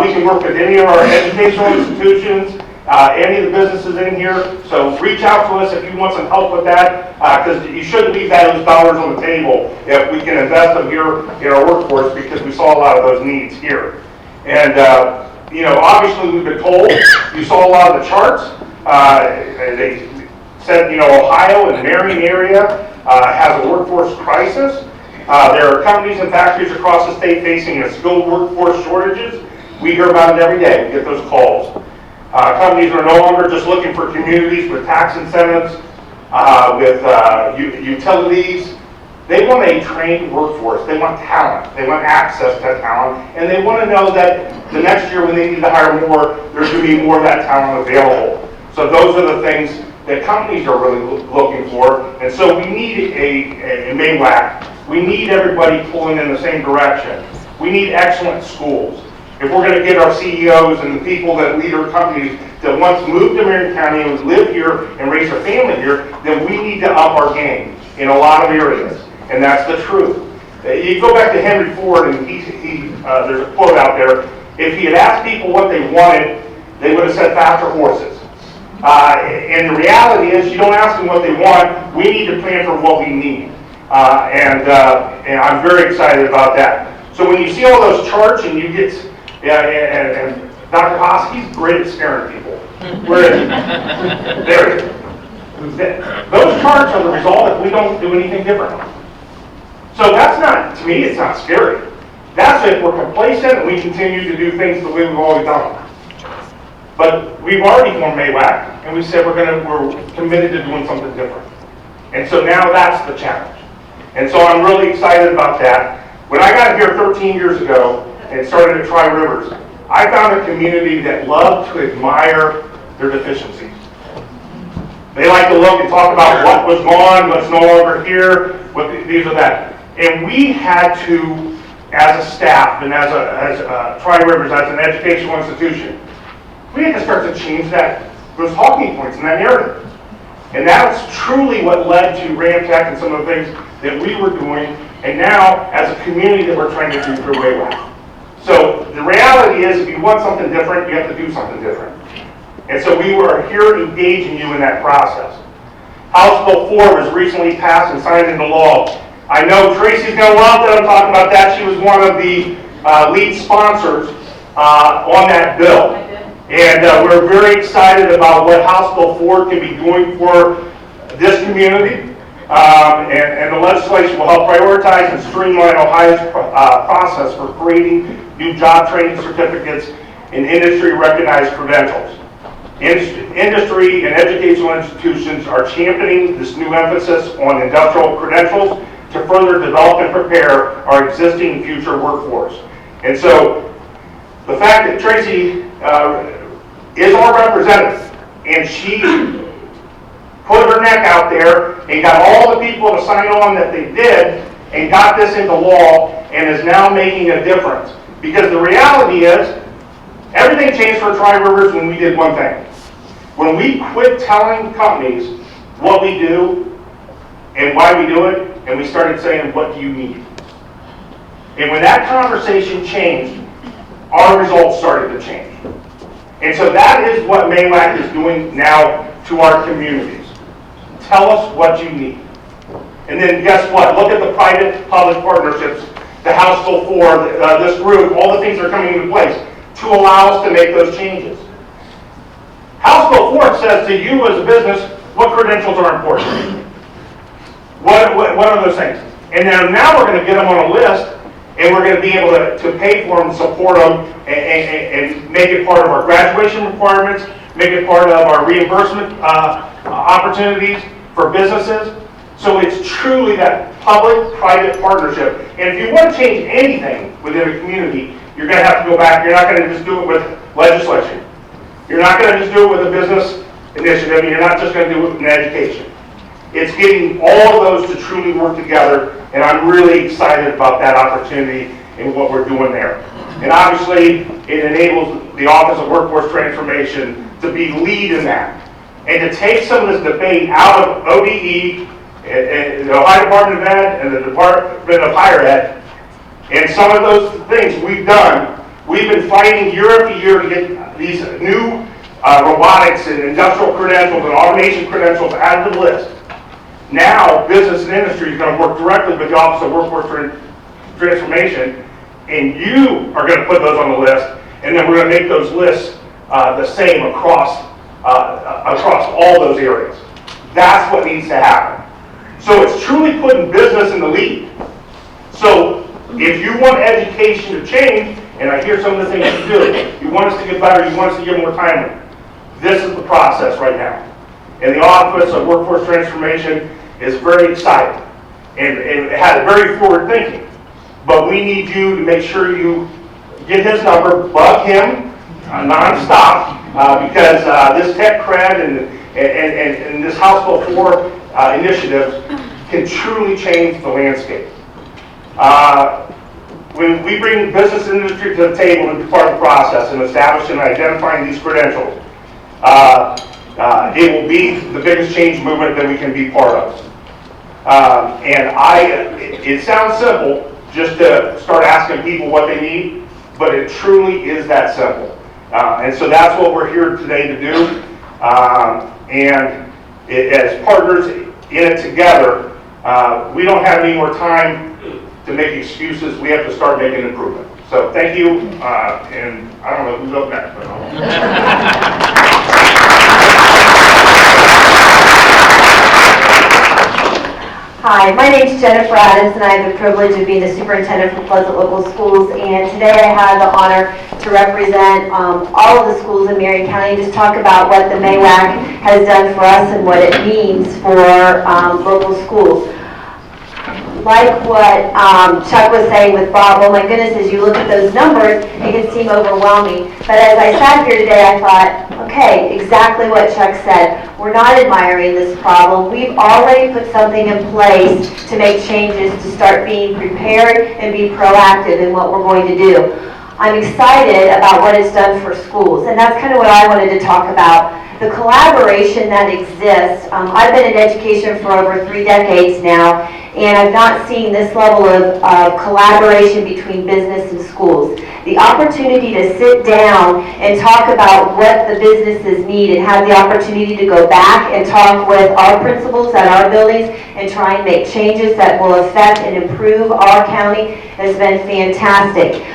We can work with any of our educational institutions, any of the businesses in here. So reach out to us if you want some help with that, because you shouldn't leave those dollars on the table if we can invest them here in our workforce, because we saw a lot of those needs here. And you know, obviously we've been told, you saw a lot of the charts. They said, you know, Ohio and Marion area has a workforce crisis. There are companies and factories across the state facing a skilled workforce shortages. We hear about it every day. We get those calls. Companies are no longer just looking for communities with tax incentives, with utilities. They want a trained workforce. They want talent. They want access to talent. And they want to know that the next year when they need to hire more, there's going to be more of that talent available. So those are the things that companies are really looking for. And so we need a MAWAC. We need everybody pulling in the same direction. We need excellent schools. If we're going to get our CEOs and the people that lead our companies that want to move to Marion County and live here and raise their family here, then we need to up our game in a lot of areas. And that's the truth. You go back to Henry Ford, and there's a quote out there. If he had asked people what they wanted, they would have said faster horses. And the reality is, you don't ask them what they want. We need to plan for what we need. And I'm very excited about that. So when you see all those charts and you get, and Dr. Haas, he's great at scaring people. Where is he? There he is. Those charts are the result if we don't do anything different. So that's not, to me, it's not scary. That's if we're complacent and we continue to do things the way we've always done them. But we've already formed MAWAC, and we said we're committed to doing something different. And so now that's the challenge. And so I'm really excited about that. When I got here 13 years ago and started at Tri-Rivers, I found a community that loved to admire their deficiencies. They like to look and talk about what was gone, what's no longer here, what these or that. And we had to, as a staff and as Tri-Rivers, as an educational institution, we had to start to change those talking points in that narrative. And that's truly what led to Ramtech and some of the things that we were doing, and now as a community that we're trying to do through MAWAC. So the reality is, if you want something different, you have to do something different. And so we were here engaging you in that process. House Bill 4 was recently passed and signed into law. I know Tracy's going to love that I'm talking about that. She was one of the lead sponsors on that bill. And we're very excited about what House Bill 4 can be doing for this community. And the legislation will help prioritize and streamline Ohio's process for creating new job training certificates and industry-recognized credentials. Industry and educational institutions are championing this new emphasis on industrial credentials to further develop and prepare our existing and future workforce. And so the fact that Tracy is our representative, and she put her neck out there and got all the people to sign on that they did and got this into law and is now making a difference. Because the reality is, everything changed for Tri-Rivers when we did one thing. When we quit telling companies what we do and why we do it, and we started saying, what do you need? And when that conversation changed, our results started to change. And so that is what MAWAC is doing now to our communities. Tell us what you need. And then guess what? Look at the private-public partnerships, the House Bill 4, this group, all the things that are coming into place to allow us to make those changes. House Bill 4 says to you as a business, what credentials are important? What are those things? And then now we're going to get them on a list, and we're going to be able to pay for them, support them, and make it part of our graduation requirements, make it part of our reimbursement opportunities for businesses. So it's truly that public-private partnership. And if you want to change anything within a community, you're going to have to go back. You're not going to just do it with legislation. You're not going to just do it with a business initiative, and you're not just going to do it in education. It's getting all of those to truly work together, and I'm really excited about that opportunity and what we're doing there. And obviously, it enables the Office of Workforce Transformation to be lead in that, and to take some of this debate out of ODE, and the Ohio Department of Ed, and the Department of Higher Ed, and some of those things we've done. We've been fighting year after year to get these new robotics and industrial credentials and automation credentials out of the list. Now, business and industry is going to work directly with the Office of Workforce Transformation, and you are going to put those on the list, and then we're going to make those lists the same across all those areas. That's what needs to happen. So it's truly putting business in the lead. So if you want education to change, and I hear some of the things you do, you want us to get better, you want us to get more timely, this is the process right now. And the Office of Workforce Transformation is very excited and it has very forward thinking. But we need you to make sure you get his number, bug him nonstop, because this tech cred and this House Bill 4 initiatives can truly change the landscape. When we bring business and industry to the table and be part of the process in establishing and identifying these credentials, it will be the biggest change movement that we can be part of. It sounds simple just to start asking people what they need, but it truly is that simple. And so that's what we're here today to do. As partners in it together, we don't have any more time to make excuses. We have to start making improvement. So thank you, and I don't know who's up next. But Hi, my name is Jennifer Adams, and I have the privilege of being the superintendent for Pleasant Local Schools. And today I have the honor to represent all of the schools in Marion County and just talk about what the MAWAC has done for us and what it means for local schools. Like what Chuck was saying with Bob, oh my goodness, as you look at those numbers, it can seem overwhelming. But as I sat here today, I thought, okay, exactly what Chuck said. We're not admiring this problem. We've already put something in place to make changes, to start being prepared and be proactive in what we're going to do. I'm excited about what it's done for schools, and that's kind of what I wanted to talk about. The collaboration that exists. I've been in education for over 3 decades now, and I've not seen this level of collaboration between business and schools. The opportunity to sit down and talk about what the businesses need and have the opportunity to go back and talk with our principals at our buildings and try and make changes that will affect and improve our county has been fantastic.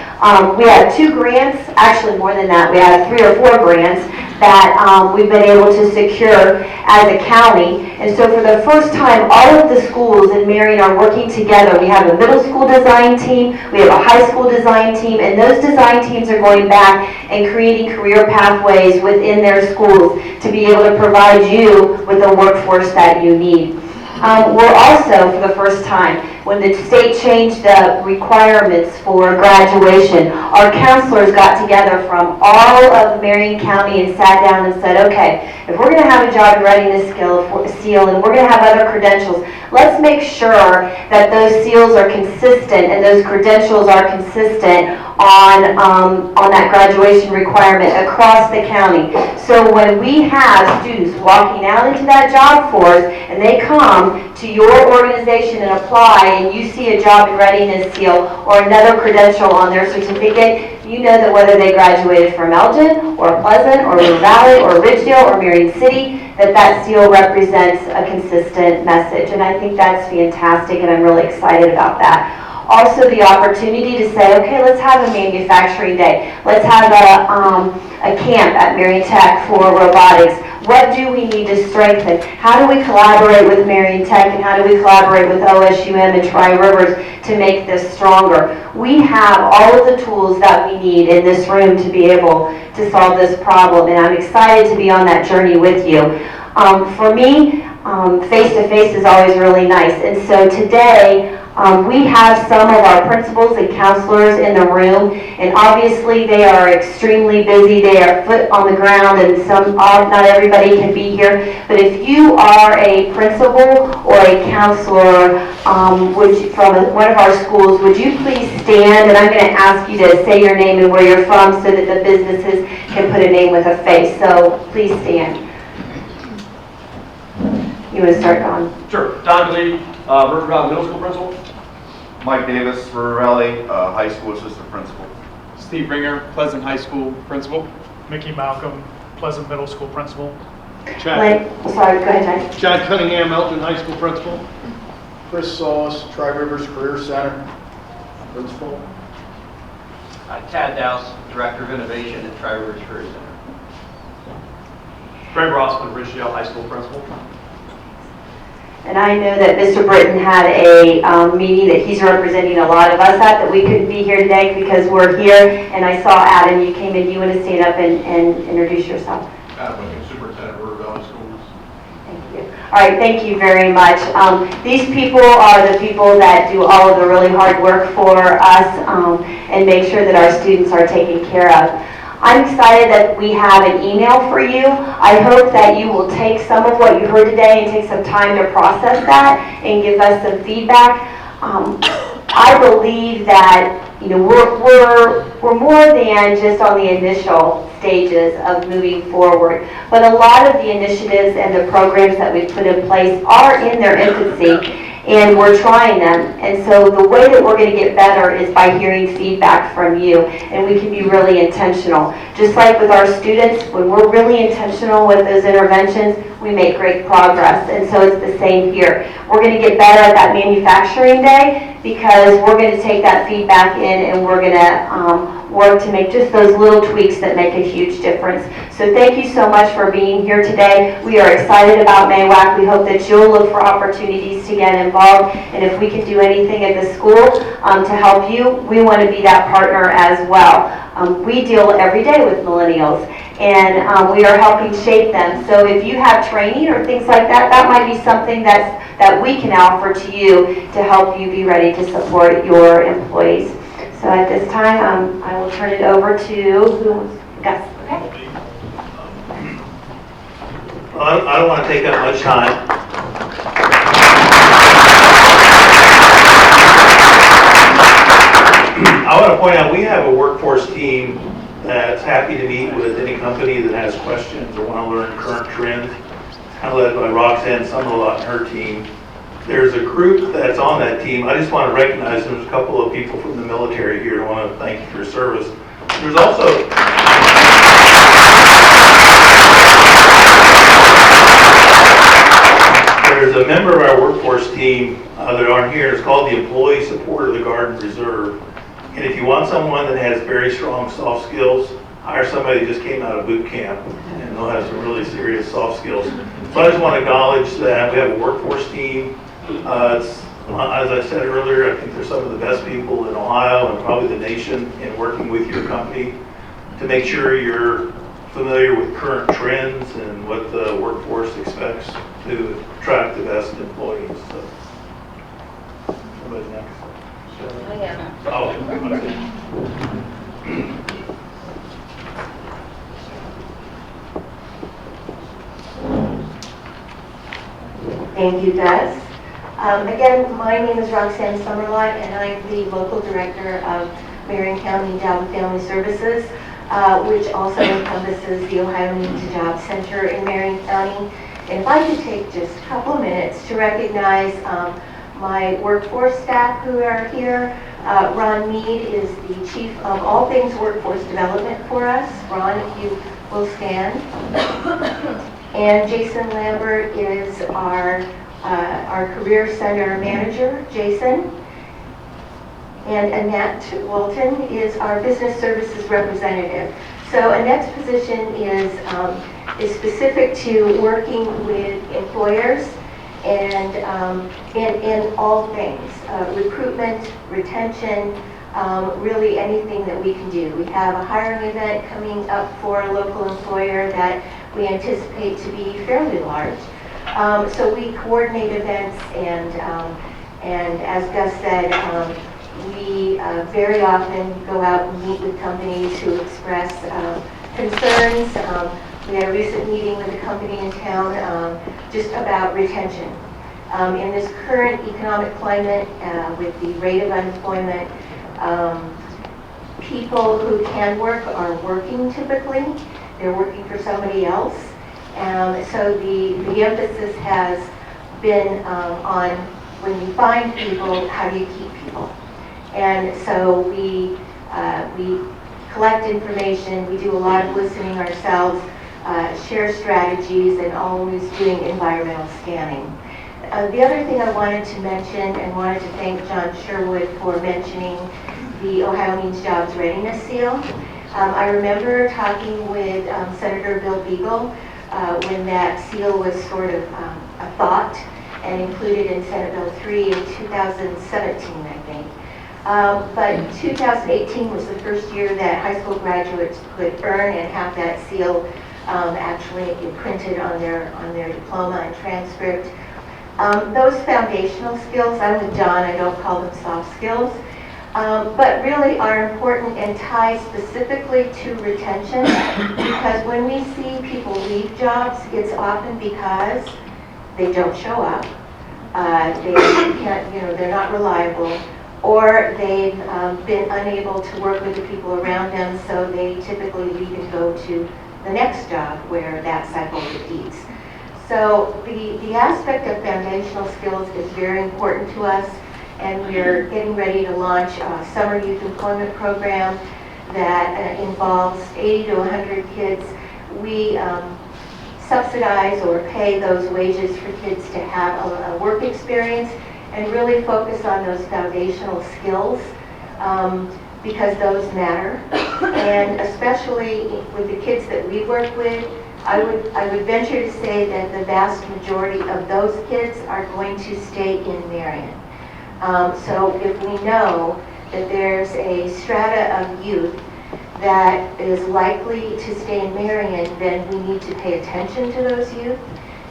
We have 2 grants, actually more than that, we have 3 or 4 grants that we've been able to secure as a county. And so for the first time, all of the schools in Marion are working together. We have a middle school design team, we have a high school design team, and those design teams are going back and creating career pathways within their schools to be able to provide you with the workforce that you need. We're also, for the first time, When the state changed the requirements for graduation, our counselors got together from all of Marion County and sat down and said, okay, if we're going to have a job readiness seal and we're going to have other credentials, let's make sure that those seals are consistent and those credentials are consistent on that graduation requirement across the county. So when we have students walking out into that job force and they come to your organization and apply and you see a job readiness seal or another credential on their certificate, you know that whether they graduated from Elgin or Pleasant or River Valley or Ridgedale or Marion City, that seal represents a consistent message. And I think that's fantastic and I'm really excited about that. Also the opportunity to say, okay, let's have a manufacturing day. Let's have a camp at Marion Tech for robotics. What do we need to strengthen? How do we collaborate with Marion Tech and how do we collaborate with OSUM and Tri-Rivers to make this stronger? We have all of the tools that we need in this room to be able to solve this problem, and I'm excited to be on that journey with you. For me, face-to-face is always really nice, and so today we have some of our principals and counselors in the room, and obviously they are extremely busy. They are foot on the ground, and not everybody can be here. But if you are a principal or a counselor from one of our schools, would you please stand? And I'm going to ask you to say your name and where you're from so that the businesses can put a name with a face. So please stand. You want to start, Don? Sure. Don Lee, River Valley Middle School Principal. Mike Davis, River Valley High School Assistant Principal. Steve Ringer, Pleasant High School Principal. Mickey Malcolm, Pleasant Middle School Principal. Sorry, go ahead, Chad. John Cunningham, Elgin High School Principal. Chris Sauce, Tri-Rivers Career Center Principal. Tad Dowse, Director of Innovation at Tri-Rivers Career Center. Greg Rossman, Ridgedale High School Principal. And I know that Mr. Britton had a meeting that he's representing a lot of us at, that we couldn't be here today because we're here. And I saw Adam, you came in. Do you want to stand up and introduce yourself? Adam Wiggins, Superintendent of River Valley Schools. Thank you. All right, thank you very much. These people are the people that do all of the really hard work for us and make sure that our students are taken care of. I'm excited that we have an email for you. I hope that you will take some of what you heard today and take some time to process that and give us some feedback. I believe that we're more than just on the initial stages of moving forward, but a lot of the initiatives and the programs that we've put in place are in their infancy. And we're trying them. And so the way that we're going to get better is by hearing feedback from you. And we can be really intentional. Just like with our students, when we're really intentional with those interventions, we make great progress. And so it's the same here. We're going to get better at that manufacturing day because we're going to take that feedback in and we're going to work to make just those little tweaks that make a huge difference. So thank you so much for being here today. We are excited about MAWAC. We hope that you'll look for opportunities to get involved. And if we can do anything at the school to help you, we want to be that partner as well. We deal every day with millennials and we are helping shape them. So if you have training or things like that, that might be something that we can offer to you to help you be ready to support your employees. So at this time, I will turn it over to Gus. Okay. Well, I don't want to take up much time. I want to point out we have a workforce team that's happy to meet with any company that has questions or want to learn current trends. It's kind of led by Roxanne Summerlot and her team. There's a group that's on that team. I just want to recognize there's a couple of people from the military here. I want to thank you for your service. There's also there's a member of our workforce team that aren't here. It's called the Employee Support of the Guard and Reserve. And if you want someone that has very strong soft skills, hire somebody who just came out of boot camp and they'll have some really serious soft skills. So I just want to acknowledge that we have a workforce team. As I said earlier, I think they're some of the best people in Ohio and probably the nation in working with your company to make sure you're familiar with current trends and what the workforce expects to attract the best employees. So, Somebody next. I am. Oh, okay. Thank you, Gus. Again, my name is Roxanne Summerlot, and I'm the local director of Marion County Job and Family Services, which also encompasses the Ohio Needs to Job Center in Marion County. And if I could take just a couple of minutes to recognize my workforce staff who are here. Ron Mead is the chief of all things workforce development for us. Ron, if you will stand. And Jason Lambert is our career center manager, Jason. And Annette Walton is our business services representative. So Annette's position is specific to working with employers and in all things, recruitment, retention, really anything that we can do. We have a hiring event coming up for a local employer that we anticipate to be fairly large. So we coordinate events, and as Gus said, we very often go out and meet with companies who express concerns. We had a recent meeting with a company in town just about retention. In this current economic climate, with the rate of unemployment, people who can work are working typically. They're working for somebody else. So the emphasis has been on when you find people, how do you keep people? And so we collect information, we do a lot of listening ourselves, share strategies, and always doing environmental scanning. The other thing I wanted to mention, and wanted to thank John Sherwood for mentioning the Ohio Means Jobs Readiness Seal. I remember talking with Senator Bill Beagle when that seal was sort of a thought and included in Senate Bill 3 in 2017, I think. But 2018 was the first year that high school graduates could earn and have that seal actually printed on their diploma and transcript. Those foundational skills, I'm with John, I don't call them soft skills, but really are important and tie specifically to retention, because when we see people leave jobs, it's often because they don't show up, they can't, they're not reliable, or they've been unable to work with the people around them, so they typically leave and go to the next job where that cycle repeats. So the aspect of foundational skills is very important to us, and we're getting ready to launch a summer youth employment program that involves 80 to 100 kids. We subsidize or pay those wages for kids to have a work experience and really focus on those foundational skills because those matter. And especially with the kids that we work with, I would venture to say that the vast majority of those kids are going to stay in Marion. So if we know that there's a strata of youth that is likely to stay in Marion, then we need to pay attention to those youth,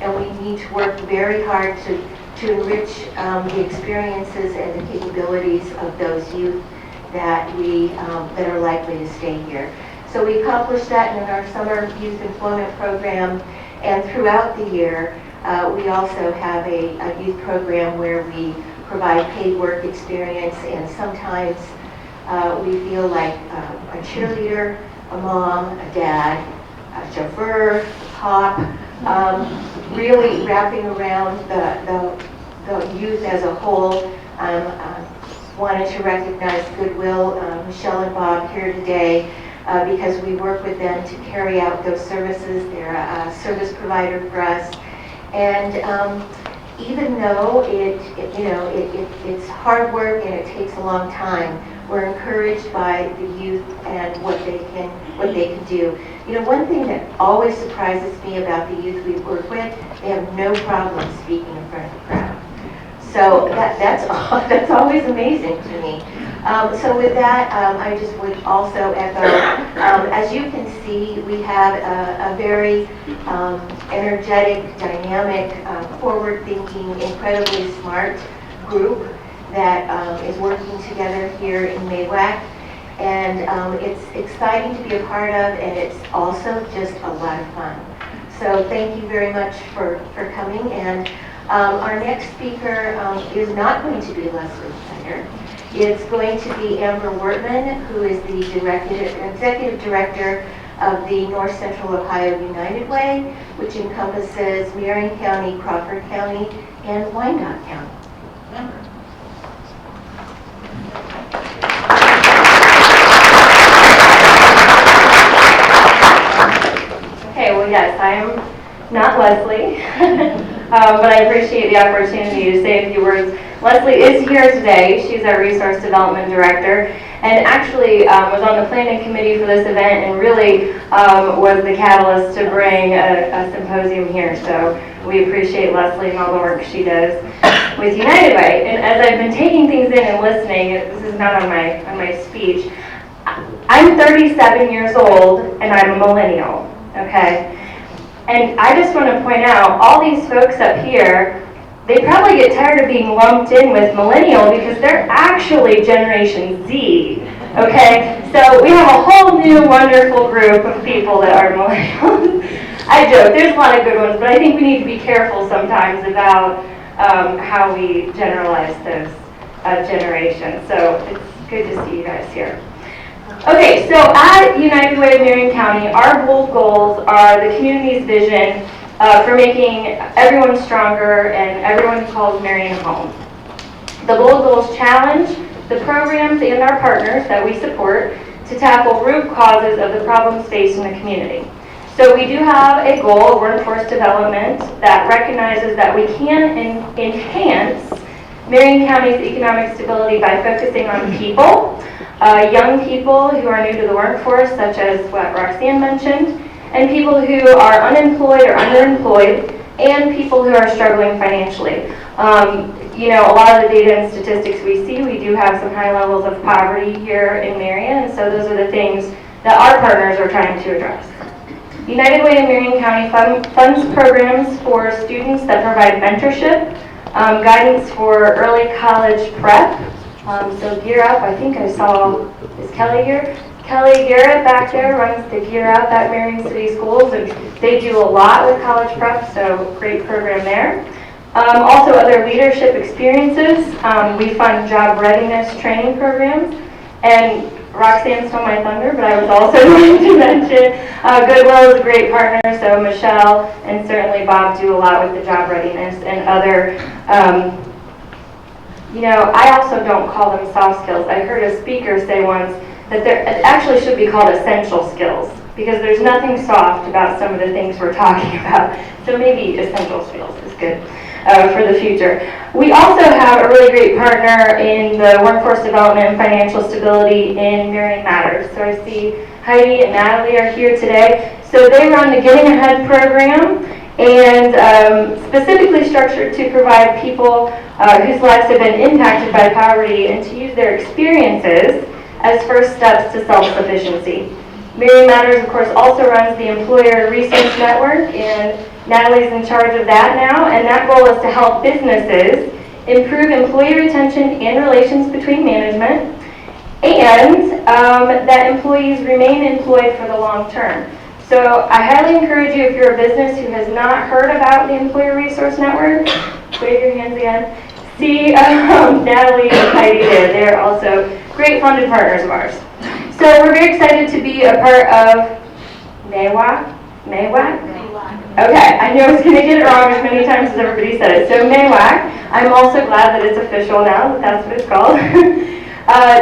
and we need to work very hard to enrich the experiences and the capabilities of those youth that that are likely to stay here. So we accomplish that in our summer youth employment program, and throughout the year we also have a youth program where we provide paid work experience, and sometimes we feel like a cheerleader, a mom, a dad, a chauffeur, a cop, really wrapping around the youth as a whole. Wanted to recognize Goodwill, Michelle and Bob here today, because we work with them to carry out those services. They're a service provider for us, and even though it's hard work and it takes a long time, we're encouraged by the youth and what they can do. One thing that always surprises me about the youth we work with, they have no problem speaking in front of the crowd. So that's always amazing to me. So with that, I just would also echo, as you can see, we have a very energetic, dynamic, forward-thinking, incredibly smart group that is working together here in MAWAC. And it's exciting to be a part of, and it's also just a lot of fun. So thank you very much for coming. And our next speaker is not going to be Leslie Steiner. It's going to be Amber Wortman, who is the Executive Director of the North Central Ohio United Way, which encompasses Marion County, Crawford County, and Wyandotte County. Amber. Okay, well, yes, I am not Leslie, but I appreciate the opportunity to say a few words. Leslie is here today. She's our Resource Development Director, and actually was on the planning committee for this event and really was the catalyst to bring a symposium here. So we appreciate Leslie and all the work she does with United Way. And as I've been taking things in and listening, this is not on my speech, I'm 37 years old and I'm a millennial. Okay, and I just want to point out, all these folks up here, they probably get tired of being lumped in with millennial because they're actually Generation Z, okay? So we have a whole new wonderful group of people that are millennials. I joke, there's a lot of good ones, but I think we need to be careful sometimes about how we generalize those generations. So it's good to see you guys here. Okay, so at United Way of Marion County, our bold goals are the community's vision for making everyone stronger and everyone who calls Marion home. The bold goals challenge the programs and our partners that we support to tackle root causes of the problems faced in the community. So we do have a goal of workforce development that recognizes that we can enhance Marion County's economic stability by focusing on people. Young people who are new to the workforce, such as what Roxanne mentioned, and people who are unemployed or underemployed, and people who are struggling financially. You know, a lot of the data and statistics we see, we do have some high levels of poverty here in Marion, and so those are the things that our partners are trying to address. United Way of Marion County funds programs for students that provide mentorship, guidance for early college prep. So Gear Up, I think I saw, is Kelly here? Kelly Garrett back there runs the Gear Up at Marion City Schools, and they do a lot with college prep, so great program there. Also other leadership experiences. We fund job readiness training programs, and Roxanne stole my thunder, but I was also going to mention Goodwill is a great partner, so Michelle and certainly Bob do a lot with the job readiness and other you know, I also don't call them soft skills. I heard a speaker say once that it actually should be called essential skills because there's nothing soft about some of the things we're talking about. So maybe essential skills is good for the future. We also have a really great partner in the workforce development and financial stability in Marion Matters. So I see Heidi and Natalie are here today. So they run the Getting Ahead program, and specifically structured to provide people whose lives have been impacted by poverty and to use their experiences as first steps to self-sufficiency. Marion Matters, of course, also runs the Employer Resource Network, and Natalie's in charge of that now, and that goal is to help businesses improve employee retention and relations between management, and that employees remain employed for the long term. So I highly encourage you, if you're a business who has not heard about the Employer Resource Network, wave your hands again. See Natalie and Heidi there. They're also great funded partners of ours. So we're very excited to be a part of MAWAC. Okay, I knew I was going to get it wrong as many times as everybody said it. So MAWAC, I'm also glad that it's official now, that that's what it's called,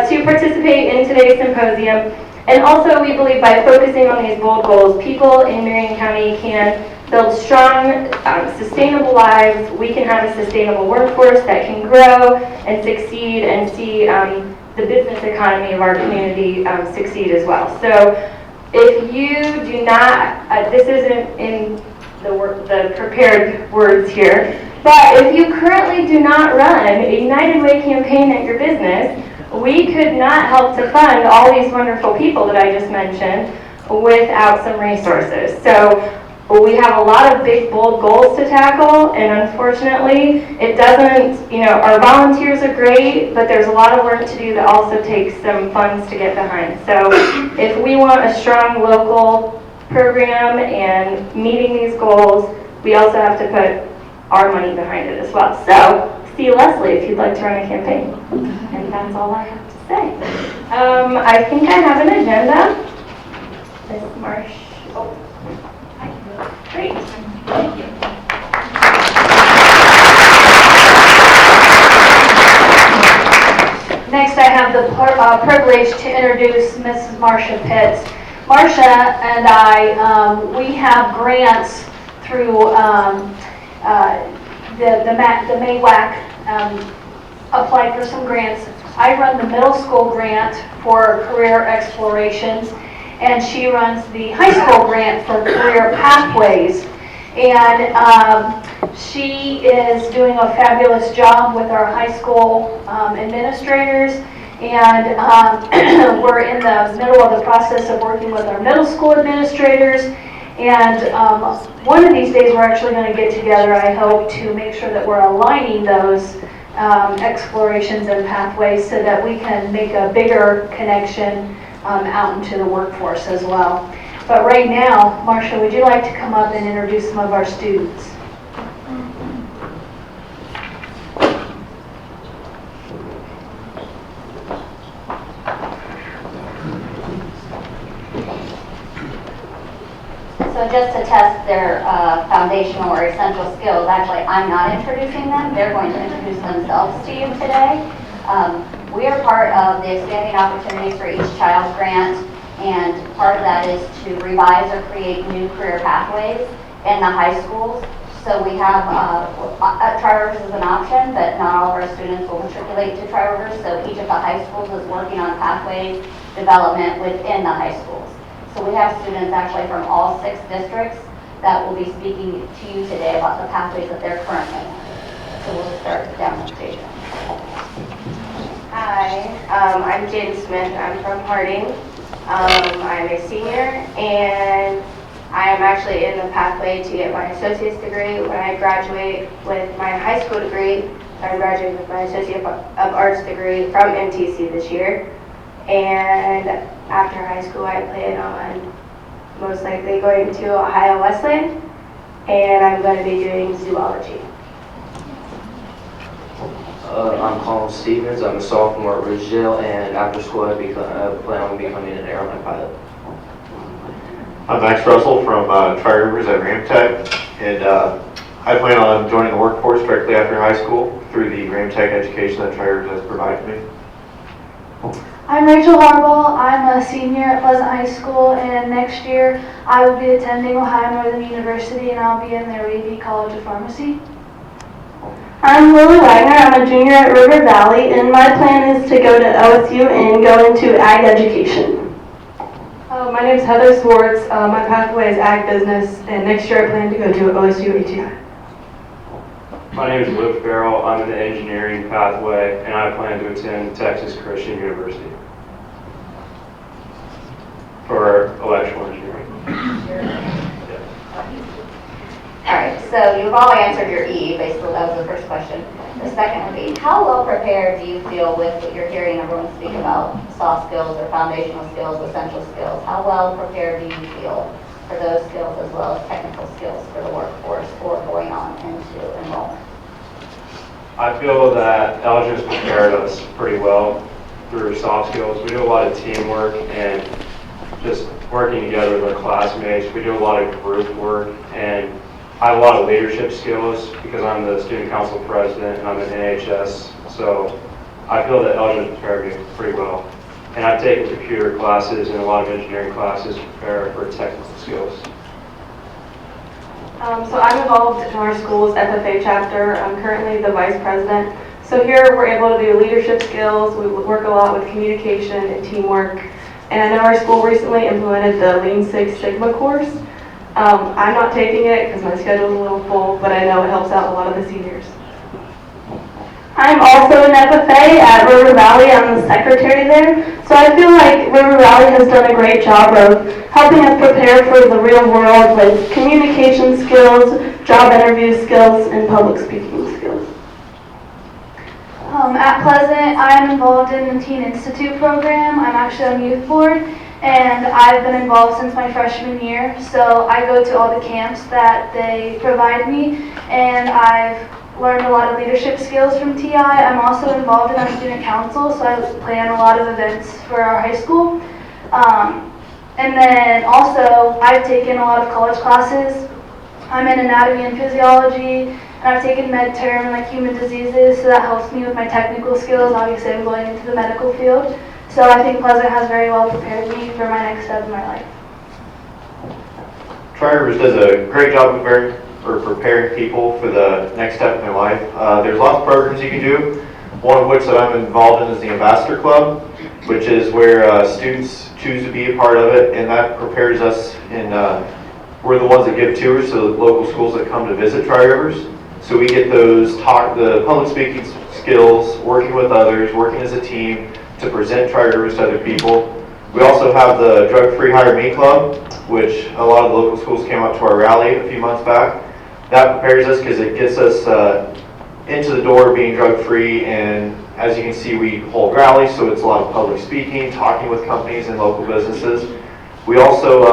to participate in today's symposium. And also, we believe by focusing on these bold goals, people in Marion County can build strong, sustainable lives. We can have a sustainable workforce that can grow and succeed and see the business economy of our community succeed as well. So if you do not, this isn't in the prepared words here, but if you currently do not run a United Way campaign at your business, we could not help to fund all these wonderful people that I just mentioned without some resources. So But we have a lot of big, bold goals to tackle, and unfortunately, it doesn't, our volunteers are great, but there's a lot of work to do that also takes some funds to get behind. So if we want a strong local program and meeting these goals, we also have to put our money behind it as well. So see Leslie if you'd like to run a campaign. And that's all I have to say. I think I have an agenda. Ms. Marsh. Oh. Great. Thank you. Next, I have the privilege to introduce Mrs. Marcia Pitts. Marcia and I, we have grants through the MAWAC, applied for some grants. I run the middle school grant for career explorations, and she runs the high school grant for career pathways. And she is doing a fabulous job with our high school administrators, and we're in the middle of the process of working with our middle school administrators. And one of these days we're actually going to get together, I hope, to make sure that we're aligning those explorations and pathways so that we can make a bigger connection out into the workforce as well. But right now, Marcia, would you like to come up and introduce some of our students? So just to test their foundational or essential skills, actually I'm not introducing them, they're going to introduce themselves to you today. We are part of the Expanding Opportunities for Each Child grant, and part of that is to revise or create new career pathways in the high schools. So we have, Tri-Rivers is an option, but not all of our students will matriculate to Tri-Rivers, so each of the high schools is working on pathways development within the high schools. So we have students actually from all 6 districts that will be speaking to you today about the pathways that they're currently on. So we'll start the demonstration. Hi, I'm Jen Smith. I'm from Harding. I'm a senior, and I am actually in the pathway to get my associate's degree. When I graduate with my high school degree, I'm graduating with my Associate of Arts degree from MTC this year. And after high school, I plan on most likely going to Ohio Wesleyan, and I'm going to be doing zoology. I'm Colin Stevens. I'm a sophomore at Ridgedale, and after school I plan on becoming an airline pilot. I'm Max Russell from Tri-Rivers at Ramtech, and I plan on joining the workforce directly after high school through the Ramtech education that Tri-Rivers has provided me. I'm Rachel Harbaugh. I'm a senior at Pleasant High School, and next year I will be attending Ohio Northern University, and I'll be in their AV College of Pharmacy. I'm Lily Wagner. I'm a junior at River Valley, and my plan is to go to LSU and go into ag education. My name is Heather Swartz. My pathway is ag business, and next year I plan to go to OSU ATI. My name is Luke Farrell. I'm in the engineering pathway, and I plan to attend Texas Christian University for electrical engineering. All right, so you've all answered your E, basically that was the first question. The second would be, how well prepared do you feel with what you're hearing everyone speak about soft skills or foundational skills, essential skills? How well prepared do you feel for those skills as well as technical skills for the workforce or going on into enrollment? I feel that Elgin's prepared us pretty well through soft skills. We do a lot of teamwork and just working together with our classmates. We do a lot of group work, and I have a lot of leadership skills because I'm the student council president and I'm an NHS. So I feel that Elgin's prepared me pretty well. And I've taken computer classes and a lot of engineering classes to prepare for technical skills. So I'm involved in our school's FFA chapter. I'm currently the vice president. So here we're able to do leadership skills. We work a lot with communication and teamwork. And I know our school recently implemented the Lean Six Sigma course. I'm not taking it because my schedule is a little full, but I know it helps out a lot of the seniors. I'm also an FFA at River Valley. I'm the secretary there. So I feel like River Valley has done a great job of helping us prepare for the real world with communication skills, job interview skills, and public speaking skills. At Pleasant, I'm involved in the Teen Institute program. I'm actually on youth board, and I've been involved since my freshman year. So I go to all the camps that they provide me, and I've learned a lot of leadership skills from TI. I'm also involved in our student council, so I plan a lot of events for our high school. And then also, I've taken a lot of college classes. I'm in anatomy and physiology, and I've taken med term and like human diseases, so that helps me with my technical skills. Obviously, I'm going into the medical field. So I think Pleasant has very well prepared me for my next step in my life. Tri-Rivers does a great job of preparing people for the next step in their life. There's lots of programs you can do, one of which that I'm involved in is the Ambassador Club, which is where students choose to be a part of it, and that prepares us in, we're the ones that give tours to the local schools that come to visit Tri-Rivers. So we get those the public speaking skills, working with others, working as a team to present Tri-Rivers to other people. We also have the Drug-Free Hire Me Club, which a lot of the local schools came out to our rally a few months back. That prepares us because it gets us into the door being drug-free, and as you can see, we hold rallies, so it's a lot of public speaking, talking with companies and local businesses. We also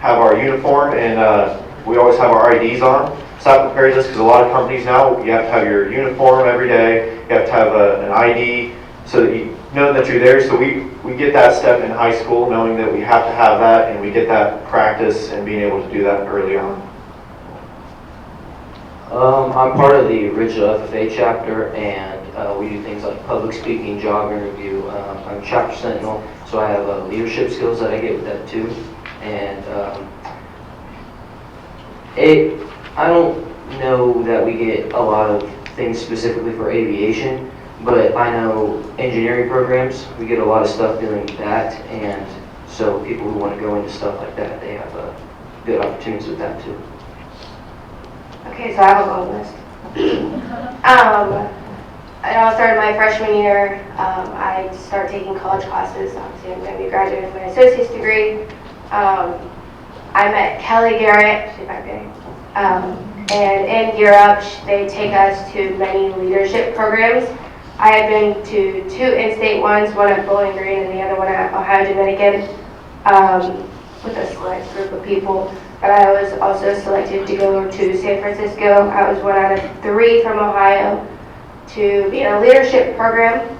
have our uniform, and we always have our IDs on. So that prepares us because a lot of companies now, you have to have your uniform every day, you have to have an ID so that you know that you're there. So we get that step in high school, knowing that we have to have that, and we get that practice and being able to do that early on. I'm part of the original FFA chapter, and we do things like public speaking, job interview. I'm chapter sentinel, so I have leadership skills that I get with that too. And I don't know that we get a lot of things specifically for aviation, but I know engineering programs, we get a lot of stuff dealing with that, and so people who want to go into stuff like that, they have good opportunities with that too. Okay, so I have a long list. I all started my freshman year. I started taking college classes. Obviously, I'm going to be graduating with my associate's degree. I met Kelly Garrett, she's back there. And in Europe, they take us to many leadership programs. I had been to 2 in-state ones, one at Bowling Green and the other one at Ohio, Dominican, with a select group of people. But I was also selected to go to San Francisco. I was 1 out of 3 from Ohio to be in a leadership program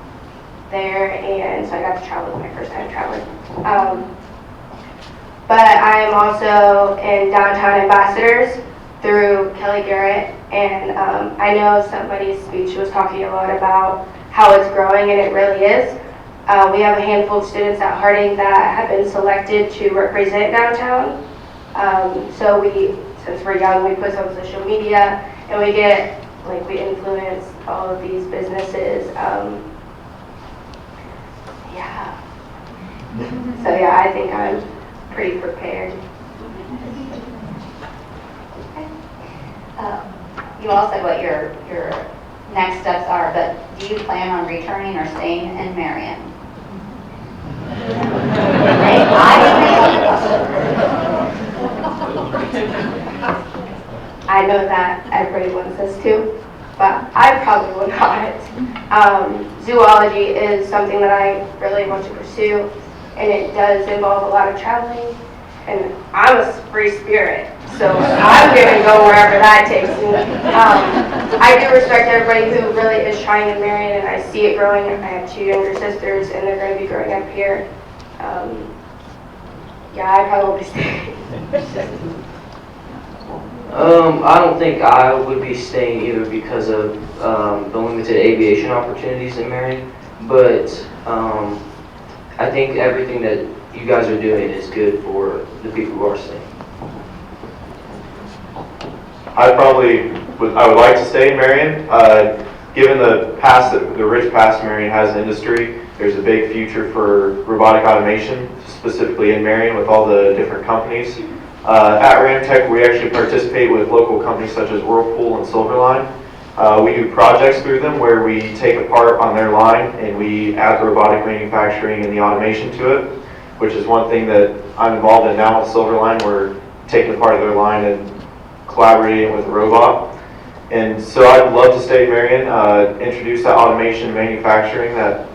there, and so I got to travel my first time traveling. But I am also in Downtown Ambassadors through Kelly Garrett, and I know somebody's speech was talking a lot about how it's growing, and it really is. We have a handful of students at Harding that have been selected to represent downtown. So since we're young, we put on social media, and we influence all of these businesses. Yeah. So yeah, I think I'm pretty prepared. You all said what your next steps are, but do you plan on returning or staying in Marion? I know that everybody wants us to, but I probably will not. Zoology is something that I really want to pursue, and it does involve a lot of traveling, and I'm a free spirit, so I'm going to go wherever that takes me. I do respect everybody who really is trying in Marion, and I see it growing. I have 2 younger sisters, and they're going to be growing up here. Yeah, I probably stay. I don't think I would be staying either because of the limited aviation opportunities in Marion, but I think everything that you guys are doing is good for the people who are staying. I would like to stay in Marion. Given the rich past Marion has in industry, there's a big future for robotic automation, specifically in Marion with all the different companies. At Ramtech, we actually participate with local companies such as Whirlpool and Silverline. We do projects through them where we take a part on their line and we add the robotic manufacturing and the automation to it, which is one thing that I'm involved in now with Silverline. We're taking part of their line and collaborating with a robot. And so I'd love to stay at Marion, introduce that automation manufacturing that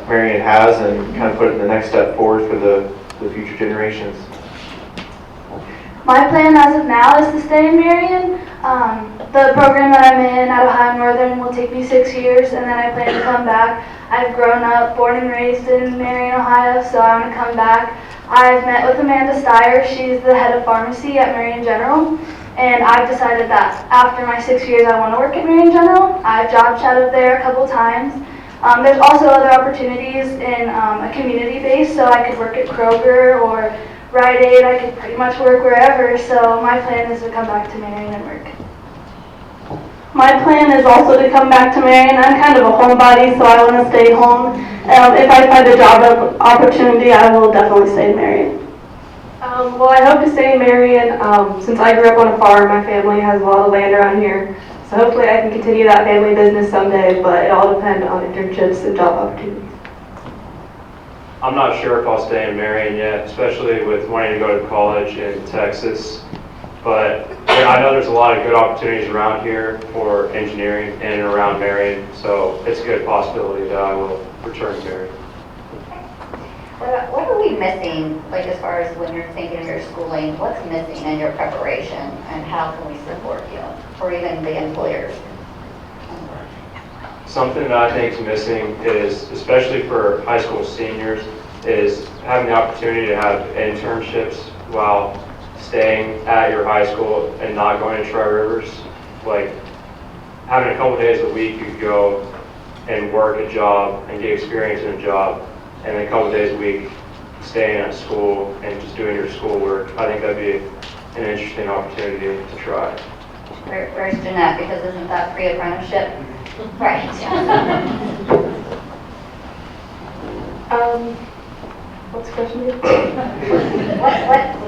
Marion has, and kind of put it in the next step forward for the future generations. My plan as of now is to stay in Marion. The program that I'm in at Ohio and Northern will take me 6 years, and then I plan to come back. I've grown up, born and raised in Marion, Ohio, so I want to come back. I've met with Amanda Steyer. She's the head of pharmacy at Marion General, and I've decided that after my 6 years I want to work at Marion General. I've job shadowed there a couple times. There's also other opportunities in a community base, so I could work at Kroger or Rite Aid. I could pretty much work wherever, so my plan is to come back to Marion and work. My plan is also to come back to Marion. I'm kind of a homebody, so I want to stay home. If I find a job opportunity, I will definitely stay in Marion. Well, I hope to stay in Marion. Since I grew up on a farm, my family has a lot of land around here. So hopefully I can continue that family business someday, but it all depends on internships and job opportunities. I'm not sure if I'll stay in Marion yet, especially with wanting to go to college in Texas. But I know there's a lot of good opportunities around here for engineering in and around Marion, so it's a good possibility that I will return to Marion. What are we missing, like as far as when you're thinking of your schooling, what's missing in your preparation, and how can we support you, or even the employers? Something that I think is missing is, especially for high school seniors, is having the opportunity to have internships while staying at your high school and not going to Tri-Rivers. Like having a couple days a week you could go and work a job and get experience in a job, and then a couple days a week staying at school and just doing your schoolwork. I think that'd be an interesting opportunity to try. Where's Jeanette, because isn't that pre-apprenticeship? Right. What's the question again?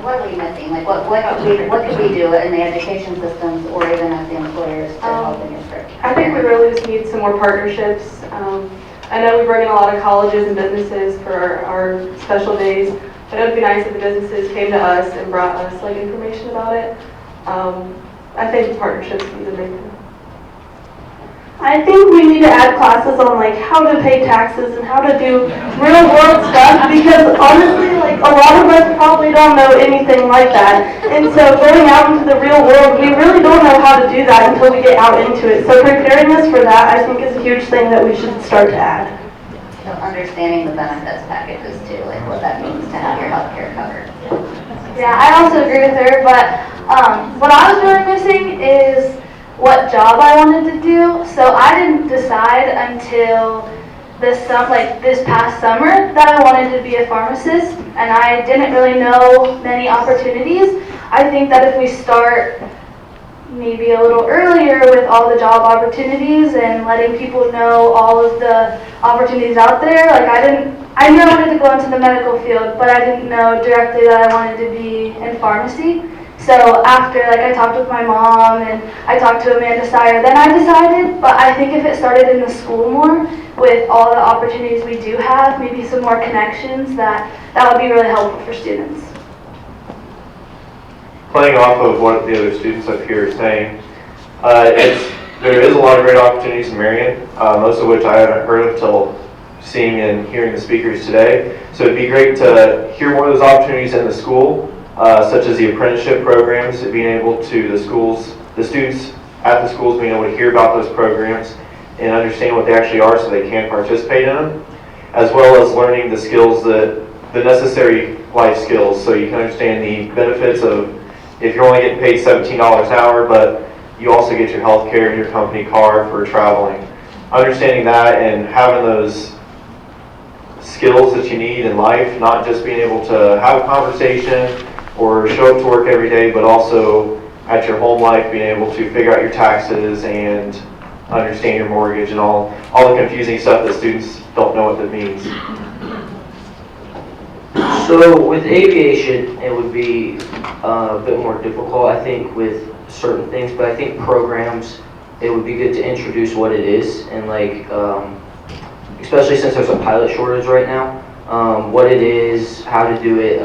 What are we missing? Like what could we do in the education systems or even as the employers to help in your search? I think we really just need some more partnerships. I know we bring in a lot of colleges and businesses for our special days, but it would be nice if the businesses came to us and brought us like information about it. I think partnerships would be the big thing. I think we need to add classes on like how to pay taxes and how to do real world stuff, because honestly, like a lot of us probably don't know anything like that. And so going out into the real world, we really don't know how to do that until we get out into it. So preparing us for that, I think, is a huge thing that we should start to add. So understanding the benefits packages too, like what that means to have your health care covered. Yeah, I also agree with her, but what I was really missing is what job I wanted to do. So I didn't decide until this past summer that I wanted to be a pharmacist, and I didn't really know many opportunities. I think that if we start maybe a little earlier with all the job opportunities and letting people know all of the opportunities out there, like I knew I wanted to go into the medical field, but I didn't know directly that I wanted to be in pharmacy. So after, I talked with my mom and I talked to Amanda Steyer, then I decided, but I think if it started in the school more, with all the opportunities we do have, maybe some more connections, that would be really helpful for students. Playing off of what the other students up here are saying, there is a lot of great opportunities in Marion, most of which I haven't heard of until seeing and hearing the speakers today. So it'd be great to hear more of those opportunities in the school, such as the apprenticeship programs, being able to the students at the schools being able to hear about those programs and understand what they actually are so they can participate in them, as well as learning the skills, the necessary life skills, so you can understand the benefits of if you're only getting paid $17 an hour, but you also get your health care and your company car for traveling. Understanding that and having those skills that you need in life, not just being able to have a conversation or show up to work every day, but also at your home life being able to figure out your taxes and understand your mortgage and all the confusing stuff that students don't know what that means. So with aviation, it would be a bit more difficult, I think, with certain things, but I think programs, it would be good to introduce what it is, and especially since there's a pilot shortage right now, what it is, how to do it,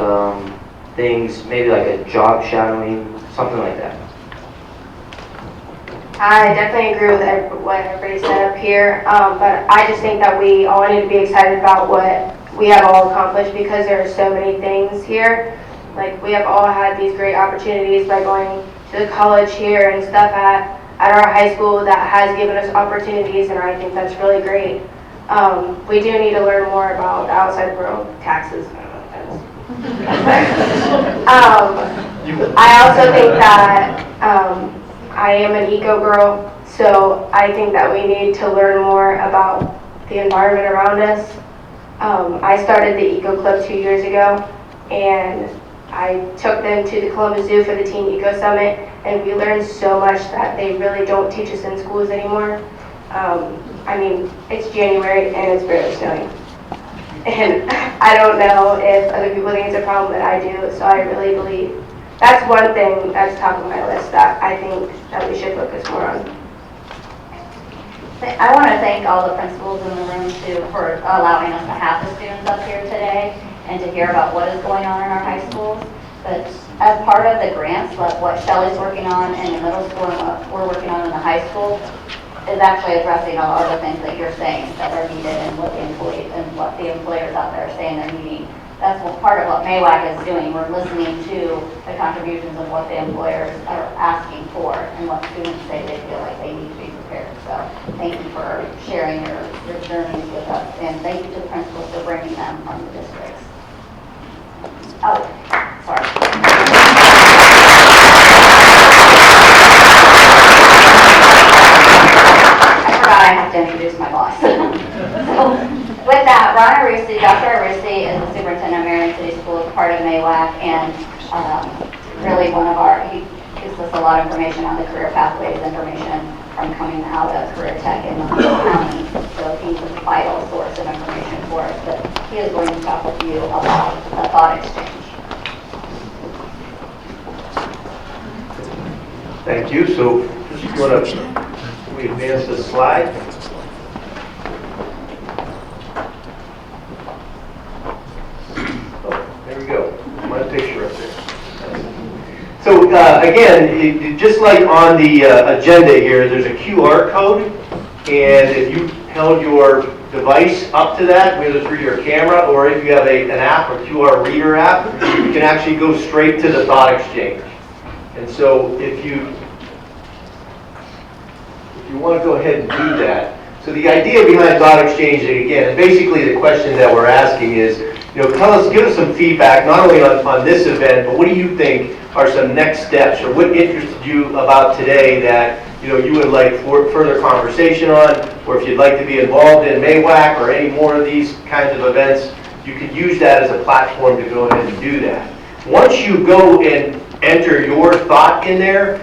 things, maybe like a job shadowing, something like that. I definitely agree with what everybody said up here, but I just think that we all need to be excited about what we have all accomplished because there are so many things here. Like, we have all had these great opportunities by going to the college here and stuff at our high school that has given us opportunities, and I think that's really great. We do need to learn more about the outside world, taxes. I also think that I am an eco girl, so I think that we need to learn more about the environment around us. I started the Eco Club 2 years ago, and I took them to the Columbus Zoo for the Teen Eco Summit, and we learned so much that they really don't teach us in schools anymore. I mean, it's January and it's barely snowing. And I don't know if other people think it's a problem, but I do, so I really believe that's one thing that's top of my list that I think that we should focus more on. I want to thank all the principals in the room too for allowing us to have the students up here today and to hear about what is going on in our high schools. But as part of the grants, like what Shelley's working on in the middle school and what we're working on in the high school, is actually addressing a lot of the things that you're saying that are needed and what the employers out there are saying they're needing. That's part of what MAWAC is doing. We're listening to the contributions of what the employers are asking for and what students say they feel like they need to be prepared. So thank you for sharing your journeys with us, and thank you to the principals for bringing them from the districts. Oh, sorry. I have to introduce my boss. So, with that, Ron Arusi, Dr. Arusi is the superintendent of Marion City Schools, part of MAWAC, and really he gives us a lot of information on the career pathways, information from coming out of career tech in Ohio County. So he's a vital source of information for us. But he is going to talk with you about a thought exchange. Thank you. So just want to advance the slide. Oh, there we go. My picture up there. So again, just like on the agenda here, there's a QR code, and if you held your device up to that, whether through your camera or if you have an app, or QR reader app, you can actually go straight to the thought exchange. And so if you want to go ahead and do that. So the idea behind thought exchange, again, basically the question that we're asking is, give us some feedback, not only on this event, but what do you think are some next steps, or what interested you about today that you would like further conversation on, or if you'd like to be involved in MAWAC or any more of these kinds of events, you could use that as a platform to go ahead and do that. Once you go and enter your thought in there,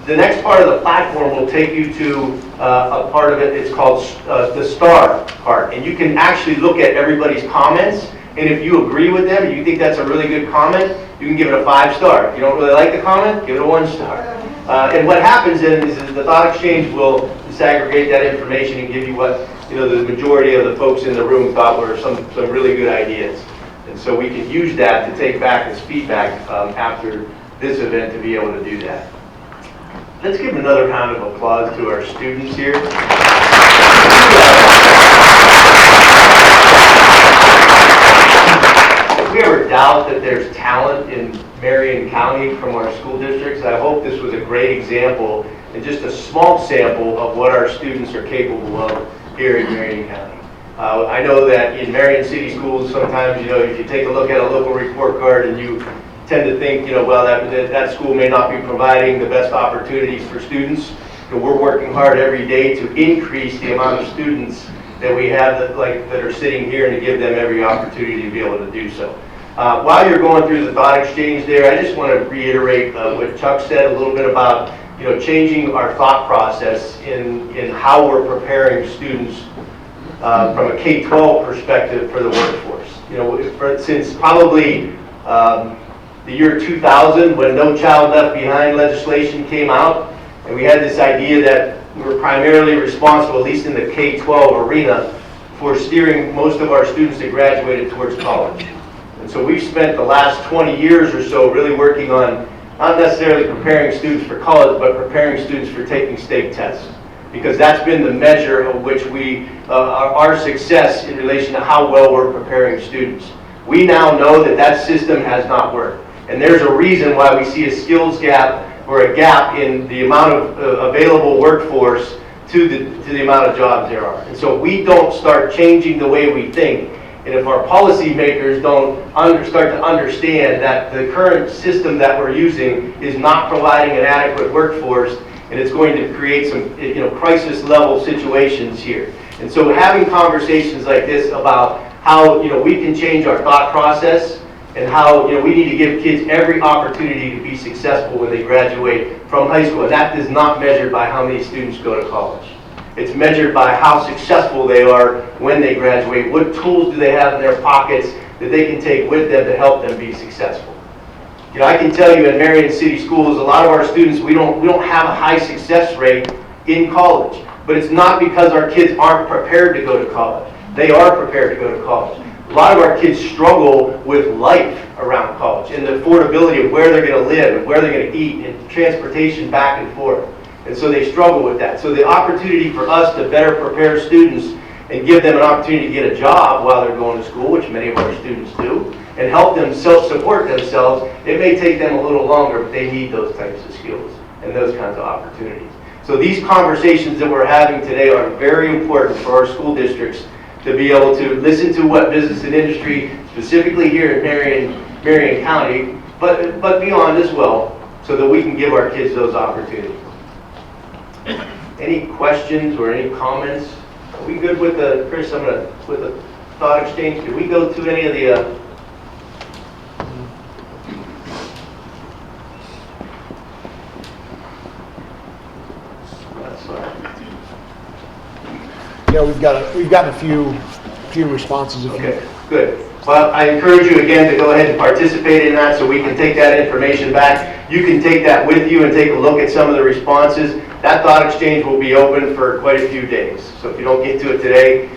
the next part of the platform will take you to a part of it. It's called the star part, and you can actually look at everybody's comments, and if you agree with them and you think that's a really good comment, you can give it a 5-star. If you don't really like the comment, give it a 1-star. And what happens then is the thought exchange will disaggregate that information and give you what the majority of the folks in the room thought were some really good ideas. And so we can use that to take back as feedback after this event to be able to do that. Let's give another round of applause to our students here. If we ever doubt that there's talent in Marion County from our school districts, I hope this was a great example and just a small sample of what our students are capable of here in Marion County. I know that in Marion City Schools, sometimes, if you take a look at a local report card and you tend to think, well, that school may not be providing the best opportunities for students. We're working hard every day to increase the amount of students that we have that are sitting here and to give them every opportunity to be able to do so. While you're going through the thought exchange there, I just want to reiterate what Chuck said a little bit about changing our thought process in how we're preparing students from a K-12 perspective for the workforce. Since probably the year 2000, when No Child Left Behind legislation came out, and we had this idea that we were primarily responsible, at least in the K-12 arena, for steering most of our students that graduated towards college. And so we've spent the last 20 years or so really working on not necessarily preparing students for college, but preparing students for taking state tests. Because that's been the measure of which our success in relation to how well we're preparing students. We now know that that system has not worked. And there's a reason why we see a skills gap or a gap in the amount of available workforce to the amount of jobs there are. And so if we don't start changing the way we think, and if our policymakers don't start to understand that the current system that we're using is not providing an adequate workforce, and it's going to create some crisis level situations here. And so having conversations like this about how we can change our thought process, and how we need to give kids every opportunity to be successful when they graduate from high school. And that is not measured by how many students go to college. It's measured by how successful they are when they graduate. What tools do they have in their pockets that they can take with them to help them be successful? I can tell you in Marion City Schools, a lot of our students, we don't have a high success rate in college. But it's not because our kids aren't prepared to go to college. They are prepared to go to college. A lot of our kids struggle with life around college and the affordability of where they're going to live and where they're going to eat and transportation back and forth. And so they struggle with that. So the opportunity for us to better prepare students and give them an opportunity to get a job while they're going to school, which many of our students do, and help them self-support themselves, it may take them a little longer, but they need those types of skills and those kinds of opportunities. So these conversations that we're having today are very important for our school districts to be able to listen to what business and industry, specifically here in Marion County, but beyond as well, so that we can give our kids those opportunities. Any questions or any comments? Are we good with the, Chris, with the thought exchange? Did we go through any of the, Yeah, we've gotten a few responses. Okay, good. Well, I encourage you again to go ahead and participate in that so we can take that information back. You can take that with you and take a look at some of the responses. That thought exchange will be open for quite a few days. So if you don't get to it today,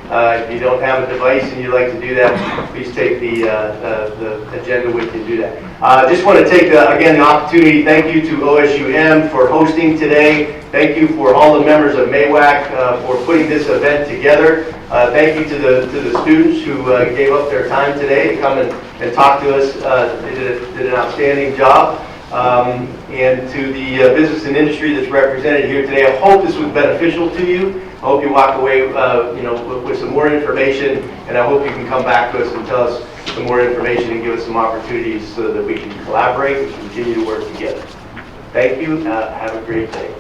if you don't have a device and you'd like to do that, please take the agenda with you to do that. Just want to take, again, the opportunity, thank you to OSUM for hosting today. Thank you for all the members of MAWAC for putting this event together. Thank you to the students who gave up their time today to come and talk to us. They did an outstanding job. And to the business and industry that's represented here today, I hope this was beneficial to you. I hope you walk away with some more information, and I hope you can come back to us and tell us some more information and give us some opportunities so that we can collaborate and continue to work together. Thank you. Have a great day.